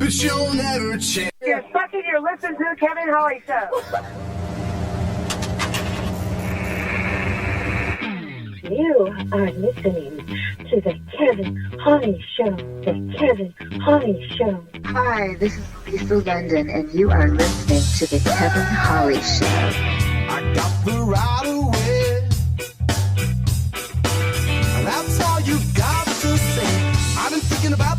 but you'll never change. You're sucking your listening to the Kevin Holly Show. You are listening to the Kevin Holly Show. The Kevin Holly Show. Hi, this is Lisa London, and you are listening to the Kevin Holly Show. I got the right away. That's all you got to say. I've been thinking about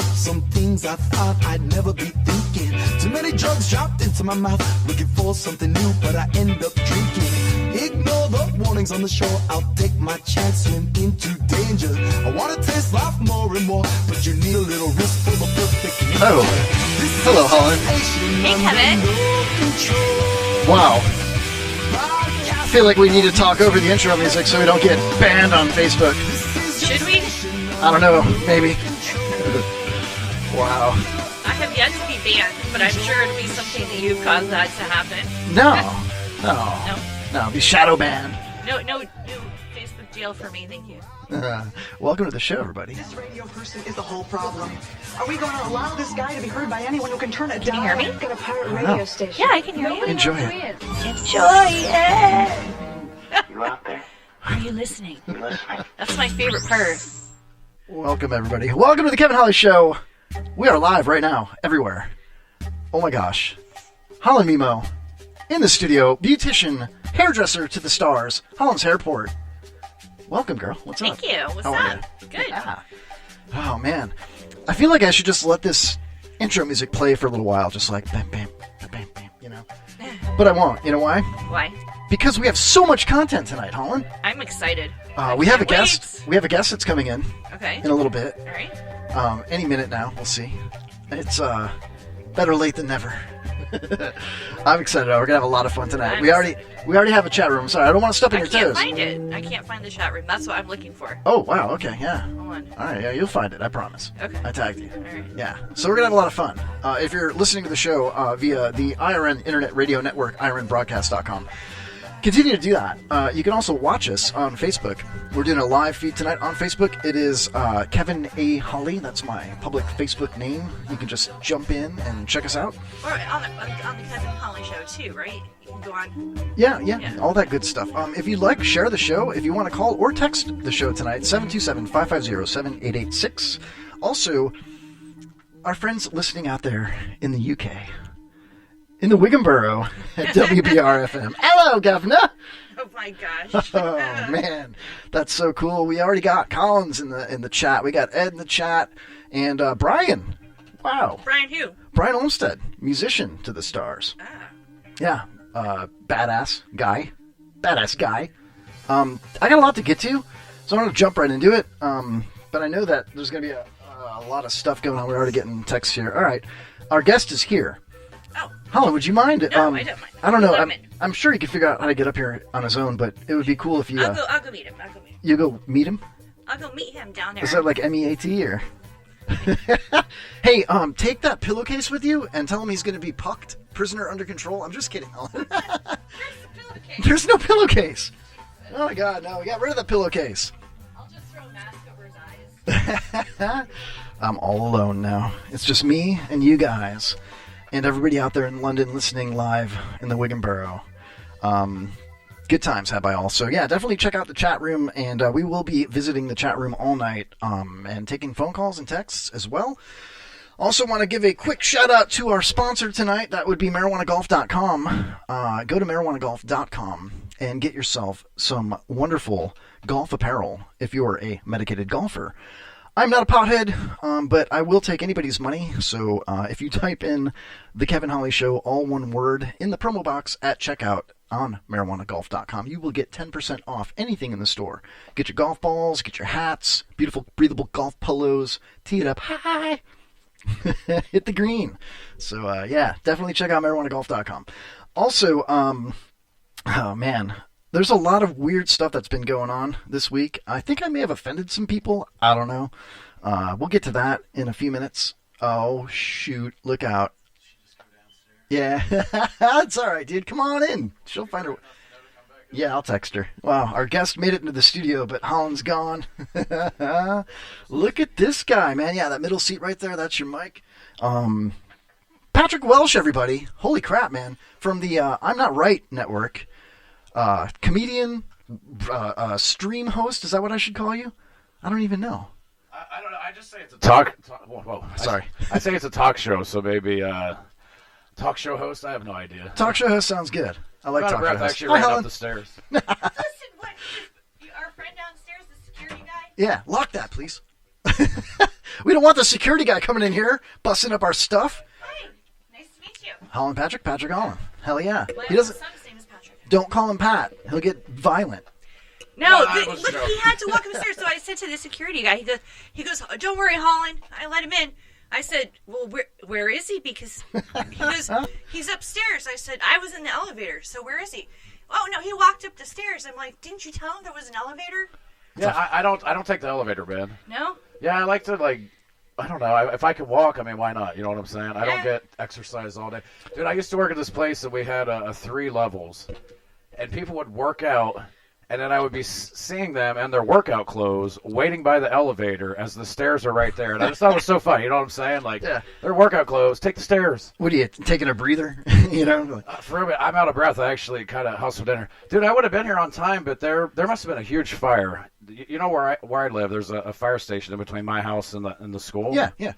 some things I thought I'd never be thinking. Too many drugs dropped into my mouth, looking for something new, but I end up drinking. Ignore the warnings on the shore. I'll take my chance, swim into danger. I want to taste life more and more, but you need a little risk for the perfect. Oh, hello, Holland. Hey, Kevin. Wow. I feel like we need to talk over the intro music so we don't get banned on Facebook. Should we? I don't know, maybe. Wow. I have yet to be banned, but I'm sure it'll be something that you've caused that to happen. No. Be shadow banned. No Facebook jail for me, thank you. Welcome to the show, everybody. This radio person is the whole problem. Are we going to allow this guy to be heard by anyone who can turn it Can down? you hear me? Got a pirate radio station. Yeah, I can hear you. Enjoy it. Enjoy it. You out there? Are you listening? You listening? That's my favorite part. Welcome, everybody. Welcome to the Kevin Holly Show. We are live right now, everywhere. Oh my gosh. Holland Mimo in the studio, beautician, hairdresser to the stars, Holland's Hairport. Welcome, girl. What's up? Thank you. What's How are up? Good. Yeah. Oh, man. I feel like I should just let this intro music play for a little while, just like bam, bam, bam, bam, bam, you know? But I won't. You know why? Why? Because we have so much content tonight, Holland. I'm excited. We have a can't guest. wait. We have a guest that's coming in Okay. a little bit. All right. Any minute now. We'll see. It's better late than never. I'm excited. We're gonna have a lot of fun tonight. We already have a chat room. Sorry, I don't want to step on I your can't toes. find it. I can't find the chat room. That's what I'm looking for. Oh wow. Okay. Yeah. Hold on. All right. Yeah, you'll find it. I promise. Okay. I tagged you. All right. Yeah. So we're gonna have a lot of fun. If you're listening to the show via the IRN Internet Radio Network, IRNBroadcast.com. Continue to do that. You can also watch us on Facebook. We're doing a live feed tonight on Facebook. It is Kevin A. Holly. That's my public Facebook name. You can just jump in and check us out. Or on the Kevin Holly Show too, right? You can go on. Yeah, all that good stuff. If you'd like, share the show. If you want to call or text the show tonight, 727-550-7886. Also, our friends listening out there in the UK, in the Wigan Borough at WBR-FM. Hello, Governor! Oh my gosh. Oh, man. That's so cool. We already got Collins in the chat. We got Ed in the chat. And Brian. Wow. Brian who? Brian Olmsted, musician to the stars. Ah. Yeah. Badass guy. I got a lot to get to, so I'm going to jump right into it. But I know that there's going to be a lot of stuff going on. We're already getting texts here. All right. Our guest is here. Oh. Holland, would you mind? No, I don't mind. I don't know. Let him in. I'm sure he could figure out how to get up here on his own, but it would be cool if you... I'll go meet him. You go meet him? I'll go meet him down there. Is that like MEAT or... Hey, take that pillowcase with you and tell him he's going to be pucked, prisoner under control. I'm just kidding. There's no pillowcase. Oh my God, no, we got rid of the pillowcase. I'll just throw a mask over his eyes. I'm all alone now. It's just me and you guys and everybody out there in London listening live in the Wigan Borough. Good times had by all. So yeah, definitely check out the chat room, and we will be visiting the chat room all night and taking phone calls and texts as well. Also want to give a quick shout out to our sponsor tonight. That would be marijuanagolf.com. Go to marijuanagolf.com and get yourself some wonderful golf apparel if you're a medicated golfer. I'm not a pothead, but I will take anybody's money. So if you type in The Kevin Holly Show, all one word, in the promo box at checkout on marijuanagolf.com, you will get 10% off anything in the store. Get your golf balls, get your hats, beautiful breathable golf polos, tee it up high, hit the green. So yeah, definitely check out marijuanagolf.com. Also, oh man, there's a lot of weird stuff that's been going on this week. I think I may have offended some people. I don't know. We'll get to that in a few minutes. Oh, shoot. Look out. Yeah. It's all right, dude. Come on in. She'll find her. Yeah, I'll text her. Wow, our guest made it into the studio, but Holland's gone. Look at this guy, man. Yeah, that middle seat right there, that's your mic. Patrick Welsh, everybody. Holy crap, man. From the I'm Not Right network. Comedian, stream host. Is that what I should call you? I don't even know. I don't know. I just say it's a talk. Whoa. Sorry. I say it's a talk show, so maybe talk show host. I have no idea. Talk show host sounds good. I like I'm out talk of breath. show host. Actually, Hi, ran Helen. up the stairs. Listen, what? Our friend downstairs, the security guy? Yeah, lock that, please. We don't want the security guy coming in here, busting up our stuff. Hi. Nice to meet you. Holland Patrick, Patrick Holland. Hell yeah. My He doesn't. son's name is Patrick. Don't call him Pat. He'll get violent. No, I was look, joking. he had to walk upstairs. So I said to the security guy, he goes, "Oh, don't worry, Holland. I let him in. I said, well, where is he? Because he goes, he's upstairs. I said, I was in the elevator. So where is he? Oh, no, he walked up the stairs. I'm like, didn't you tell him there was an elevator? Yeah, I don't take the elevator, man. No? Yeah, I like to I don't know. If I could walk, I mean, why not? You know what I'm saying? I don't Yeah. get exercise all day. Dude, I used to work at this place and we had 3 levels. And people would work out, and then I would be seeing them in their workout clothes waiting by the elevator as the stairs are right there. And I just thought it was so funny. You know what I'm saying? Like, Yeah. their workout clothes, take the stairs. What are you, taking a breather? You know? Like, For a bit, I'm out of breath. I actually kind of hustled dinner. Dude, I would have been here on time, but there must have been a huge fire. You know where I live? There's a fire station in between my house and the school. yeah.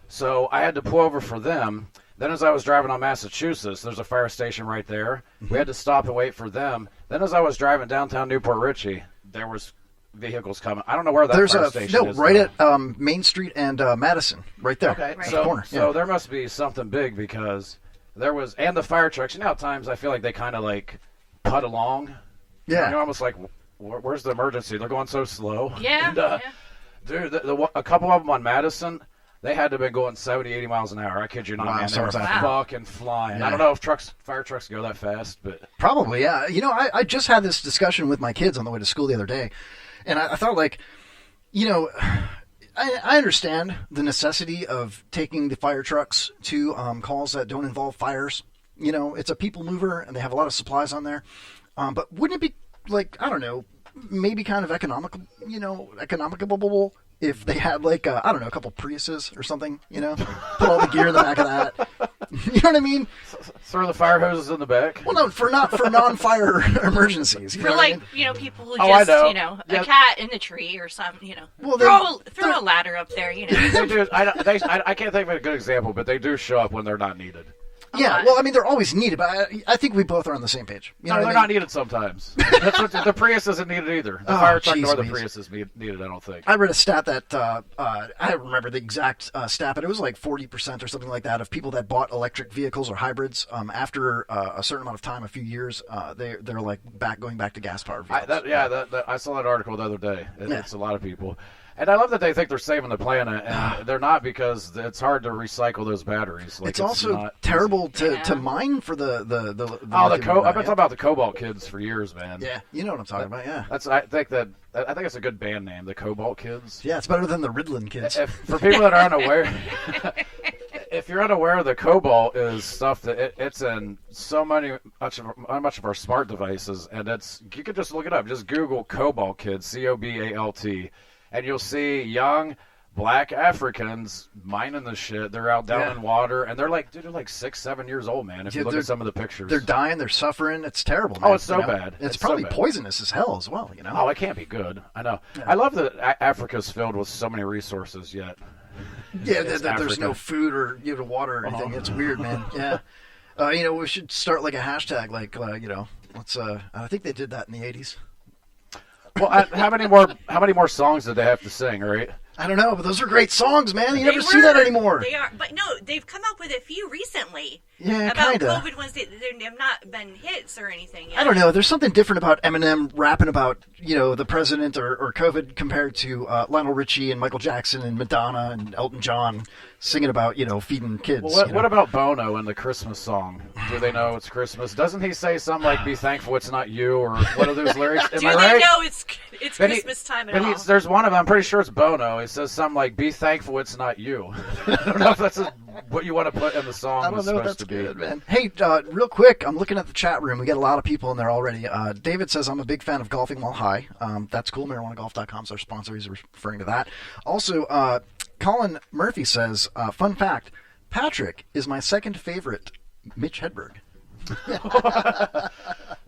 So I had to pull over for them. Then as I was driving on Massachusetts, there's a fire station right there. We had to stop and wait for them. Then as I was driving downtown Newport Richey, there was vehicles coming. I don't know where that There's fire a station is. right though. at Main Street and Madison, right there. Okay, Right. so, Corner, so yeah. there must be something big because there was, and the fire trucks. You know, at times I feel like they kind of like putt along. Yeah. You're almost like, where's the emergency? They're going so slow. Yeah. And, dude, a couple of them on Madison, they had to have been going 70, 80 miles an hour. I kid you not, Wow, man. They so were fast. fucking flying. Yeah. I don't know if fire trucks go that fast, but Probably, yeah. You know, I just had this discussion with my kids on the way to school the other day, and I thought, like, you know, I understand the necessity of taking the fire trucks to calls that don't involve fires. You know, it's a people mover, and they have a lot of supplies on there. But wouldn't it be, like, I don't know, maybe kind of economical if they had, like, I don't know, a couple Priuses or something, you know? Put all the gear in the back of that. You know what I mean? throw the fire hoses in the back. Well, no, for non-fire emergencies. You For know what I like, mean? people who Oh, I just, know. a Yeah. cat in the tree or something, Well, throw a ladder up there, They do. I can't think of a good example, but they do show up when they're not needed. Yeah, well, I mean, they're always needed, but I think we both are on the same page. You know No, what they're I not mean? needed sometimes. That's what the Prius isn't needed either. The Oh, fire truck jeez nor the Louise. Prius is needed, I don't think. I read a stat that I don't remember the exact stat, but it was like 40% or something like that of people that bought electric vehicles or hybrids after a certain amount of time, a few years, they're like going back to gas powered vehicles. I saw that article the other day. Yeah. It's a lot of people. And I love that they think they're saving the planet, and they're not, because it's hard to recycle those batteries. Like, it's also not terrible Yeah. to mine for the Oh, lithium I've been yeah. talking about the Cobalt Kids for years, man. Yeah, you know what I'm talking about, yeah. I think it's a good band name, the Cobalt Kids. Yeah, it's better than the Riddlin kids. For people that aren't aware, if you're unaware, the Cobalt is stuff that it's in so much of our smart devices, and you can just look it up. Just Google Cobalt Kids, COBALT, and you'll see young black Africans mining the shit. They're out down Yeah. in water, and they're like 6, 7 years old, man. If Yeah, you look they're- at some of the pictures, They're dying, they're suffering. It's terrible, Oh, man, it's so you know? bad. It's It's so probably bad. poisonous as hell as well, you know? Oh, it can't be good. I know. I love that Africa's filled with so many resources yet. Yeah, It's there's Africa. no food or water or anything. It's weird, man. Yeah. We should start like a hashtag, like, let's, I think they did that in the 80s. Well, how many more songs did they have to sing, right? I don't know, but those are great songs, man. You They never see that were. anymore. They are, but no, they've come up with a few recently. Yeah, about kinda. COVID ones. They've not been hits or anything yet. I don't know. There's something different about Eminem rapping about, the president or COVID compared to Lionel Richie and Michael Jackson and Madonna and Elton John singing about, feeding kids. Well, what about Bono and the Christmas song? Do they know it's Christmas? Doesn't he say something like "Be thankful it's not you" or what are those lyrics? Am Do I they right? know it's But he- Christmas time at but all? there's one of them. I'm pretty sure it's Bono. He says something like "Be thankful it's not you." I don't know if that's what you want to put in the song. I don't was know if supposed that's to be. good, man. Hey, real quick, I'm looking at the chat room. We got a lot of people in there already. David says, I'm a big fan of golfing while high. That's cool. MarijuanaGolf.com is our sponsor. He's referring to that. Also, Colin Murphy says, fun fact, Patrick is my second favorite Mitch Hedberg. The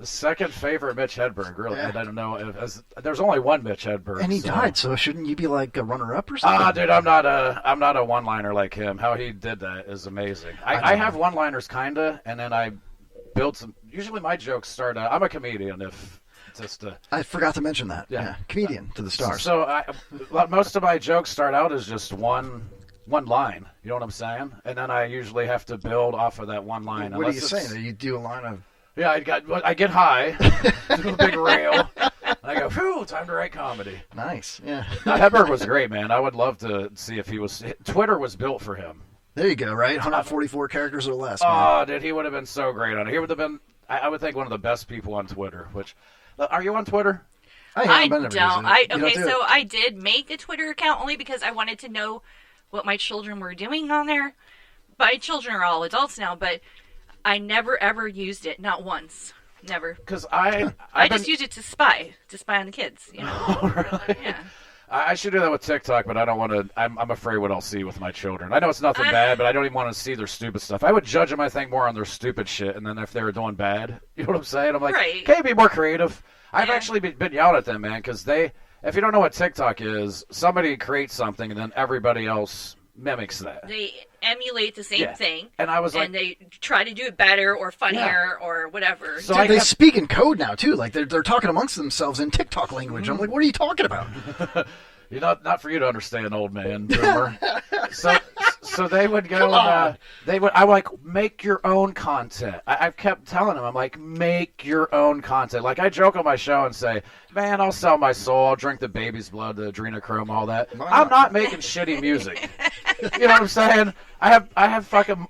second favorite Mitch Hedberg, really. Yeah. I don't know. There's only one Mitch Hedberg. And he died, so shouldn't you be like a runner-up or something? Dude, I'm not a one-liner like him. How he did that is amazing. I have one-liners, kinda, and then I build some. Usually my jokes start out. I'm a comedian, if just. I forgot to mention that. Yeah. Comedian to the stars. So most of my jokes start out as just one line. You know what I'm saying? And then I usually have to build off of that one line. What are you saying? You do a line of... Yeah, I get high, do a big rail, and I go, phew, time to write comedy. Nice, yeah. Hedberg was great, man. I would love to see if he was... Twitter was built for him. There you go, right? 144 characters or less. Oh, dude, he would have been so great on it. He would have been, I would think, one of the best people on Twitter. Which, are you on Twitter? I don't. I did make a Twitter account only because I wanted to know what my children were doing on there. My children are all adults now, but I never ever used it, not once, never. Because I just used it to spy on the kids. You know? Oh, really? Yeah. I should do that with TikTok, but I don't want to. I'm afraid what I'll see with my children. I know it's nothing bad, but I don't even want to see their stupid stuff. I would judge them, I think, more on their stupid shit, and then if they were doing bad, you know what I'm saying? I'm like, can you be more creative? I've actually been yelled at them, man, because if you don't know what TikTok is, somebody creates something, and then everybody else mimics that. They emulate the same thing, and I was like, and they try to do it better or funnier or whatever. So they speak in code now too. Like they're talking amongst themselves in TikTok language. I'm like, what are you talking about? You know, not for you to understand, old man boomer. So they would go. I'm like, make your own content. I've kept telling them, I'm like, make your own content. Like I joke on my show and say, man, I'll sell my soul. I'll drink the baby's blood, the adrenochrome, all that. I'm not making shitty music. You know what I'm saying? I have fucking,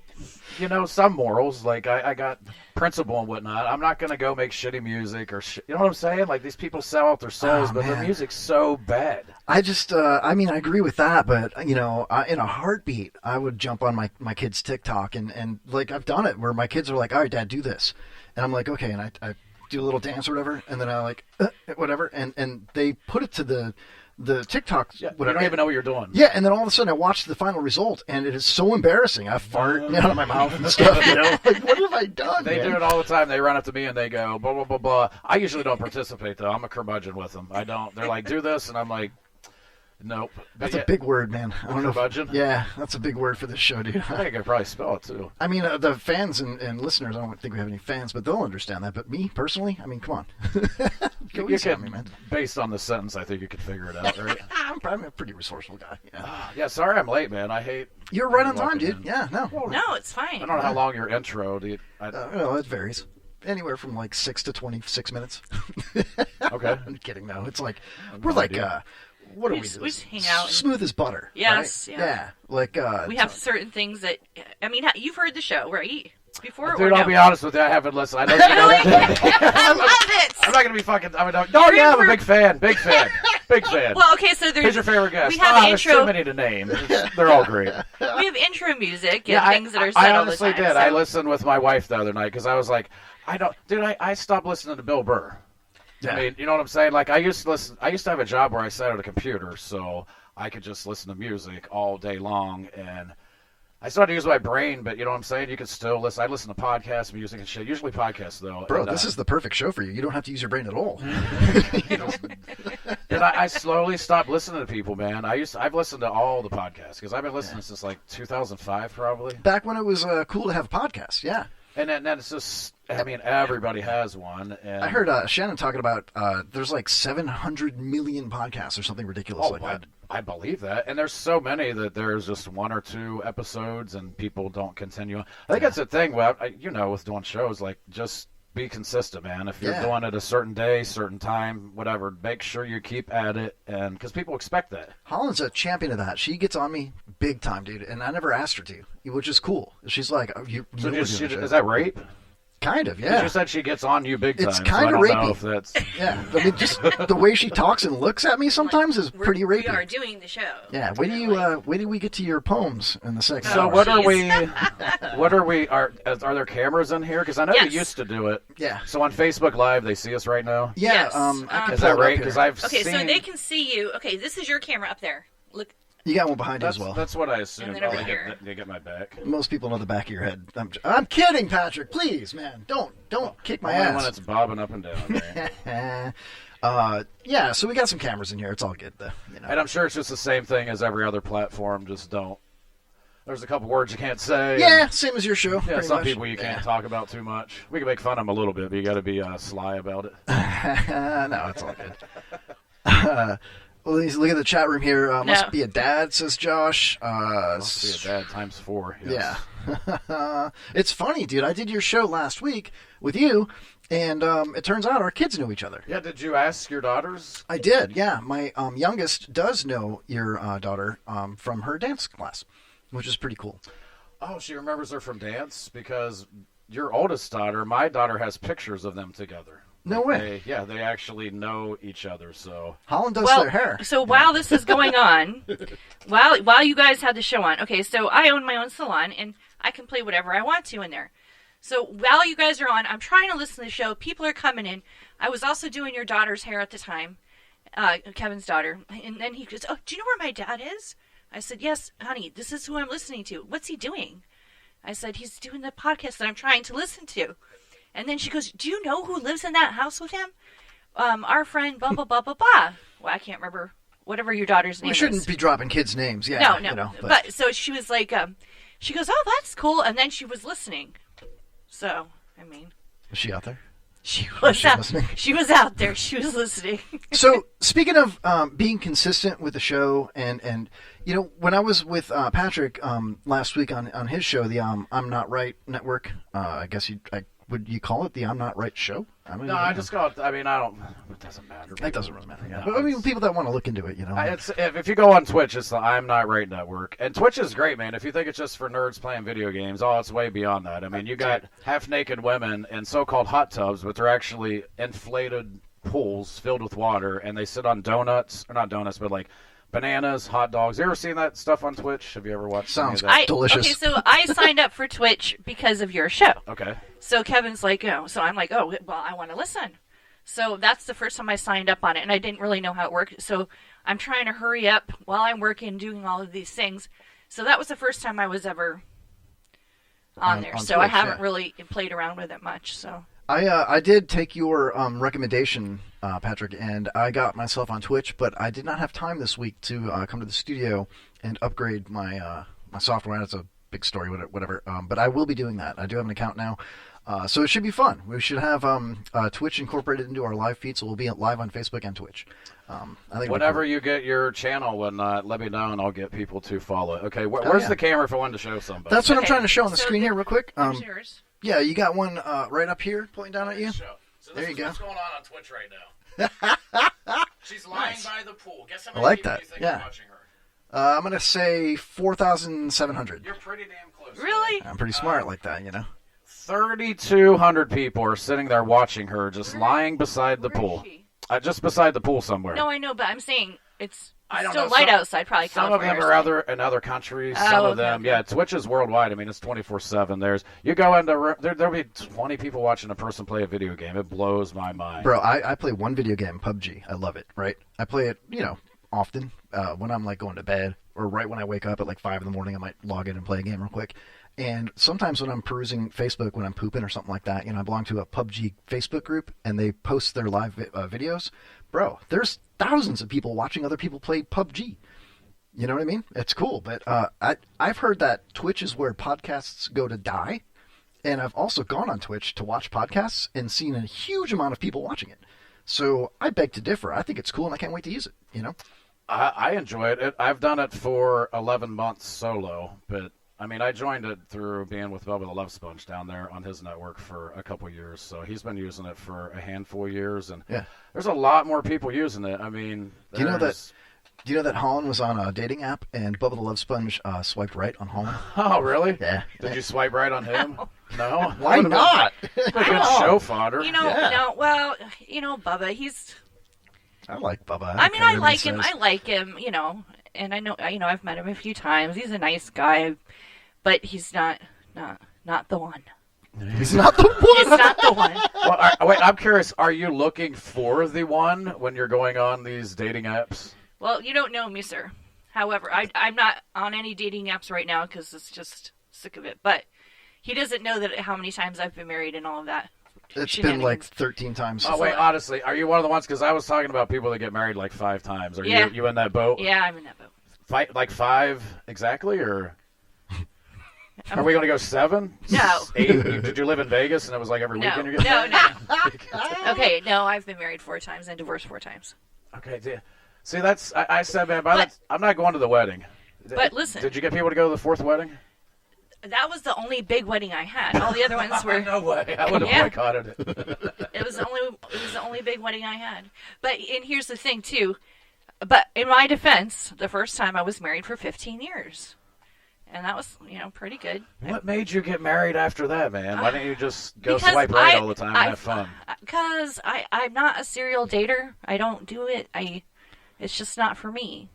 some morals. Like I got principle and whatnot. I'm not gonna go make shitty music or you know what I'm saying? Like these people sell out their souls, but their music's so bad. I just, I agree with that, but in a heartbeat, I would jump on my kids' TikTok and like I've done it where my kids are like, all right, Dad, do this, and I'm like, okay, and I do a little dance or whatever, and then I like whatever, and they put it to the TikTok, whatever. You don't even know what you're doing. Yeah, and then all of a sudden I watch the final result, and it is so embarrassing. I fart out of my mouth and stuff, Like, what have I done, They do it all the time. They run up to me and they go, blah, blah, blah, blah. I usually don't participate, though. I'm a curmudgeon with them. I don't. They're like, do this, and I'm like, nope. That's a big word, man. I don't know. Curmudgeon? Yeah, that's a big word for this show, dude. I think I could probably spell it, too. I mean, the fans and listeners, I don't think we have any fans, but they'll understand that. But me, personally, I mean, come on. You can, man. Based on the sentence, I think you could figure it out, right? I'm a pretty resourceful guy. Yeah, sorry I'm late, man. I hate... You're right on time, dude. Yeah, no. No, it's fine. I don't know how long your intro... It varies. Anywhere from like 6 to 26 minutes. Okay. I'm kidding, though. It's like, we're like... what do we do? We just hang out. Smooth as butter. Yes. Right? Yeah. Like, we have certain things that... I mean, you've heard the show, right? Before Dude, I'll be honest with you. I haven't listened. I know I love it. I'm not going to be fucking... I'm a big fan. Big fan. Well, okay, so there's... Who's your favorite guest? We have there's too many to name. They're all great. We have intro music and things that are said I all the time. honestly did. So. I listened with my wife the other night because I was like, I stopped listening to Bill Burr. Yeah. I mean, you know what I'm saying? Like, I used to have a job where I sat at a computer, so I could just listen to music all day long, and I started to use my brain, but you know what I'm saying? You could still listen. I listen to podcasts, music, and shit. Usually podcasts, though. Bro, this is the perfect show for you. You don't have to use your brain at all. And I slowly stopped listening to people, man. I've listened to all the podcasts, because I've been listening since, like, 2005, probably. Back when it was cool to have a podcast, yeah. And then it's just, I mean, everybody has one. And I heard Shannon talking about there's like 700 million podcasts or something ridiculous like that. I believe that. And there's so many that there's just one or two episodes and people don't continue. I think that's the thing, with doing shows, like, just be consistent, man. If you're doing it a certain day, certain time, whatever, make sure you keep at it, and because people expect that. Holland's a champion of that. She gets on me big time, dude, and I never asked her to, which is cool. She's like, is that rape? Kind of, yeah. You said she gets on you big time. It's kind of rapey. If that's... Yeah, I mean, just the way she talks and looks at me sometimes is pretty rapey. We are doing the show. Yeah, wait till we get to your poems in the second. So what are we? Are there cameras in here? Because I know you used to do it. Yeah. So on Facebook Live, they see us right now. Yeah. Yes. I can is that right? Because so they can see you. Okay, this is your camera up there. Look. You got one behind you as well. That's what I assumed. And then over here. They get my back. Most people know the back of your head. I'm kidding, Patrick. Please, man, don't kick my Only ass. when it's bobbing up and down. Yeah, so we got some cameras in here. It's all good, though. You know. And I'm sure it's just the same thing as every other platform. Just don't. There's a couple words you can't say. Yeah, same as your show. Yeah, some much. people you can't talk about too much. We can make fun of them a little bit, but you got to be sly about it. No, it's all good. Well, look at the chat room here. Must be a dad, says Josh. Must be a dad times 4. Yes. Yeah. It's funny, dude. I did your show last week with you, and it turns out our kids know each other. Yeah, did you ask your daughters? I did, yeah. My youngest does know your daughter from her dance class, which is pretty cool. Oh, she remembers her from dance? Because your oldest daughter, my daughter, has pictures of them together. No way. They actually know each other. So Holland does their hair. So while this is going on, while you guys had the show on, okay, so I own my own salon, and I can play whatever I want to in there. So while you guys are on, I'm trying to listen to the show. People are coming in. I was also doing your daughter's hair at the time, Kevin's daughter. And then he goes, "Oh, do you know where my dad is?" I said, "Yes, honey, this is who I'm listening to. What's he doing?" I said, "He's doing the podcast that I'm trying to listen to." And then she goes, "Do you know who lives in that house with him? Our friend, blah, blah, blah, blah, blah." Well, I can't remember whatever your daughter's name is. We shouldn't be dropping kids' names, yeah. No. You know, but so she was like, she goes, "Oh, that's cool." And then she was listening. So, I mean. Was she out there? She was out. Listening? She was out there. She was listening. So, speaking of being consistent with the show, and you know, when I was with Patrick last week on his show, the I'm Not Right Network, I guess would you call it the I'm Not Right show? I just call it. I mean, I don't. It doesn't matter. It doesn't really matter. Yeah. But I mean, people that want to look into it, you know. It's if you go on Twitch, it's the I'm Not Right Network, and Twitch is great, man. If you think it's just for nerds playing video games, it's way beyond that. I mean, you got half-naked women in so-called hot tubs, but they're actually inflated pools filled with water, and they sit on donuts, or not donuts, but like bananas, hot dogs. You ever seen that stuff on Twitch? Have you ever watched? Sounds that? delicious. Okay, so I signed up for Twitch because of your show. Okay. So Kevin's like, "Oh," so I'm like, "Oh, well, I want to listen." So that's the first time I signed up on it, and I didn't really know how it worked. So I'm trying to hurry up while I'm working, doing all of these things. So that was the first time I was ever on there. So Twitch, I haven't really played around with it much. So I did take your recommendation, Patrick, and I got myself on Twitch, but I did not have time this week to come to the studio and upgrade my my software. That's a big story, whatever. But I will be doing that. I do have an account now. So it should be fun. We should have Twitch incorporated into our live feed, so we'll be live on Facebook and Twitch. I think whenever you get your channel, let me know, and I'll get people to follow it. Okay, where's the camera if I wanted to show somebody? That's what I'm trying to show on the screen here real quick. Here's yours. Yeah, you got one right up here pointing down at you? So there you go. What's going on Twitch right now. She's lying by the pool. Guess how many people you think are watching her? I'm going to say 4,700. You're pretty damn close. Really? I'm pretty smart like that, you know. 3,200 people are sitting there watching her, just lying beside the pool. Just beside the pool somewhere. No, I know, but I'm saying it's I still don't know. light outside, probably. Some of them are in other countries. Some of them, yeah. Twitch is worldwide. I mean, it's 24/7. You go into there'll be 20 people watching a person play a video game. It blows my mind. Bro, I play one video game, PUBG. I love it. Right? I play it, often when I'm like going to bed or right when I wake up at like 5 in the morning. I might log in and play a game real quick. And sometimes when I'm perusing Facebook, when I'm pooping or something like that, I belong to a PUBG Facebook group, and they post their live videos. Bro, there's thousands of people watching other people play PUBG. You know what I mean? It's cool. But I've heard that Twitch is where podcasts go to die. And I've also gone on Twitch to watch podcasts and seen a huge amount of people watching it. So I beg to differ. I think it's cool, and I can't wait to use it, I enjoy it. I've done it for 11 months solo, but I mean, I joined it through being with Bubba the Love Sponge down there on his network for a couple years. So he's been using it for a handful of years, and there's a lot more people using it. I mean, do you know that Holland was on a dating app and Bubba the Love Sponge swiped right on Holland? Oh, really? Yeah. Did you swipe right on him? No. Why not? Good show fodder. No. Well, Bubba, he's. I like Bubba. I mean, I like him. I like him. And I know. I've met him a few times. He's a nice guy. But he's not the one. He's not the one. He's not the one. Well, wait, I'm curious. Are you looking for the one when you're going on these dating apps? Well, you don't know me, sir. However, I'm not on any dating apps right now because it's just sick of it. But he doesn't know that how many times I've been married and all of that. It's been like 13 times. Oh, wait, honestly, are you one of the ones? Because I was talking about people that get married like 5 times. Are you in that boat? Yeah, I'm in that boat. Like 5 exactly, or are we going to go 7? No. 8? Did you live in Vegas and it was like every weekend you're getting No. married? Okay, no, I've been married 4 times and divorced 4 times. Okay, see, that's I said, man, I'm not going to the wedding. But listen. Did you get people to go to the 4th wedding? That was the only big wedding I had. All the other ones were... No way. I would have boycotted it. It was the only big wedding I had. And here's the thing, too. But in my defense, the first time I was married for 15 years. And that was, pretty good. What made you get married after that, man? Why didn't you just go swipe right all the time and have fun? Because I'm not a serial dater. I don't do it. It's just not for me.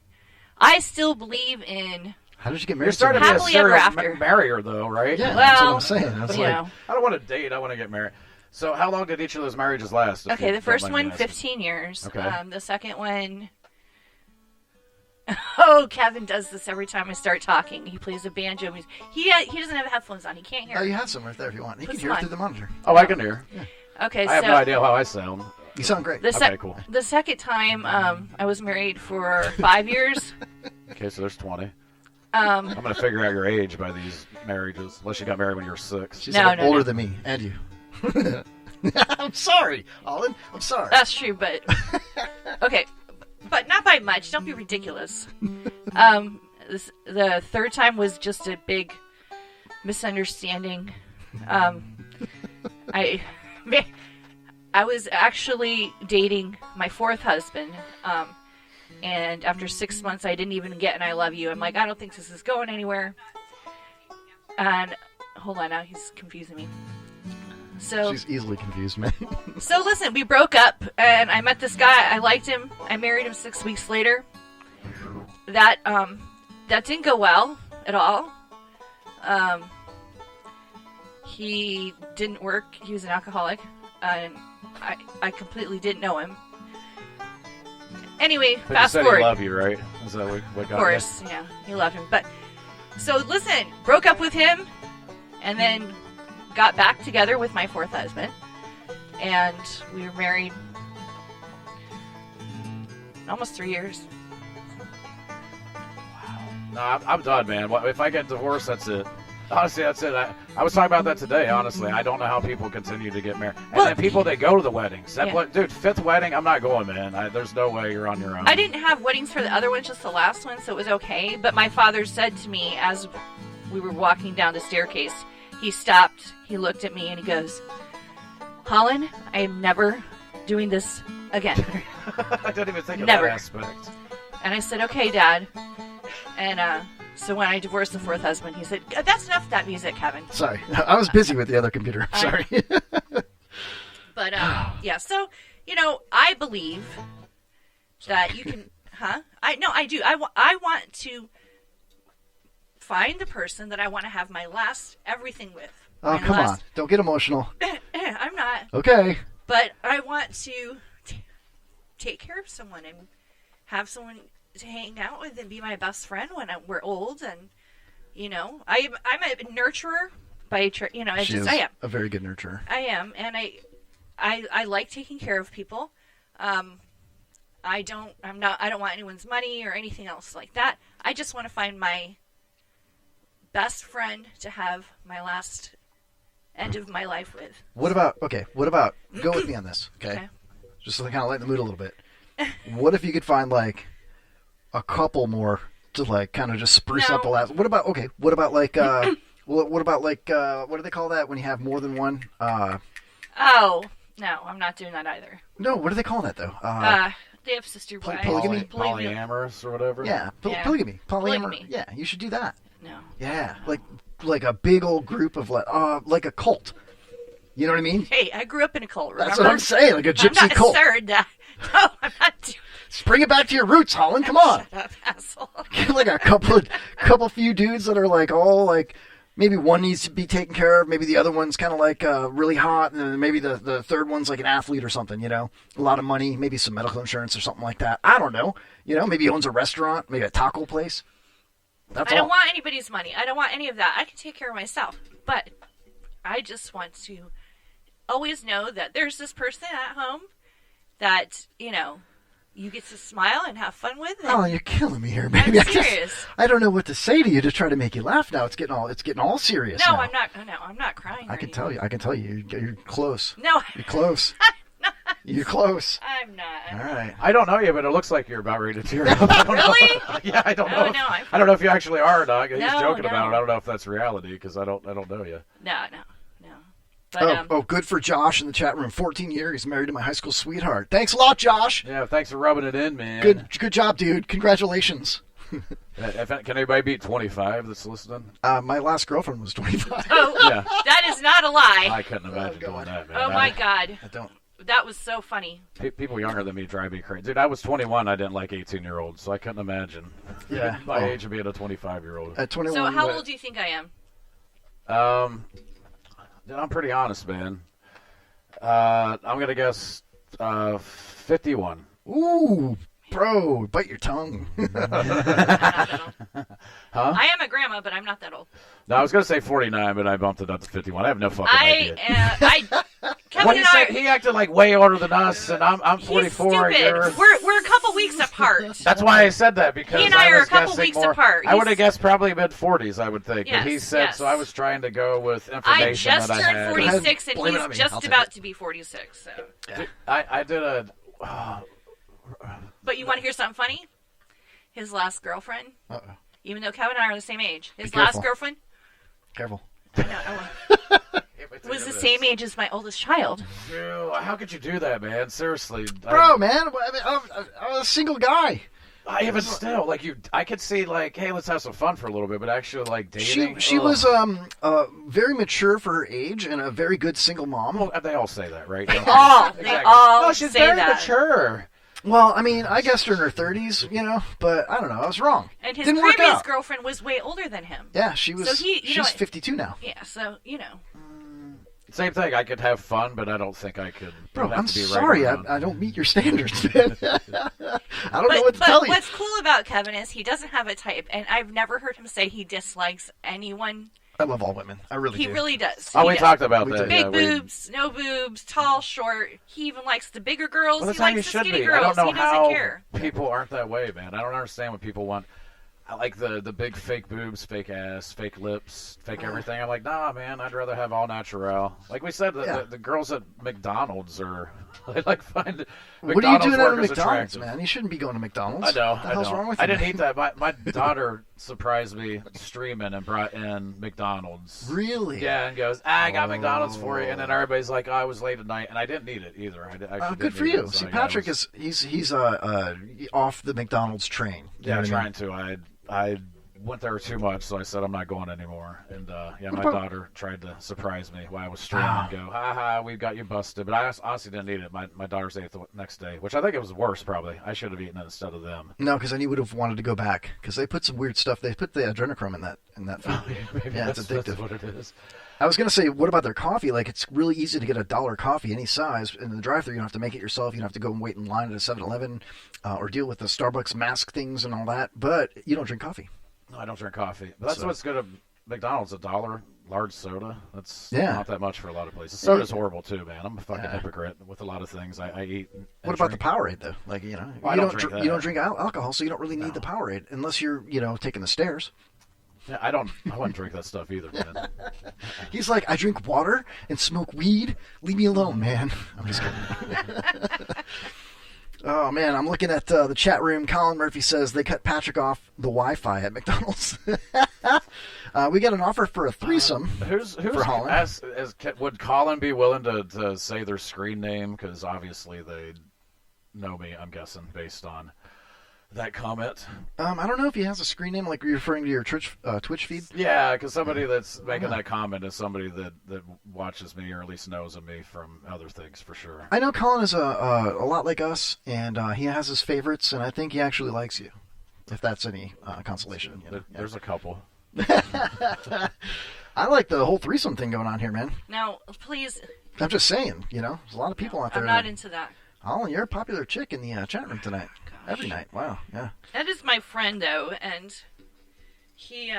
I still believe in... How did you get married? You're starting to be a serial marrier, though, right? Yeah, that's what I'm saying. That's I don't want to date. I want to get married. So how long did each of those marriages last? Okay, the first one, 15 years. Okay. The second one... Oh, Kevin does this every time I start talking. He plays a banjo. He doesn't have headphones on. He can't hear. Oh, you have some right there if you want. He can hear it through the monitor. Oh, I can hear. Yeah. Okay, I have no idea how I sound. You sound great. Okay, cool. The second time, I was married for 5 years. Okay, so there's 20. I'm going to figure out your age by these marriages, unless you got married when you were 6. She's older than me and you. I'm sorry, Olin. I'm sorry. That's true, but... Okay, but not by much. Don't be ridiculous. The third time was just a big misunderstanding. I was actually dating my 4th husband, and after 6 months, I didn't even get an I love you. I'm like, I don't think this is going anywhere. And hold on, now he's confusing me. So she's easily confused, man. So listen, we broke up, and I met this guy. I liked him. I married him 6 weeks later. That didn't go well at all. He didn't work. He was an alcoholic, and I completely didn't know him. Anyway, but fast you said forward. He loved you, right? Is that what got Of course, yeah, he loved him. But so listen, broke up with him, and then got back together with my 4th husband, and we were married almost 3 years. Wow. No, I'm done, man. If I get divorced, that's it. Honestly, that's it. I was talking about that today, honestly. I don't know how people continue to get married. And then people that go to the weddings. Dude, 5th wedding, I'm not going, man. There's no way you're on your own. I didn't have weddings for the other ones, just the last one, so it was okay. But my father said to me as we were walking down the staircase, he stopped, he looked at me, and he goes, Holland, I am never doing this again. I didn't even think of Never. that aspect. And I said, okay, Dad. And so when I divorced the 4th husband, he said, that's enough of that music, Kevin. Sorry. I was busy with the other computer. Sorry. But, yeah, so, I believe that you can, I do. I want to find the person that I want to have my last everything with. Oh, come on. Don't get emotional. I'm not. Okay. But I want to take care of someone and have someone to hang out with and be my best friend when we're old. And, I'm a nurturer by, I am. A very good nurturer. I am. And I like taking care of people. I don't want anyone's money or anything else like that. I just want to find my best friend to have my last end of my life with. What about, go with me on this, okay? Just to kind of lighten the mood a little bit. What if you could find, like, a couple more to, like, kind of just spruce up the last... What about, what do they call that when you have more than one? Oh, no, I'm not doing that either. No, what do they call that, though? They have sister wives. Polygamy? Polyamorous or whatever? Yeah, polygamy. Polygamy. Yeah, you should do that. No. Yeah, like a big old group of, like a cult. You know what I mean? Hey, I grew up in a cult, remember? That's what I'm saying, like a gypsy cult. I'm not No, I'm not doing Bring it back to your roots, Holland. Come on. Shut up, asshole. Get like a couple few dudes that are like all like maybe one needs to be taken care of. Maybe the other one's kind of like really hot, and then maybe the third one's like an athlete or something. You know, a lot of money, maybe some medical insurance or something like that. I don't know. You know, maybe he owns a restaurant, maybe a taco place. That's I all. don't want anybody's money. I don't want any of that. I can take care of myself. But I just want to always know that there's this person at home that, you know, you get to smile and have fun with. Oh, you're killing me here, baby. I'm serious. I don't know what to say to you to try to make you laugh now. It's getting all serious. No, now. I'm not. No, I'm not crying. I can tell you. You're close. No, You're close. You're close. I'm not. All right. I don't know you, but it looks like you're about ready to tear up. I don't Really? know. Yeah, I don't Oh, know. no, I don't know if you actually are or not. He's No, joking no. about it. I don't know if that's reality because I don't know you. No. But, Good for Josh in the chat room. 14 years. He's married to my high school sweetheart. Thanks a lot, Josh. Yeah, thanks for rubbing it in, man. Good job, dude. Congratulations. Can anybody beat 25 that's listening? My last girlfriend was 25. Oh, Yeah. that is not a lie. I couldn't imagine doing that, man. Oh my God, I don't. that was so funny. People younger than me drive me crazy. Dude, I was 21. I didn't like 18-year-olds, so I couldn't imagine Yeah. my age of being a 25-year-old. At 21. So how old do you think I am? Dude, I'm pretty honest, man. I'm going to guess 51. Ooh, bro, bite your tongue. I'm not that old. Huh? I am a grandma, but I'm not that old. No, I was going to say 49, but I bumped it up to 51. I have no fucking idea. Kevin What and he said, I. he acted like way older than us, and I'm He's 44. stupid. We're a couple weeks apart. That's why I said that, because He and I are was a couple guessing weeks more. apart. I would have He's- guessed probably mid-40s, I would think. But he Yes, said, yes. so I was trying to go with I information just that I turned had. 46, and Blame it he's on me. I'll just take about it. to be 46. So. Dude, I did a... But you want to hear something funny? His last girlfriend, Uh-oh. even though Kevin and I are the same age, his Be last careful. girlfriend Careful. was the same age as my oldest child. Dude, how could you do that, man? Seriously. Bro, man, I'm a single guy. I even still, like, I could see, like, hey, let's have some fun for a little bit, but actually, like, dating... She ugh. was very mature for her age and a very good single mom. Well, they all say that, right? They all No, she's say very that. mature. Well, I mean, I guessed her in her 30s, you know, but I don't know. I was wrong. And his Didn't work previous out. girlfriend was way older than him. Yeah, she was. So he- you know she's what? 52 now. Yeah, so, you know. Same thing. I could have fun, but I don't think I could. Bro, it would have I'm to be right sorry. around. I don't meet your standards, man. I don't know what to But tell you. what's cool about Kevin is he doesn't have a type, and I've never heard him say he dislikes anyone. I love all women. I really He do. really does. Oh, He we does. talked about We that. did. Big yeah, boobs, no boobs, tall, short. He even likes the bigger girls. Well, that's he how you likes the should skinny be. girls. I don't know he doesn't how care. people aren't that way, man. I don't understand what people want. I like the big fake boobs, fake ass, fake lips, fake everything. I'm like, nah, man. I'd rather have all natural. Like we said, the girls at McDonald's are. I like find. What are you doing at a workers McDonald's, attractive. man? You shouldn't be going to McDonald's. I know. What the hell's wrong with I you? didn't eat that. My daughter surprised me streaming and brought in McDonald's. Really? Yeah, and goes, I got McDonald's for you, and then everybody's like, oh, I was late at night, and I didn't eat it either. I actually Good didn't for eat you. it, so, See, yeah, Patrick I was, he's off the McDonald's train. You know yeah, what I mean? trying to. I went there too much, so I said I'm not going anymore. And yeah, my about- daughter tried to surprise me while I was streaming and go, ha ha, we got you busted. But I honestly didn't eat it. My daughter's ate it the next day, which I think it was worse probably. I should have eaten it instead of them. No, because then you would have wanted to go back. Because they put some weird stuff. They put the adrenochrome in that food. Maybe Yeah, it's that's addictive. what it is. I was going to say, what about their coffee? Like, it's really easy to get $1 coffee, any size, in the drive-thru. You don't have to make it yourself. You don't have to go and wait in line at a 7-Eleven or deal with the Starbucks mask things and all that. But you don't drink coffee. No, I don't drink coffee. But that's So- what's good at McDonald's, $1 large soda. That's Yeah. not that much for a lot of places. Soda's horrible too, man. I'm a fucking hypocrite with a lot of things I eat. And What about the drink. Powerade, though? Like, you know, Well, I you don't don't drink you that. don't drink alcohol, so you don't really need the Powerade unless you're, taking the stairs. Yeah, I wouldn't drink that stuff either, man. He's like, I drink water and smoke weed. Leave me alone, man. I'm just kidding. Oh, man, I'm looking at the chat room. Colin Murphy says they cut Patrick off the Wi-Fi at McDonald's. We got an offer for a threesome. Who's For Holland? would Colin be willing to say their screen name? Because obviously they know me, I'm guessing, based on that comment. I don't know if he has a screen name, like you're referring to your Twitch feed. Yeah, because somebody that's making that comment is somebody that watches me or at least knows of me from other things for sure. I know Colin is a lot like us, and he has his favorites, and I think he actually likes you, if that's any consolation. There's a couple. I like the whole threesome thing going on here, man. Now, please. I'm just saying, there's a lot of people out there. I'm not into that. Oh, you're a popular chick in the chat room tonight. Gosh. Every night. Wow, yeah. That is my friend, though, and he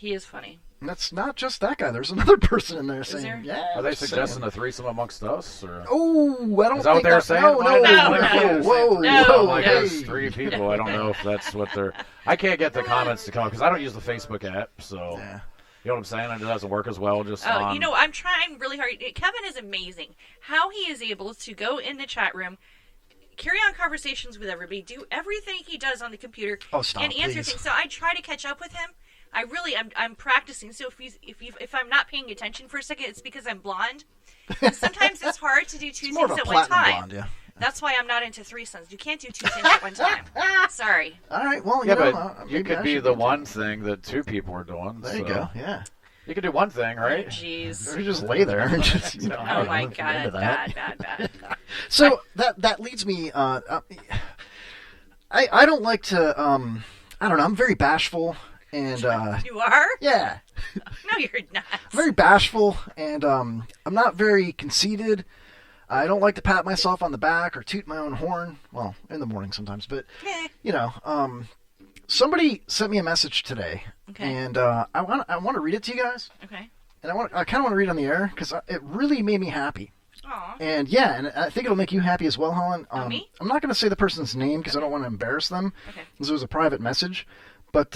is funny. And that's not just that guy. There's another person in there saying, there? yeah. Are they just suggesting saying. a threesome amongst us? Or? Oh, I don't Is that what think they were saying? No, whoa, No. whoa, Like hey. there's 3 people. I don't know if that's what they're. I can't get the comments to come because I don't use the Facebook app, so Yeah. you know what I'm saying. It doesn't work as well. Just Oh, on, I'm trying really hard. Kevin is amazing. How he is able to go in the chat room, carry on conversations with everybody, do everything he does on the computer, Oh, stop, and answer please. things. So I try to catch up with him. I'm practicing. So if I'm not paying attention for a second, it's because I'm blonde. And sometimes it's hard to do 2 It's more things of a at one platinum time. blonde, yeah. That's why I'm not into threesomes. You can't do 2 things at one time. Sorry. All right, well, yeah, know, but you maybe I could be should the do one that. thing that 2 people are doing. There you so. go, yeah. You could do one thing, right? Jeez. Or just lay there and just, I Oh don't my know if you're into God. that. Bad. So that leads me. I don't like to. I don't know. I'm very bashful, and You are? yeah, No, you're not. I'm very bashful, and I'm not very conceited. I don't like to pat myself on the back or toot my own horn. Well, in the morning sometimes, but somebody sent me a message today, Okay. and I want to read it to you guys, Okay. and I kind of want to read it on the air because it really made me happy. Aw. And yeah, and I think it'll make you happy as well, Holland. Me? I'm not going to say the person's name because I don't want to embarrass them. Okay. This was a private message, but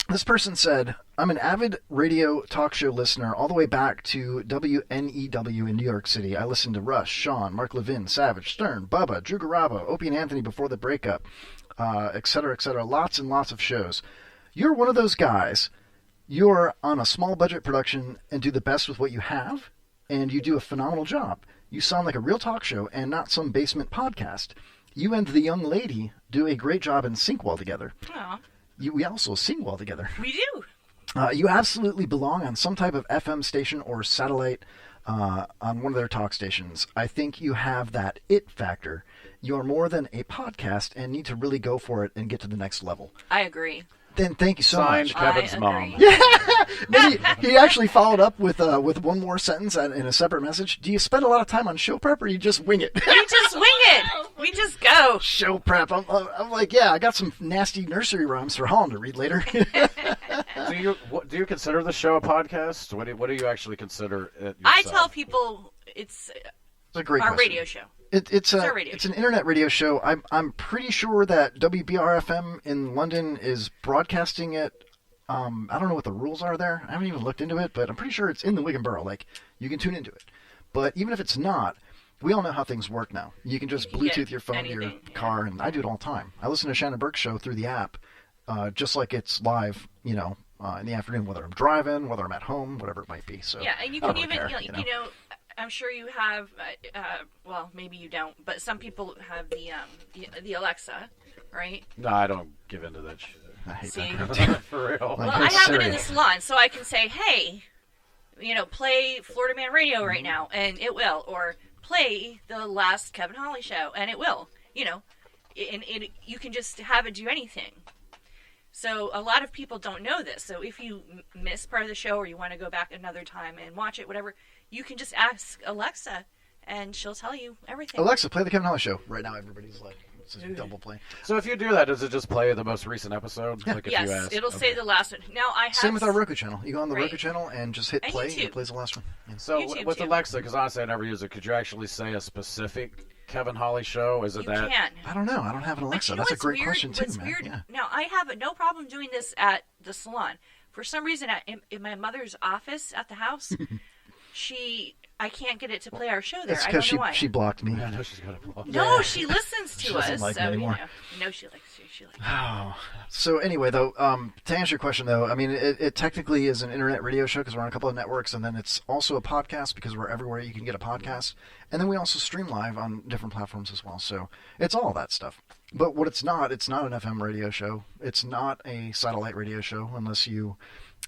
this person said, "I'm an avid radio talk show listener all the way back to WNEW in New York City. I listened to Rush, Sean, Mark Levin, Savage, Stern, Bubba, Drew Garabo, Opie and Anthony before the breakup, etc., etc. Lots and lots of shows. You're one of those guys. You're on a small budget production and do the best with what you have." And you do a phenomenal job. You sound like a real talk show and not some basement podcast. You and the young lady do a great job and sync well together. Aw. We also sing well together. We do. You absolutely belong on some type of FM station or satellite on one of their talk stations. I think you have that it factor. You are more than a podcast and need to really go for it and get to the next level. I agree. Then thank you so Signed, much. Kevin's I mom. agree. Then he actually followed up with one more sentence in a separate message. Do you spend a lot of time on show prep or you just wing it? We just wing it. We just go. Show prep. I'm like, yeah, I got some nasty nursery rhymes for Holland to read later. Do you consider the show a podcast? What do you actually consider it yourself? I tell people it's It's a great our question. radio show. It's our radio an internet radio show. I'm pretty sure that WBRFM in London is broadcasting it. I don't know what the rules are there. I haven't even looked into it, but I'm pretty sure it's in the Wigan Borough. Like, you can tune into it. But even if it's not, we all know how things work now. You can just You can get Bluetooth your phone to your anything, yeah. car, and I do it all the time. I listen to Shannon Burke's show through the app, just like it's live, in the afternoon, whether I'm driving, whether I'm at home, whatever it might be. So Yeah, and you I can don't even, really care, you know, I'm sure you have, well, maybe you don't, but some people have the Alexa, right? No, I don't give into that shit. I hate See? that. For real. Like, Well, I have it in Siri. the salon, so I can say, hey, play Florida Man Radio right now, and it will. Or play the last Kevin Holly show, and it will. And you can just have it do anything. So a lot of people don't know this. So if you miss part of the show or you want to go back another time and watch it, whatever, you can just ask Alexa, and she'll tell you everything. Alexa, play the Kevin Holly show. Right now, everybody's like, it's a double play. So if you do that, does it just play the most recent episode? Yeah. Like if you Yes, ask? it'll say the last one. Now I have Same with our Roku channel. You go on the Right. Roku channel and just hit And play, and YouTube. it plays the last one. Yeah. So YouTube with too. Alexa, because honestly I never use it, could you actually say a specific Kevin Holly show? Is it You that? can. I don't know. I don't have an But Alexa. you know That's a what's great weird? question too, What's man. weird? Yeah. Now I have no problem doing this at the salon. For some reason, in my mother's office at the house, I can't get it to play our show there. It's I don't because know why. she blocked me. I know she's got a blog. No, she listens to She doesn't us. like me So, anymore. No, she likes you. She likes you. Oh. So anyway, though, to answer your question, though, I mean, it technically is an internet radio show because we're on a couple of networks, and then it's also a podcast because we're everywhere you can get a podcast, and then we also stream live on different platforms as well. So it's all that stuff. But what it's not an FM radio show. It's not a satellite radio show unless you,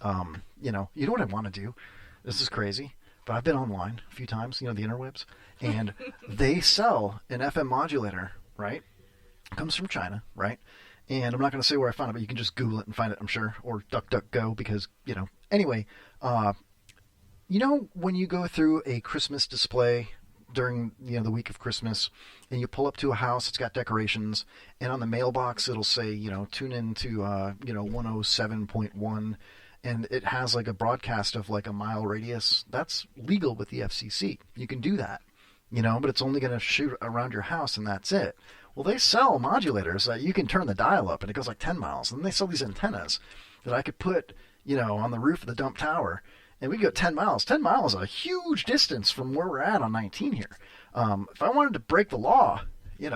you know what I want to do. This is crazy, but I've been online a few times, the interwebs, and they sell an FM modulator, right? It comes from China, right? And I'm not going to say where I found it, but you can just Google it and find it, I'm sure, or DuckDuckGo, because, Anyway, when you go through a Christmas display during the week of Christmas, and you pull up to a house, it's got decorations, and on the mailbox it'll say, tune in to 107.1, and it has like a broadcast of like a mile radius. That's legal with the FCC. You can do that, but it's only going to shoot around your house, and that's it. Well, they sell modulators that you can turn the dial up, and it goes like 10 miles. And then they sell these antennas that I could put, on the roof of the dump tower, and we go 10 miles. 10 miles is a huge distance from where we're at on 19 here. If I wanted to break the law, we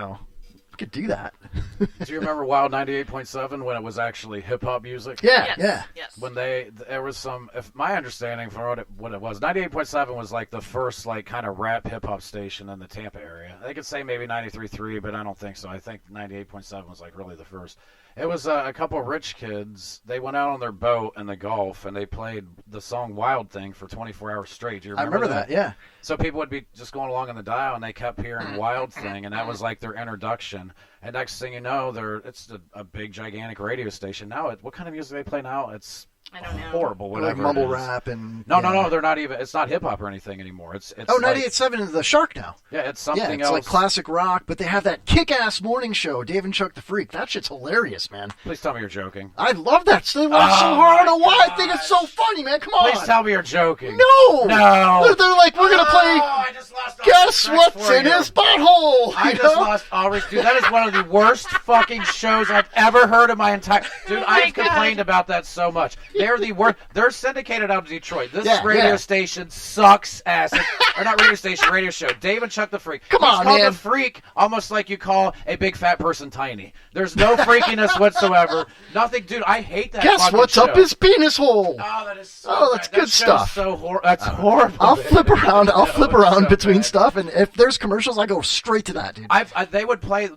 could do that. Do you remember Wild 98.7 when it was actually hip-hop music? Yeah. When there was some, if my understanding from what it was, 98.7 was like the first like kind of rap hip-hop station in the Tampa area. They could say maybe 93.3, but I don't think so. I think 98.7 was like really the first. It was a couple of rich kids. They went out on their boat in the Gulf, and they played the song Wild Thing for 24 hours straight. Do you remember I remember that, yeah. So people would be just going along on the dial, and they kept hearing Wild Thing, and that was like their introduction. And next thing you know, it's a big, gigantic radio station. Now, what kind of music do they play now? It's I don't know. Horrible, whatever. Like mumble rap and... No, they're not even... It's not hip-hop or anything anymore. It's 98.7 is the Shark now. Yeah, it's something else. Yeah, it's like classic rock, but they have that kick-ass morning show, Dave and Chuck the Freak. That shit's hilarious, man. Please tell me you're joking. I love that. They work so hard. I don't know why. I think it's so funny, man. Come on. Please tell me you're joking. No. No. They're like, we're going to play... I just lost all Guess respect what's for in you. his butthole? I just lost all respect. Dude, that is one of the worst fucking shows I've ever heard in my entire... Dude, I've complained about that so much. They're the worst... They're syndicated out of Detroit. This radio station sucks ass. Or not radio station, radio show. Dave and Chuck the Freak. Come on, called man. The Freak almost like you call a big fat person tiny. There's no freakiness whatsoever. Nothing, dude. I hate that. Guess fucking what's show. up his penis hole? Oh, that is so Oh, that's bad. good stuff. That's horrible. I'll flip around. I'll No, flip it's around so between bad. stuff, and if there's commercials, I go straight to that, dude. They would play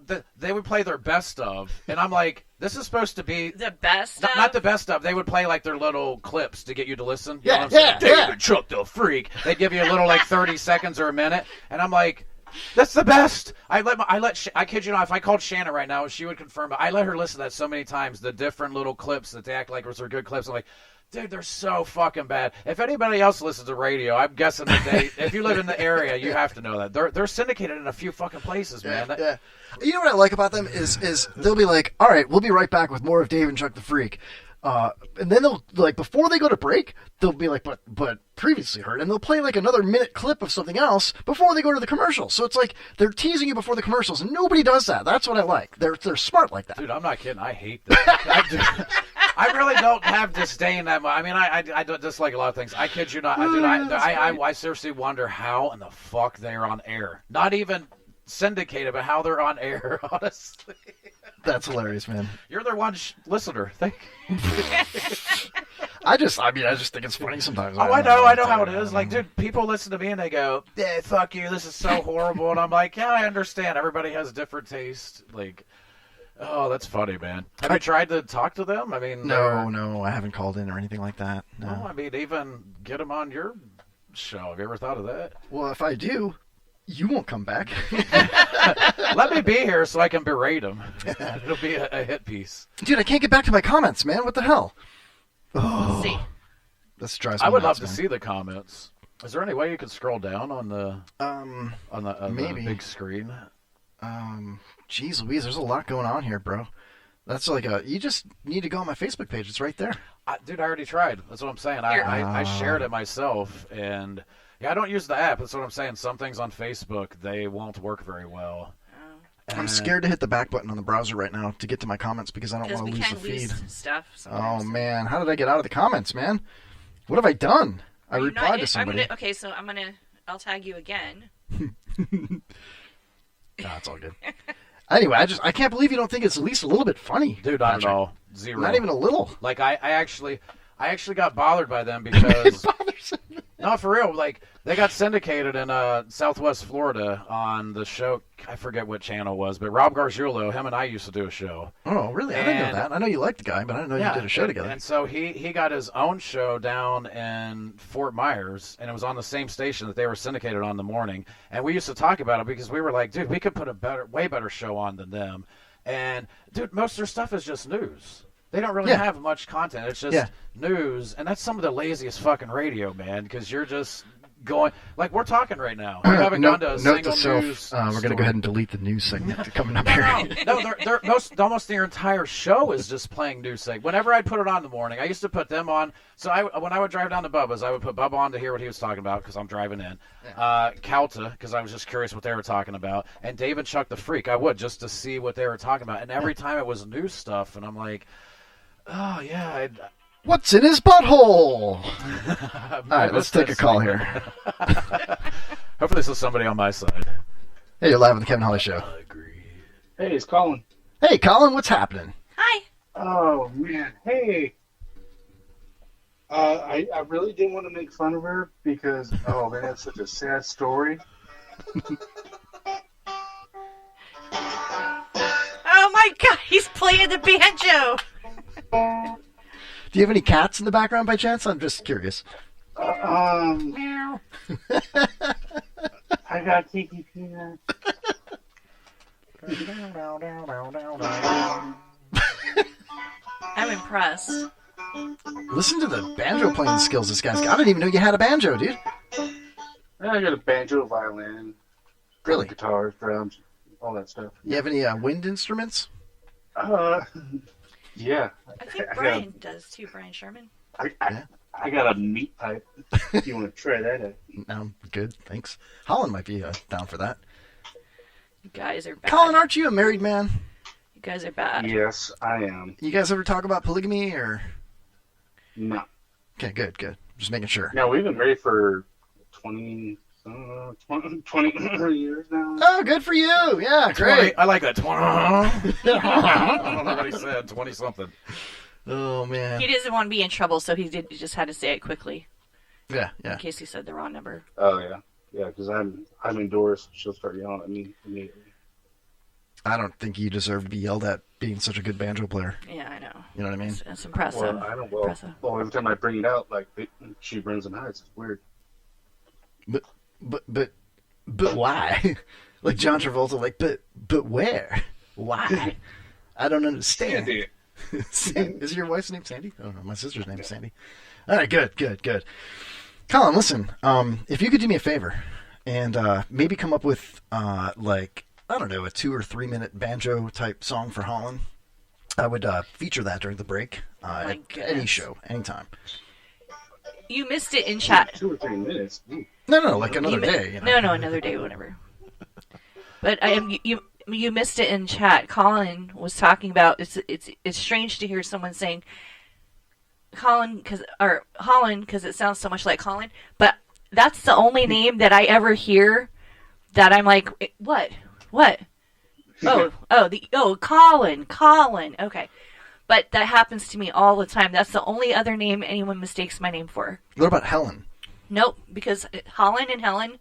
their best of, and I'm like, this is supposed to be The best of? not the best of. They would play like their little clips to get you to listen. Yeah, know what I'm saying? yeah, Dave yeah. and Chuck the Freak. They'd give you a little like 30 seconds or a minute, and I'm like, that's the best. I kid you not, if I called Shannon right now, she would confirm. But I let her listen to that so many times. The different little clips that they act like are good clips. I'm like, dude, they're so fucking bad. If anybody else listens to radio, I'm guessing that if you live in the area, you have to know that they're syndicated in a few fucking places, man. Yeah. You know what I like about them is they'll be like, all right, we'll be right back with more of Dave and Chuck the Freak. And then they'll, like, before they go to break, they'll be like, but previously heard, and they'll play like another minute clip of something else before they go to the commercial. So it's like they're teasing you before the commercials, and nobody does that. That's what I like. They're smart like that. Dude, I'm not kidding. I hate that. I really don't have disdain that much. I mean, I don't dislike a lot of things. I kid you not. I seriously wonder how in the fuck they're on air. Not even syndicated, but how they're on air, honestly. That's hilarious, man. You're their one listener. Thank you. I just think it's funny sometimes. Oh, I know how it is. Like, dude, people listen to me and they go, "Yeah, fuck you. This is so horrible." And I'm like, "Yeah, I understand. Everybody has different taste." Like, oh, that's funny, man. Have you tried to talk to them? I mean, no, I haven't called in or anything like that. No. Well, I mean, even get them on your show. Have you ever thought of that? Well, if I do, you won't come back. Let me be here so I can berate them. It'll be a hit piece. Dude, I can't get back to my comments, man. What the hell? Oh, See. this drives me I would nuts, love to man. see the comments. Is there any way you could scroll down on the maybe. big screen? Geez Louise, there's a lot going on here, bro. That's like you just need to go on my Facebook page. It's right there. Dude, I already tried. That's what I'm saying. I shared it myself, and yeah, I don't use the app. That's what I'm saying. Some things on Facebook, they won't work very well. I'm scared to hit the back button on the browser right now to get to my comments because I don't Because want we to lose the can feed. lose stuff Oh sometimes. man, how did I get out of the comments, man? What have I done? I Are you replied not- to somebody. I'll tag you again. No, it's all good. Anyway, I can't believe you don't think it's at least a little bit funny, Dude, I don't Patrick. know. Zero. Not even a little. Like I actually got bothered by them because no, for real. Like they got syndicated in Southwest Florida on the show. I forget what channel it was, but Rob Gargiulo, him and I used to do a show. Oh, really? I didn't know And- that. I know you liked the guy, but I didn't know you did a show together. And so he got his own show down in Fort Myers, and it was on the same station that they were syndicated on in the morning. And we used to talk about it because we were like, dude, we could put a way better show on than them. And dude, most of their stuff is just news. They don't really have much content. It's just news, and that's some of the laziest fucking radio, man, because you're just going like we're talking right now. We haven't gone to a single news. We're going to go ahead and delete the news segment coming up here. Almost their entire show is just playing news segment. Whenever I'd put it on in the morning, I used to put them on. So when I would drive down to Bubba's, I would put Bubba on to hear what he was talking about because I'm driving in. Calta, because I was just curious what they were talking about. And Dave and Chuck the Freak, I would just to see what they were talking about. And every time it was news stuff, and I'm like, oh, yeah. What's in his butthole? All right, let's take a call here. Hopefully this is somebody on my side. Hey, you're live on the Kevin Holly Show. I agree. Hey, it's Colin. Hey, Colin, what's happening? Hi. Oh, man. Hey. I really didn't want to make fun of her because, oh, man, that's such a sad story. Oh, my God. He's playing the banjo. Do you have any cats in the background by chance? I'm just curious. Meow. I got Kiki Peanut. I'm impressed. Listen to the banjo playing skills this guy's got. I didn't even know you had a banjo, dude. I got a banjo, violin, Really? guitars, drums, all that stuff. You have any wind instruments? Yeah. I think Brian does too, Brian Sherman. I got a meat pipe if you want to try that out. No, good, thanks. Holland might be down for that. You guys are bad. Colin, aren't you a married man? You guys are bad. Yes, I am. You guys ever talk about polygamy or? No. Okay, good. Just making sure. No, we've been married for 20 years now. Oh, good for you. Yeah, great. 20, I like that. 20. I don't know what he said. 20-something. Oh, man. He doesn't want to be in trouble, so he just had to say it quickly. Yeah. In case he said the wrong number. Oh, yeah. Yeah, because I'm indoors. She'll start yelling at me immediately. I don't think you deserve to be yelled at being such a good banjo player. Yeah, I know. You know what I mean? It's impressive. Well, I don't. Impressive. Well, every time I bring it out, like she brings and hides. It's weird. But why? Like John Travolta, like, but where? Why? I don't understand. Sandy. Is your wife's name Sandy? Oh, no, my sister's name is Sandy. All right, good. Colin, listen, if you could do me a favor and maybe come up with, like, I don't know, a 2 or 3 minute banjo type song for Holland, I would feature that during the break at any show, anytime. You missed it in chat. 2 or 3 minutes. No, like another day. You know? No, another day, whatever. But you missed it in chat. Colin was talking about it's strange to hear someone saying Holland because it sounds so much like Colin. But that's the only name that I ever hear that I'm like, what? Colin. Okay. But that happens to me all the time. That's the only other name anyone mistakes my name for. What about Helen? Nope, because Holland and Helen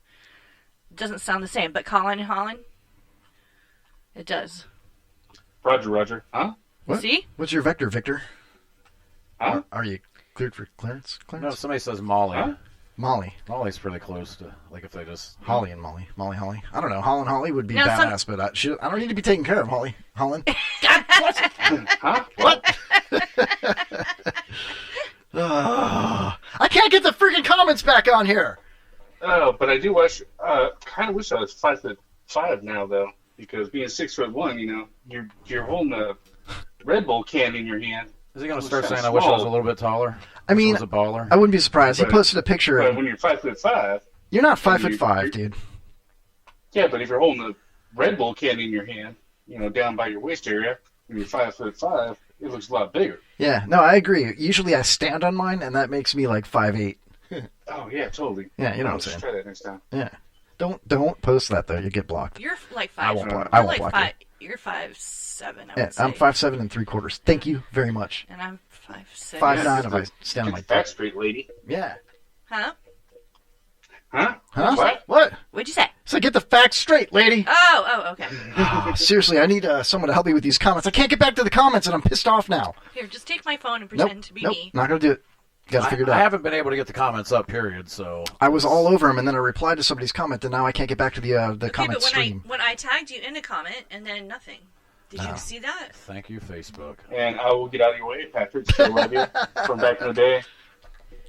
doesn't sound the same, but Colin and Holland, it does. Roger. Huh? What? See? What's your vector, Victor? Huh? Are you cleared for clearance? No, somebody says Molly. Huh? Molly. Molly's pretty close to, like, if they just... Holly and Molly. Holly. I don't know. Holly would be No, badass, but I don't need to be taken care of, Holland. Huh? What? I can't get the freaking comments back on here. Oh, but I do wish. Kind of wish I was 5'5" now, though, because being 6'1", you know, you're holding a Red Bull can in your hand. Is he going to start saying, I wish I was a little bit taller? I mean, was a baller? I wouldn't be surprised. He posted a picture. But when you're 5'5", you're not 5'5", dude. Yeah, but if you're holding a Red Bull can in your hand, you know, down by your waist area, when you're 5'5", it looks a lot bigger. Yeah, no, I agree. Usually I stand on mine, and that makes me like 5'8". Oh yeah, totally. Yeah, you know what I'm saying. Try that next time. Yeah, don't post that though. You get blocked. You're like I 5. won't block. You're I won't like block 5. You're 5'7". I would Yeah, say. I'm 5'7"3/4". Thank you very much. And I'm 5'6". 5'9" if I stand on my Get that straight, lady. Yeah. Huh? Huh? Huh? What? What'd you say? So get the facts straight, lady. Oh, okay. Seriously, I need someone to help me with these comments. I can't get back to the comments, and I'm pissed off now. Here, just take my phone and pretend to be nope, me. not gonna do it. Got to figure it out. I haven't been able to get the comments up, period, so... I was all over them, and then I replied to somebody's comment, and now I can't get back to the comment but stream. when I tagged you in a comment, and then nothing. Did you see that? Thank you, Facebook. And I will get out of your way, Patrick. Still love you from back in the day.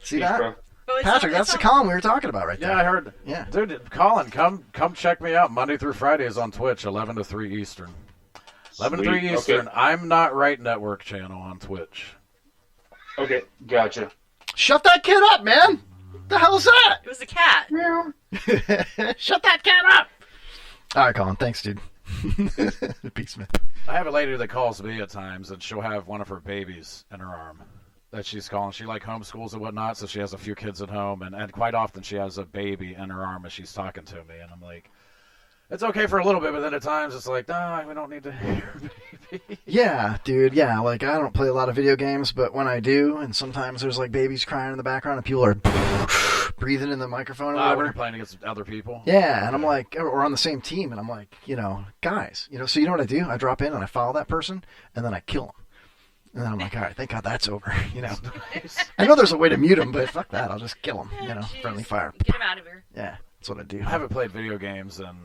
See Peace, that? bro. Patrick, that's the Colin we were talking about right there. Yeah, I heard. Yeah. Dude, Colin, come check me out Monday through Fridays on Twitch, 11 to 3 Eastern. 11 to 3 Sweet. Eastern. Okay. I'm Not Right Network channel on Twitch. Okay, gotcha. Shut that kid up, man! The hell's that? It was a cat. Shut that cat up! All right, Colin. Thanks, dude. Peace, man. I have a lady that calls me at times, and she'll have one of her babies in her arm that she's calling. She like homeschools and whatnot, so she has a few kids at home, and quite often she has a baby in her arm as she's talking to me, and I'm like, it's okay for a little bit, but then at times it's like, nah, we don't need to hear baby. Yeah, dude. Yeah, like I don't play a lot of video games, but when I do, and sometimes there's like babies crying in the background, and people are breathing in the microphone or When whatever. you're playing against other people. Yeah, and I'm like, or on the same team, and I'm like, guys, so you know what I do? I drop in and I follow that person, and then I kill them. And then I'm like, all right, thank God that's over, I know there's a way to mute them, but fuck that. I'll just kill them, Jeez. friendly fire. Get him out of here. Yeah, that's what I do. I haven't played video games, and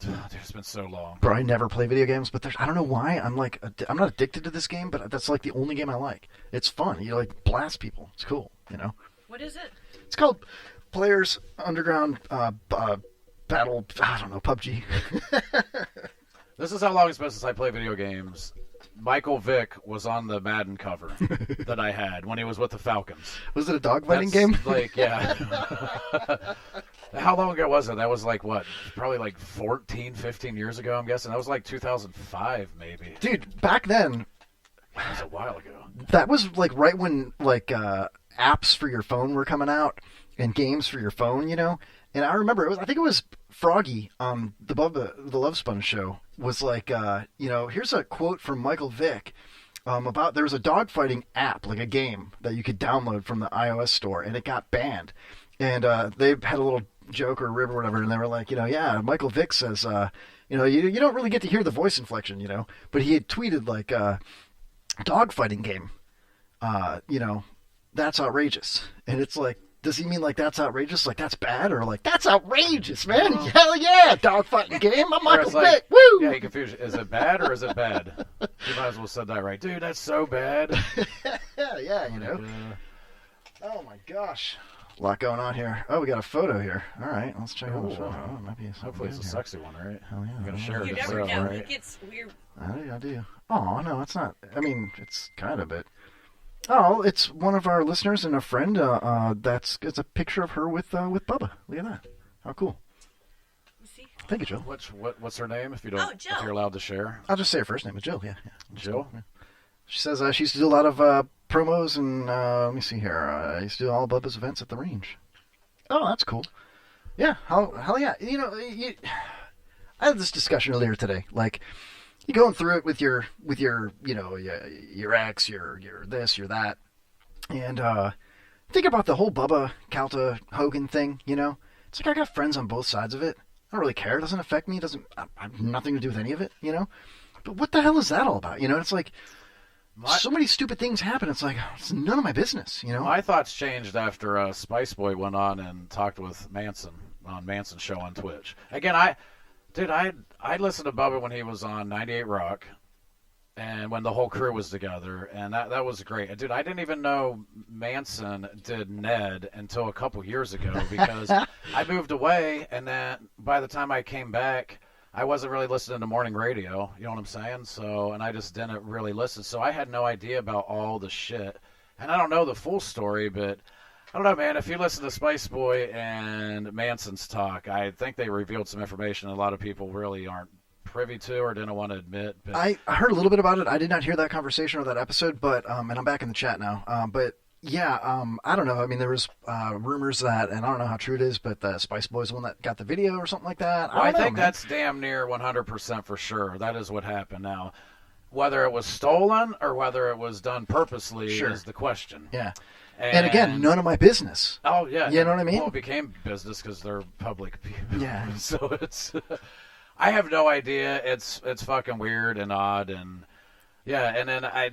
dude, it's been so long. Bro, I never play video games, but I don't know why. I'm like, I'm not addicted to this game, but that's like the only game I like. It's fun. You like blast people. It's cool, What is it? It's called Players Underground Battle, I don't know, PUBG. This is how long it's been since I play video games. Michael Vick was on the Madden cover that I had when he was with the Falcons. Was it a dogfighting That's game? Like, yeah. How long ago was it? That was like, what? Probably like 14, 15 years ago, I'm guessing. That was like 2005, maybe. Dude, back then, That was a while ago. that was like right when like apps for your phone were coming out and games for your phone, And I remember I think it was Froggy on the Love Sponge show was like, here's a quote from Michael Vick about there was a dogfighting app, like a game that you could download from the iOS store, and it got banned. And they had a little joke or rib or whatever, and they were like, yeah, Michael Vick says, you don't really get to hear the voice inflection, but he had tweeted like, dogfighting game, that's outrageous. And it's like, does he mean like that's outrageous, like that's bad, or like that's outrageous, man? Hell yeah, dogfighting game. I'm Michael like, Vick. Woo! Yeah, he confused. Is it bad or is it bad? You might as well said that right, dude. That's so bad. yeah, Oh my gosh, a lot going on here. Oh, we got a photo here. All right, let's check out the photo. Oh, it might be Hopefully it's a here. sexy one, right? Hell yeah. I'm gonna share You it. never know. Right? It gets weird. I do. Oh no, it's not. I mean, it's kind of it. Oh, it's one of our listeners and a friend. It's a picture of her with Bubba. Look at that. How cool. See? Thank you, Jill. What's her name? If you don't, Oh, Jill. if you're allowed to share. I'll just say her first name is Jill. Yeah. Jill. She says she used to do a lot of promos and let me see here. I used to do all of Bubba's events at the range. Oh, that's cool. Yeah. Hell yeah. I had this discussion earlier today. Like, you're going through it with your your ex, your this, your that, and think about the whole Bubba Calta Hogan thing. It's like I got friends on both sides of it. I don't really care. It doesn't affect me. I have nothing to do with any of it. But what the hell is that all about? It's like so many stupid things happen. It's like it's none of my business. My thoughts changed after Spice Boy went on and talked with Manson on Manson's show on Twitch. Again, I listened to Bubba when he was on 98 Rock, and when the whole crew was together, and that was great. Dude, I didn't even know Manson did Ned until a couple years ago because I moved away, and then by the time I came back, I wasn't really listening to morning radio. You know what I'm saying? So, and I just didn't really listen. So I had no idea about all the shit, and I don't know the full story, but I don't know, man. If you listen to Spice Boy and Manson's talk, I think they revealed some information a lot of people really aren't privy to or didn't want to admit. But I heard a little bit about it. I did not hear that conversation or that episode, but and I'm back in the chat now. But yeah, I don't know. I mean, there was rumors that, and I don't know how true it is, but the Spice Boy's the one that got the video or something like that. I think man. that's damn near 100% for sure. That is what happened. Now, whether it was stolen or whether it was done purposely is the question. Yeah. And again, none of my business. Oh, yeah. You know what I mean? Well, it became business because they're public people. Yeah. So it's... I have no idea. It's fucking weird and odd, and Yeah, and then I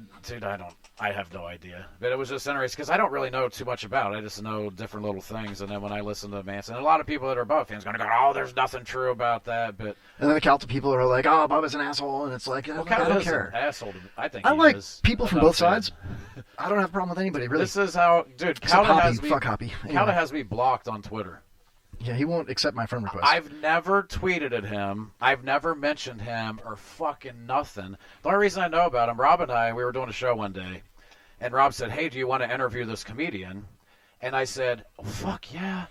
have no idea. But it was just interesting because I don't really know too much about it. I just know different little things. And then when I listen to Manson, a lot of people that are Bubba fans are going to go, oh, there's nothing true about that. But And then the Calta people are like, oh, Bubba's an asshole. And it's like, I don't care. An asshole to me. I think I he like is. people from both sides. I don't have a problem with anybody, really. This is how, dude, Except Calta Hoppy. has me. Fuck Hoppy. Anyway. Calta has me blocked on Twitter. Yeah, he won't accept my friend request. I've never tweeted at him. I've never mentioned him or fucking nothing. The only reason I know about him, Rob and I, we were doing a show one day, and Rob said, hey, do you want to interview this comedian? And I said, oh, fuck yeah.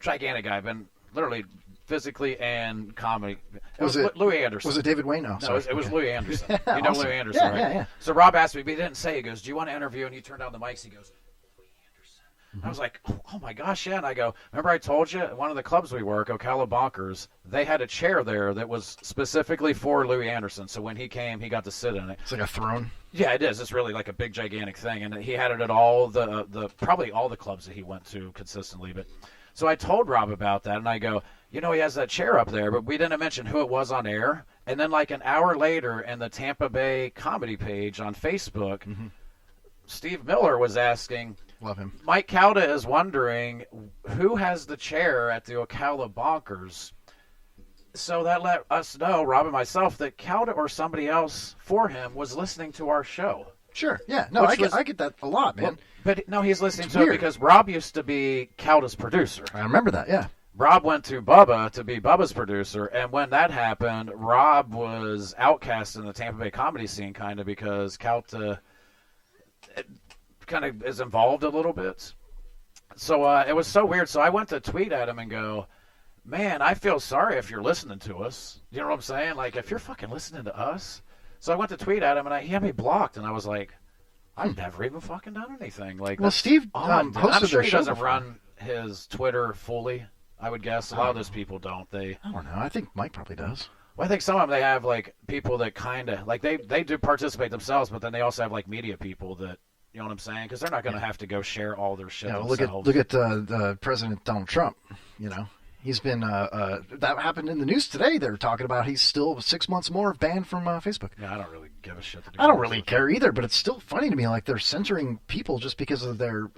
Gigantic guy, been literally physically and comedy. It was Louis Anderson. Was it David Wayne? No, sorry. It was Louis Anderson. You know Awesome. Louis Anderson, right? Yeah. So Rob asked me, but he didn't say. He goes, do you want to interview? And he turned down the mics. He goes, I was like, oh my gosh, yeah. And I go, remember I told you, at one of the clubs we work, Ocala Bonkers, they had a chair there that was specifically for Louis Anderson. So when he came, he got to sit in it. It's like a throne. Yeah, it is. It's really like a big, gigantic thing. And he had it at all probably all the clubs that he went to consistently. But so I told Rob about that, and I go, he has that chair up there, but we didn't mention who it was on air. And then like an hour later in the Tampa Bay comedy page on Facebook, Steve Miller was asking, love him. Mike Calda is wondering who has the chair at the Ocala Bonkers. So that let us know, Rob and myself, that Calda or somebody else for him was listening to our show. Sure. Yeah. No, I get that a lot, man. Well, but no, he's listening It's to weird. it because Rob used to be Calda's producer. I remember that, yeah. Rob went to Bubba to be Bubba's producer, and when that happened, Rob was outcast in the Tampa Bay comedy scene kind of because Calta kind of is involved a little bit. So it was so weird. So I went to tweet at him and go, man, I feel sorry if you're listening to us. You know what I'm saying? Like, if you're fucking listening to us. So I went to tweet at him, and he had me blocked, and I was like, I've never even fucking done anything. Like, well, Steve I'm hosted sure their he show doesn't before. run his Twitter fully, I would guess. A lot of those people don't. I don't know. I think Mike probably does. Well, I think some of them, they have, like, people that kind of, like, they do participate themselves, but then they also have, like, media people that, you know what I'm saying? Because they're not going to have to go share all their shit themselves. Look at President Donald Trump. He's been that happened in the news today. They're talking about he's still 6 months more banned from Facebook. Yeah, I don't really give a shit. I don't really care either, but it's still funny to me. Like, they're censoring people just because of their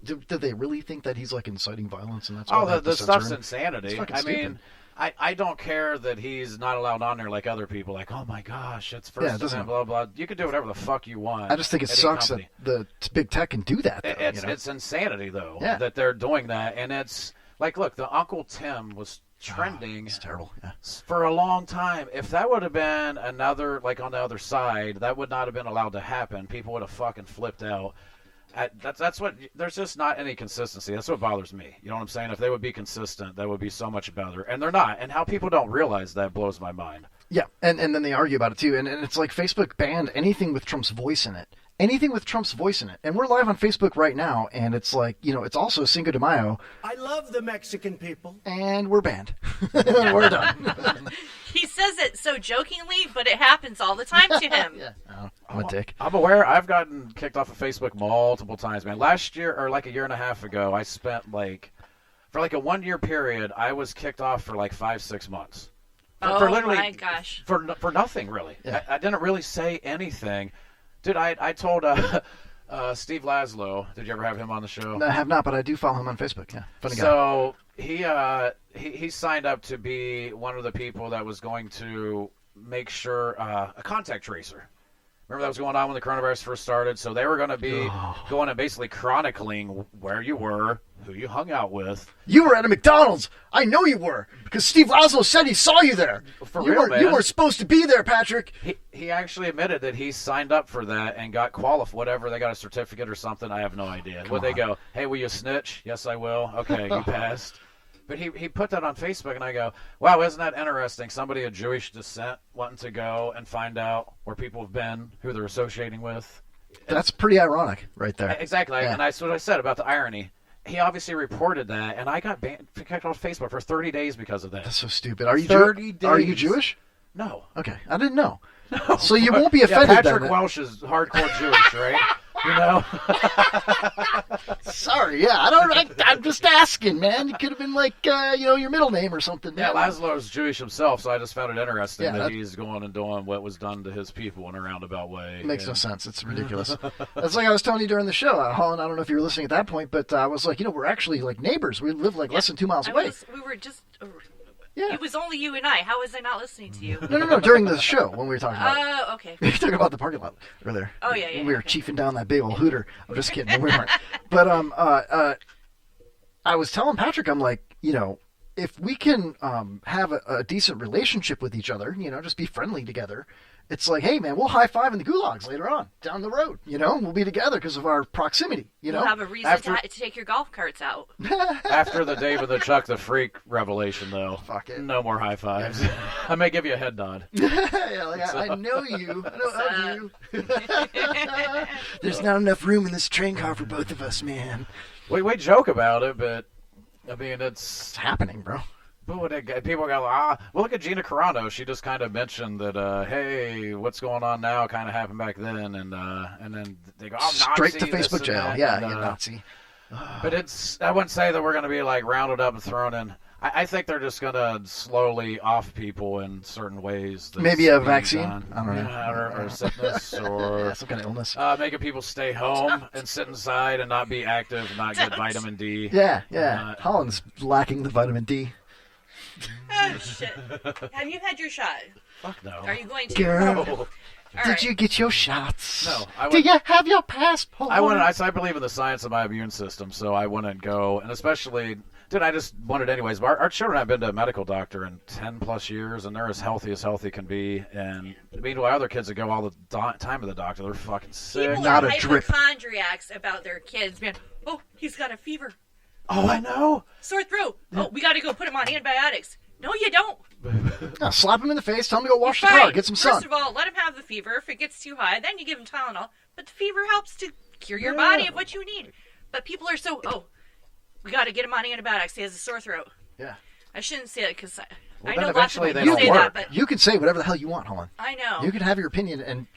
did they really think that he's like inciting violence and that's why they have to the censor stuff's him? insanity. It's fucking I stupid. mean, I don't care that he's not allowed on there like other people. Like, oh my gosh, it's first doesn't- blah blah. You can do whatever the fuck you want. I just think it at any sucks company. that the big tech can do that. Though, It's insanity though that they're doing that, and it's like, look, the Uncle Tim was trending. It's terrible. Yeah. For a long time. If that would have been another, like on the other side, that would not have been allowed to happen. People would have fucking flipped out. That's what. There's just not any consistency. That's what bothers me. You know what I'm saying? If they would be consistent, that would be so much better. And they're not. And how people don't realize that blows my mind. Yeah, and then they argue about it too. And it's like Facebook banned anything with Trump's voice in it. Anything with Trump's voice in it. And we're live on Facebook right now, and it's like, it's also Cinco de Mayo. I love the Mexican people. And we're banned. We're done. He says it so jokingly, but it happens all the time to him. I'm a dick. I'm aware. I've gotten kicked off of Facebook multiple times, man. Last year, or like a year and a half ago, I spent for a 1 year period, I was kicked off for like 5-6 months. For literally, my gosh. For nothing, really. Yeah. I didn't really say anything. Dude, I told Steve Laszlo, did you ever have him on the show? No, I have not, but I do follow him on Facebook. Yeah, funny guy. So he signed up to be one of the people that was going to make sure a contact tracer. Remember that was going on when the coronavirus first started? So they were going to be going and basically chronicling where you were, who you hung out with. You were at a McDonald's. I know you were, because Steve Laszlo said he saw you there. You weren't supposed to be there, Patrick. He actually admitted that he signed up for that and got qualified. Whatever, they got a certificate or something. I have no idea. Would they go, hey, will you snitch? Yes, I will. Okay, you passed. But he put that on Facebook, and I go, wow, isn't that interesting? Somebody of Jewish descent wanting to go and find out where people have been, who they're associating with. That's pretty ironic right there. Exactly. Yeah. And that's what I said about the irony. He obviously reported that, and I got kicked off Facebook for 30 days because of that. That's so stupid. Are you 30 days. Are you Jewish? No. Okay, I didn't know. No. So you won't be offended Patrick then. Welsh is hardcore Jewish, right? You know? Sorry, yeah, I'm just asking, man. It could have been like, your middle name or something. Yeah, man. Laszlo's Jewish himself, so I just found it interesting Yeah, that he's going and doing what was done to his people in a roundabout way. It makes no sense. It's ridiculous. That's like I was telling you during the show, Holland. I don't know if you were listening at that point, but I was like, we're actually like neighbors. We live like less than 2 miles away. We were just. Yeah. It was only you and I. How was I not listening to you? No. During the show when we were talking about it. Oh, okay. We were talking about the parking lot earlier. Oh, yeah. When we were chiefing down that big old hooter. I'm just kidding. We weren't. But I was telling Patrick, I'm like, if we can have a decent relationship with each other, just be friendly together. It's like, hey, man, we'll high-five in the gulags later on, down the road. We'll be together because of our proximity. We'll have a reason to take your golf carts out. After the David the Chuck the Freak revelation, though, fuck it. No more high fives. I may give you a head nod. I know you. I know of you. There's not enough room in this train car for both of us, man. We joke about it, but I mean it's happening, bro. But people go, well, look at Gina Carano. She just kind of mentioned that, hey, what's going on now kind of happened back then. And then they go, straight Nazi, to Facebook jail. Yeah, Nazi. But I wouldn't say that we're going to be like rounded up and thrown in. I think they're just going to slowly off people in certain ways. Maybe a vaccine? I don't know. Or sickness or some kind of illness. Making people stay home and sit inside and not be active and not get vitamin D. Yeah. Holland's lacking the vitamin D. Oh, shit. Have you had your shot? Fuck no. Are you going to? Girl, did you get your shots? No. Do you have your passport? I believe in the science of my immune system, so I wouldn't go. And especially, I just wanted anyways. Our children have been to a medical doctor in 10+ years, and they're as healthy can be. And meanwhile, other kids that go all the time to the doctor, they're fucking sick. People are hypochondriacs about their kids. Man, oh, he's got a fever. Oh, I know. Sore throat. Oh, we got to go put him on antibiotics. No, you don't. Slap him in the face. Tell him to go wash the car. Get some sun. First of all, let him have the fever. If it gets too high, then you give him Tylenol. But the fever helps to cure your body of what you need. But people are we got to get him on antibiotics. He has a sore throat. Yeah. I shouldn't say it because I know lots of people say that. But you can say whatever the hell you want, Holland. I know. You can have your opinion, and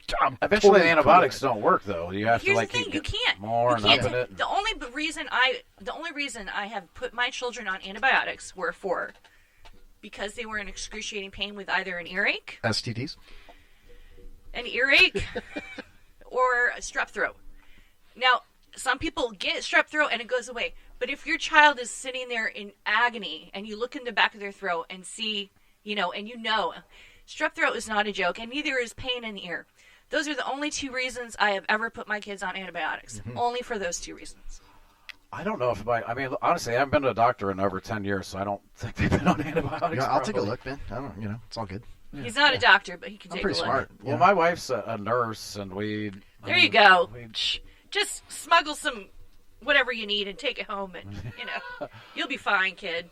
eventually totally the antibiotics don't work though. You have Here's to the thing, keep you can't. more and up in it. The only reason I have put my children on antibiotics were because they were in excruciating pain with either an earache, STDs, or a strep throat. Now, some people get strep throat and it goes away. But if your child is sitting there in agony and you look in the back of their throat and see, strep throat is not a joke, and neither is pain in the ear. Those are the only two reasons I have ever put my kids on antibiotics. Mm-hmm. Only for those two reasons. I don't know honestly, I haven't been to a doctor in over 10 years, so I don't think they've been on antibiotics. I'll take a look, man. I don't, it's all good. Yeah. He's not a doctor, but he can take a look. I'm pretty smart. Well, my wife's a nurse, and There you go. Just smuggle some whatever you need and take it home, and you'll be fine, kid.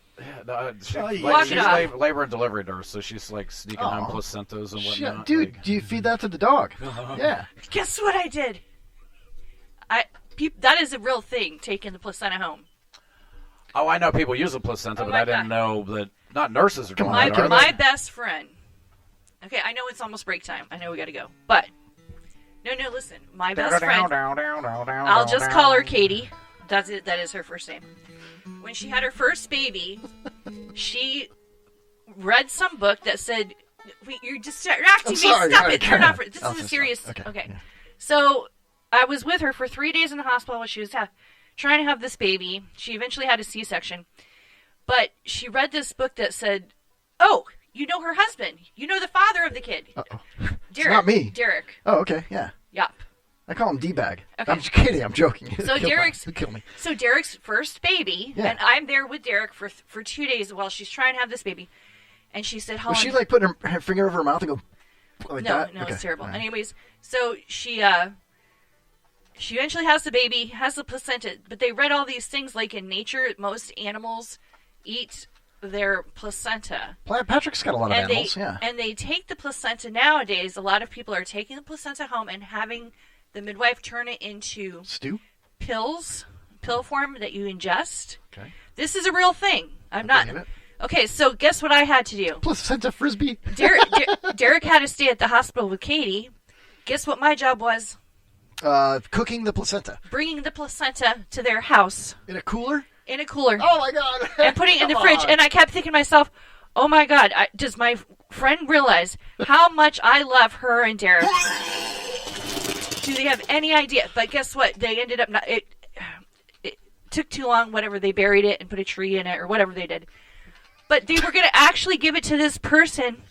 Yeah, she's labor and delivery nurse, so she's like sneaking home placentas and whatnot. Dude, do you feed that to the dog? Yeah. Guess what I did? That is a real thing, taking the placenta home. Oh, I know people use a placenta, but I didn't know that not nurses are doing that. My best friend. Okay, I know it's almost break time. I know we got to go, but. No, listen. My best friend, I'll just call her Katie. That's it. That is her first name. When she had her first baby, she read some book that said, you're distracting me. Stop it. Turn off. This is a serious... Okay. Yeah. So I was with her for 3 days in the hospital while she was trying to have this baby. She eventually had a C-section. But she read this book that said, oh, you know her husband. You know the father of the kid. Uh-oh. Derek. It's not me. Derek. Oh, okay, yeah. Yep. I call him D-bag. Okay. I'm just kidding. I'm joking. So kill me. So Derek's first baby, and I'm there with Derek for 2 days while she's trying to have this baby. And she said, was she like putting her finger over her mouth and go like that? No, it's terrible. Right. Anyways, so she eventually has the baby, has the placenta, but they read all these things like in nature, most animals eat their placenta. Patrick's got a lot of animals, And they take the placenta nowadays. A lot of people are taking the placenta home and having the midwife turn it into stew pills, pill form that you ingest. Okay. This is a real thing. I'm not. Okay, so guess what I had to do? Placenta frisbee. Derek had to stay at the hospital with Katie. Guess what my job was? Cooking the placenta. Bringing the placenta to their house. In a cooler? In a cooler. Oh, my God. And putting it in the fridge. And I kept thinking to myself, oh, my God, does my friend realize how much I love her and Derek? Do they have any idea? But guess what? They ended up not... It took too long, whatever. They buried it and put a tree in it or whatever they did. But they were going to actually give it to this person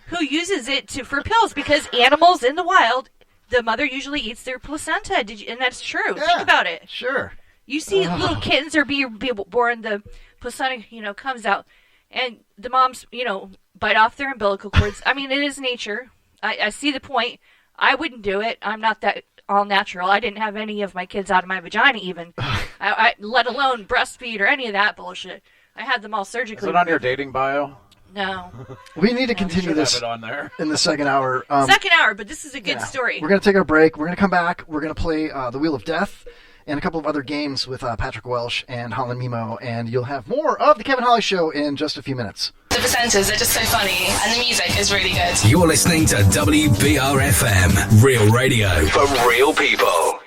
who uses it for pills because animals in the wild, the mother usually eats their placenta. And that's true. Yeah, think about it. Sure. You see little kittens are being born, the placenta, comes out, and the moms, bite off their umbilical cords. I mean, it is nature. I see the point. I wouldn't do it. I'm not that all natural. I didn't have any of my kids out of my vagina even, I let alone breastfeed or any of that bullshit. I had them all surgically. Is it on your dating bio? No. We need to continue this have it on there. in the second hour. Second hour, but this is a good story. We're going to take our break. We're going to come back. We're going to play The Wheel of Death and a couple of other games with Patrick Welsh and Holland Mimo, and you'll have more of The Kevin Holly Show in just a few minutes. The presenters are just so funny, and the music is really good. You're listening to WBRFM, real radio for real people.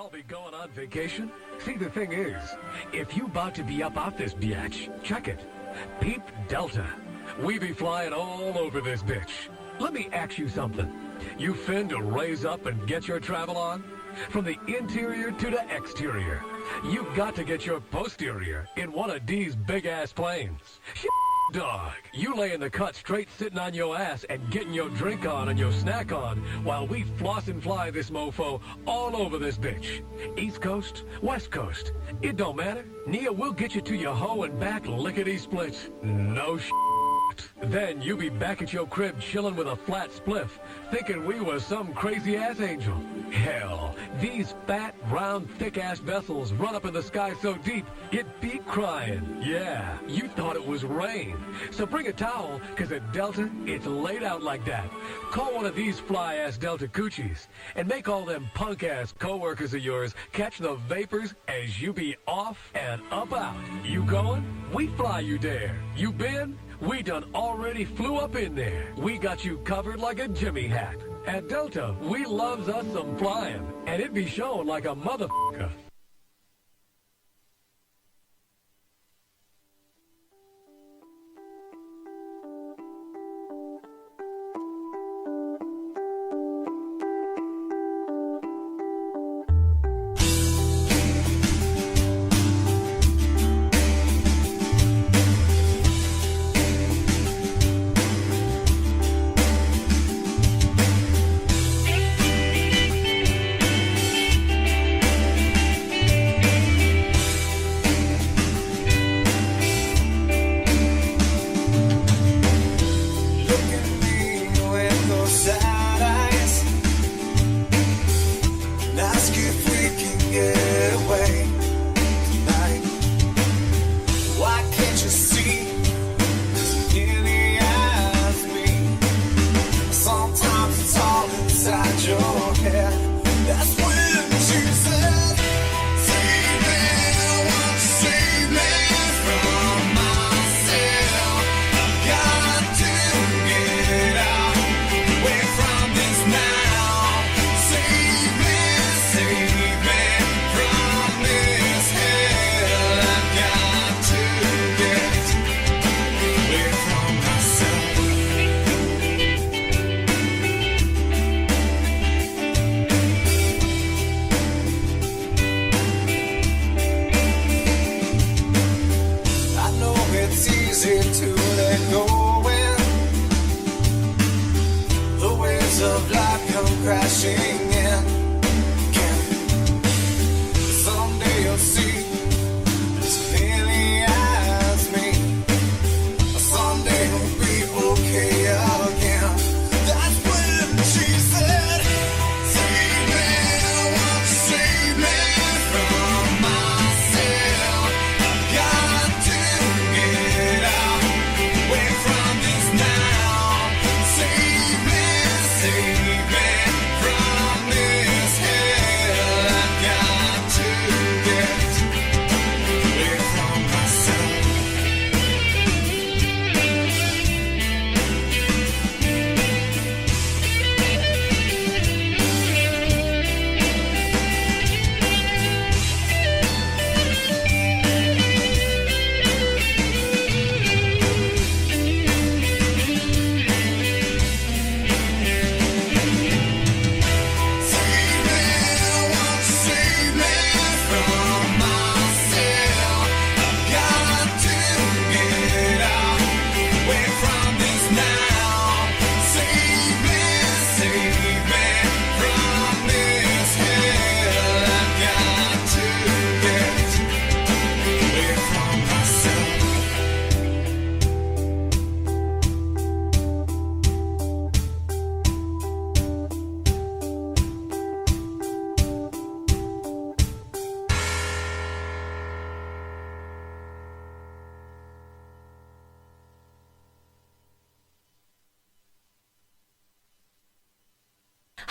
all be going on vacation? See, the thing is, if you about to be up out this biatch, check it. Peep Delta. We be flying all over this bitch. Let me ask you something. You fin to raise up and get your travel on? From the interior to the exterior. You got to get your posterior in one of these big-ass planes. Dog, you lay in the cut straight sitting on your ass and getting your drink on and your snack on while we floss and fly this mofo all over this bitch. East Coast, West Coast, it don't matter. Nia will get you to your hoe and back lickety-split. No Then you be back at your crib chilling with a flat spliff, thinking we was some crazy-ass angel. Hell, these fat, round, thick-ass vessels run up in the sky so deep, it be crying. Yeah, you thought it was rain. So bring a towel, because at Delta, it's laid out like that. Call one of these fly-ass Delta coochies, and make all them punk-ass co-workers of yours catch the vapors as you be off and up out. You going? We fly you there. You been? We done already flew up in there. We got you covered like a Jimmy hat. At Delta, we loves us some flying, and it be showing like a motherfucker.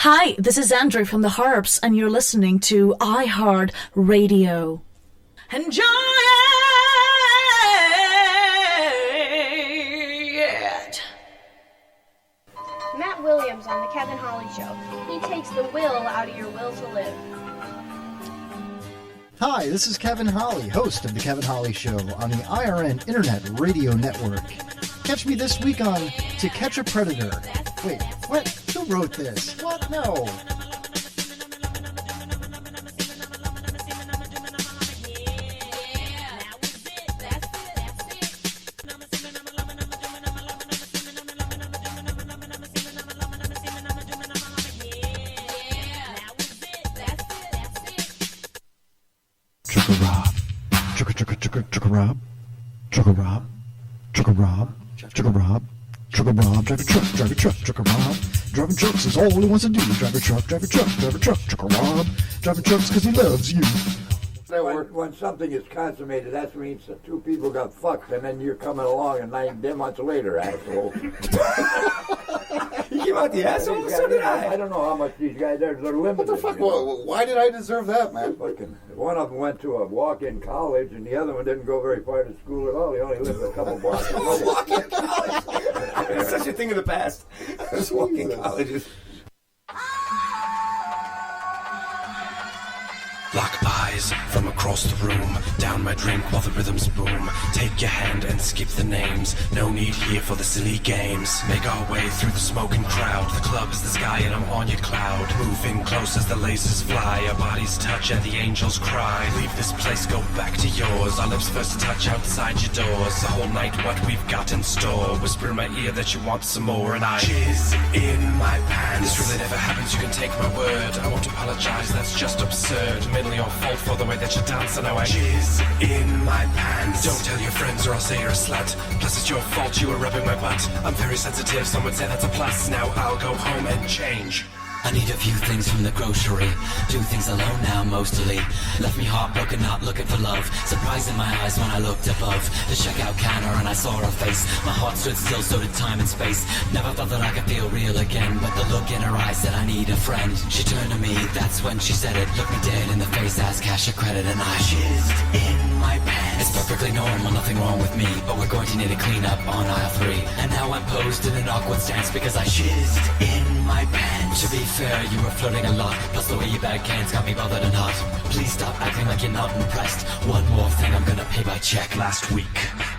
Hi, this is Andrew from the Harps, and you're listening to iHeart Radio. Enjoy it! Matt Williams on the Kevin Holly Show. He takes the will out of your will to live. Hi, this is Kevin Holly, host of The Kevin Holly Show on the IRN Internet Radio Network. Catch me this week on To Catch a Predator. Wait, what? Who wrote this? What? No. Rob, Trucker Rob, Trucker Rob, Trucker Rob, Trucker Rob, drive a truck, Trucker Rob. Driving trucks is all he wants to do. Drive a truck, Trucker Rob. Driving trucks because he loves you. When something is consummated, that means that two people got fucked, and then you're coming along and 9 months later, asshole. You came out the asshole? So did I. I don't know how much these guys are. They're limited. What the fuck? Why did I deserve that, man? Fucking, one of them went to a walk-in college, and the other one didn't go very far to school at all. He only lived a couple blocks away. Walk-in college? It's such a thing in the past. There's walk-in colleges. Lock eyes from across the room, down my drink while the rhythms boom. Take your hand and skip the names, no need here for the silly games. Make our way through the smoking crowd, the club is the sky and I'm on your cloud. Moving close as the lasers fly, our bodies touch and the angels cry. Leave this place, go back to yours, our lips first touch outside your doors. The whole night what we've got in store, whisper in my ear that you want some more. And I jizz in my pants. This really never happens, you can take my word. I won't apologize, that's just absurd. Mainly your fault for the way that you dance, and now I jizz in my pants. Don't tell your friends or I'll say you're a slut. Plus it's your fault you were rubbing my butt. I'm very sensitive, some would say that's a plus. Now I'll go home and change. I need a few things from the grocery. Do things alone now mostly. Left me heartbroken, not looking for love. Surprise in my eyes when I looked above the checkout counter and I saw her face. My heart stood still, so did time and space. Never thought that I could feel real again, but the look in her eyes said I need a friend. She turned to me, that's when she said it. Looked me dead in the face, asked cash or credit, and I jizzed in my pants. It's perfectly normal, nothing wrong with me, but we're going to need a cleanup on aisle 3. And now I'm posed in an awkward stance because I jizzed in my pants. To be fair, you were flirting a lot, plus the way you bag cans got me bothered and hot. Please stop acting like you're not impressed. One more thing, I'm gonna pay by check. Last week,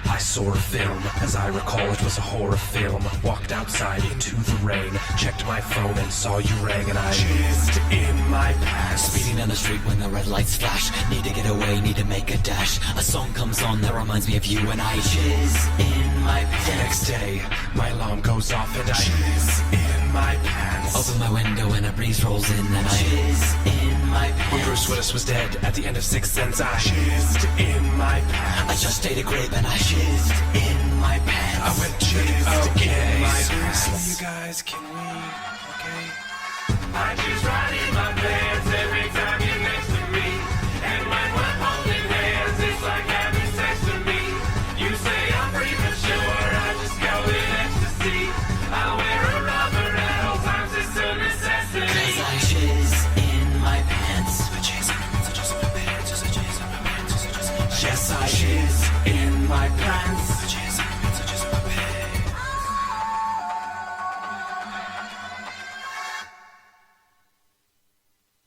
I saw a film. As I recall, it was a horror film. Walked outside into the rain, checked my phone and saw you rang, and I jizzed in my pants. Speeding down the street when the red lights flash. Need to get away, need to make a dash. A song comes on that reminds me of you, and I jizz in my pants. The next day, my alarm goes off and I jizz in my pants. Open my window and a breeze rolls in, and I jizz in my pants. When Bruce Willis was dead at the end of Sixth Sense, I jizzed in my pants. I just ate a grape and I jizzed in my pants. I went jizzed in my pants. So you guys, can we? Okay. I just ride in my pants every time you're next to me. And when we're holding hands, it's like having sex to me. You say I'm premature, I just go in ecstasy. I wear a rubber at all times, it's a necessity. 'Cause I jizz in my pants. Yes, I jizz in my pants.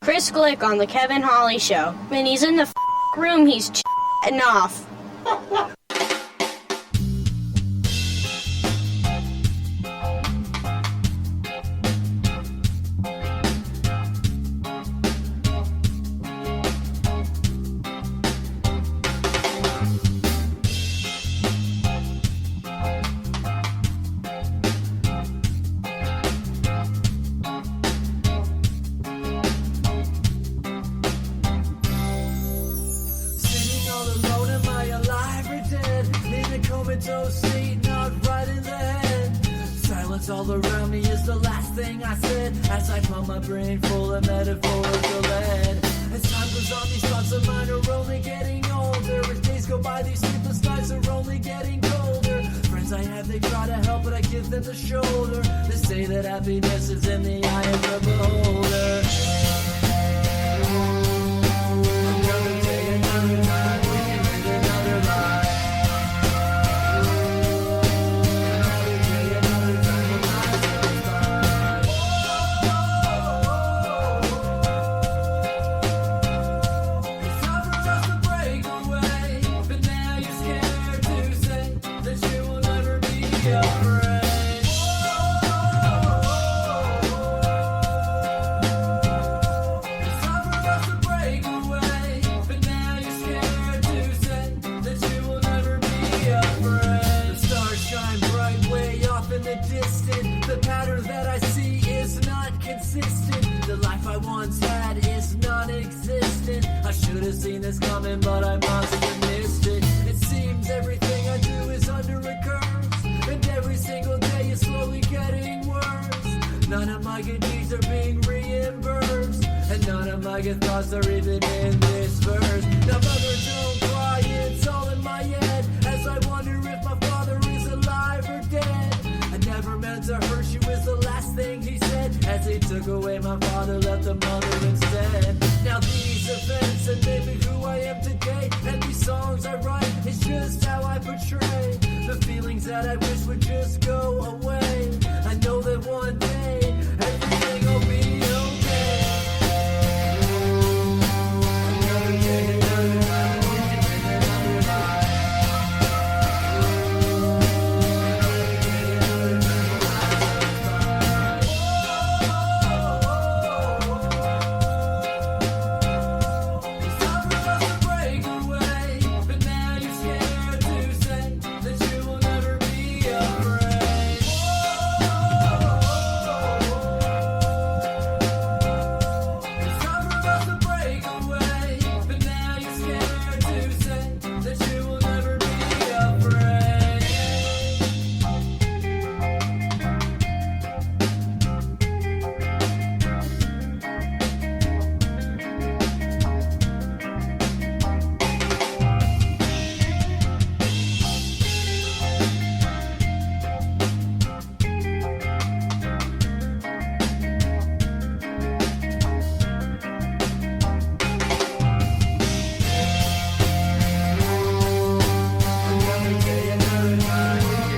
Chris Glick on the Kevin Holly Show. When he's in the room, he's chatting off. All around me is the last thing I said as I pump my brain full of metaphorical lead. As time goes on, these thoughts of mine are only getting older. As days go by, these sleepless nights are only getting colder. Friends I have, they try to help, but I give them the shoulder. They say that happiness is in the eye of the beholder. Another day, another night, we can live another life. have seen this coming, but I must have missed it. It seems everything I do is under a curse, and every single day is slowly getting worse. None of my good deeds are being reimbursed, and none of my good thoughts are even in this verse. Now, mother, don't cry, it's all in my head, as I wonder if my father is alive or dead. I never meant to hurt you is the last thing he said, as he took away my father, left the mother instead. Now these events and maybe who I am today, and these songs I write is just how I portray the feelings that I wish would just go away. I know that one day everything will be okay. Another day, another night, we can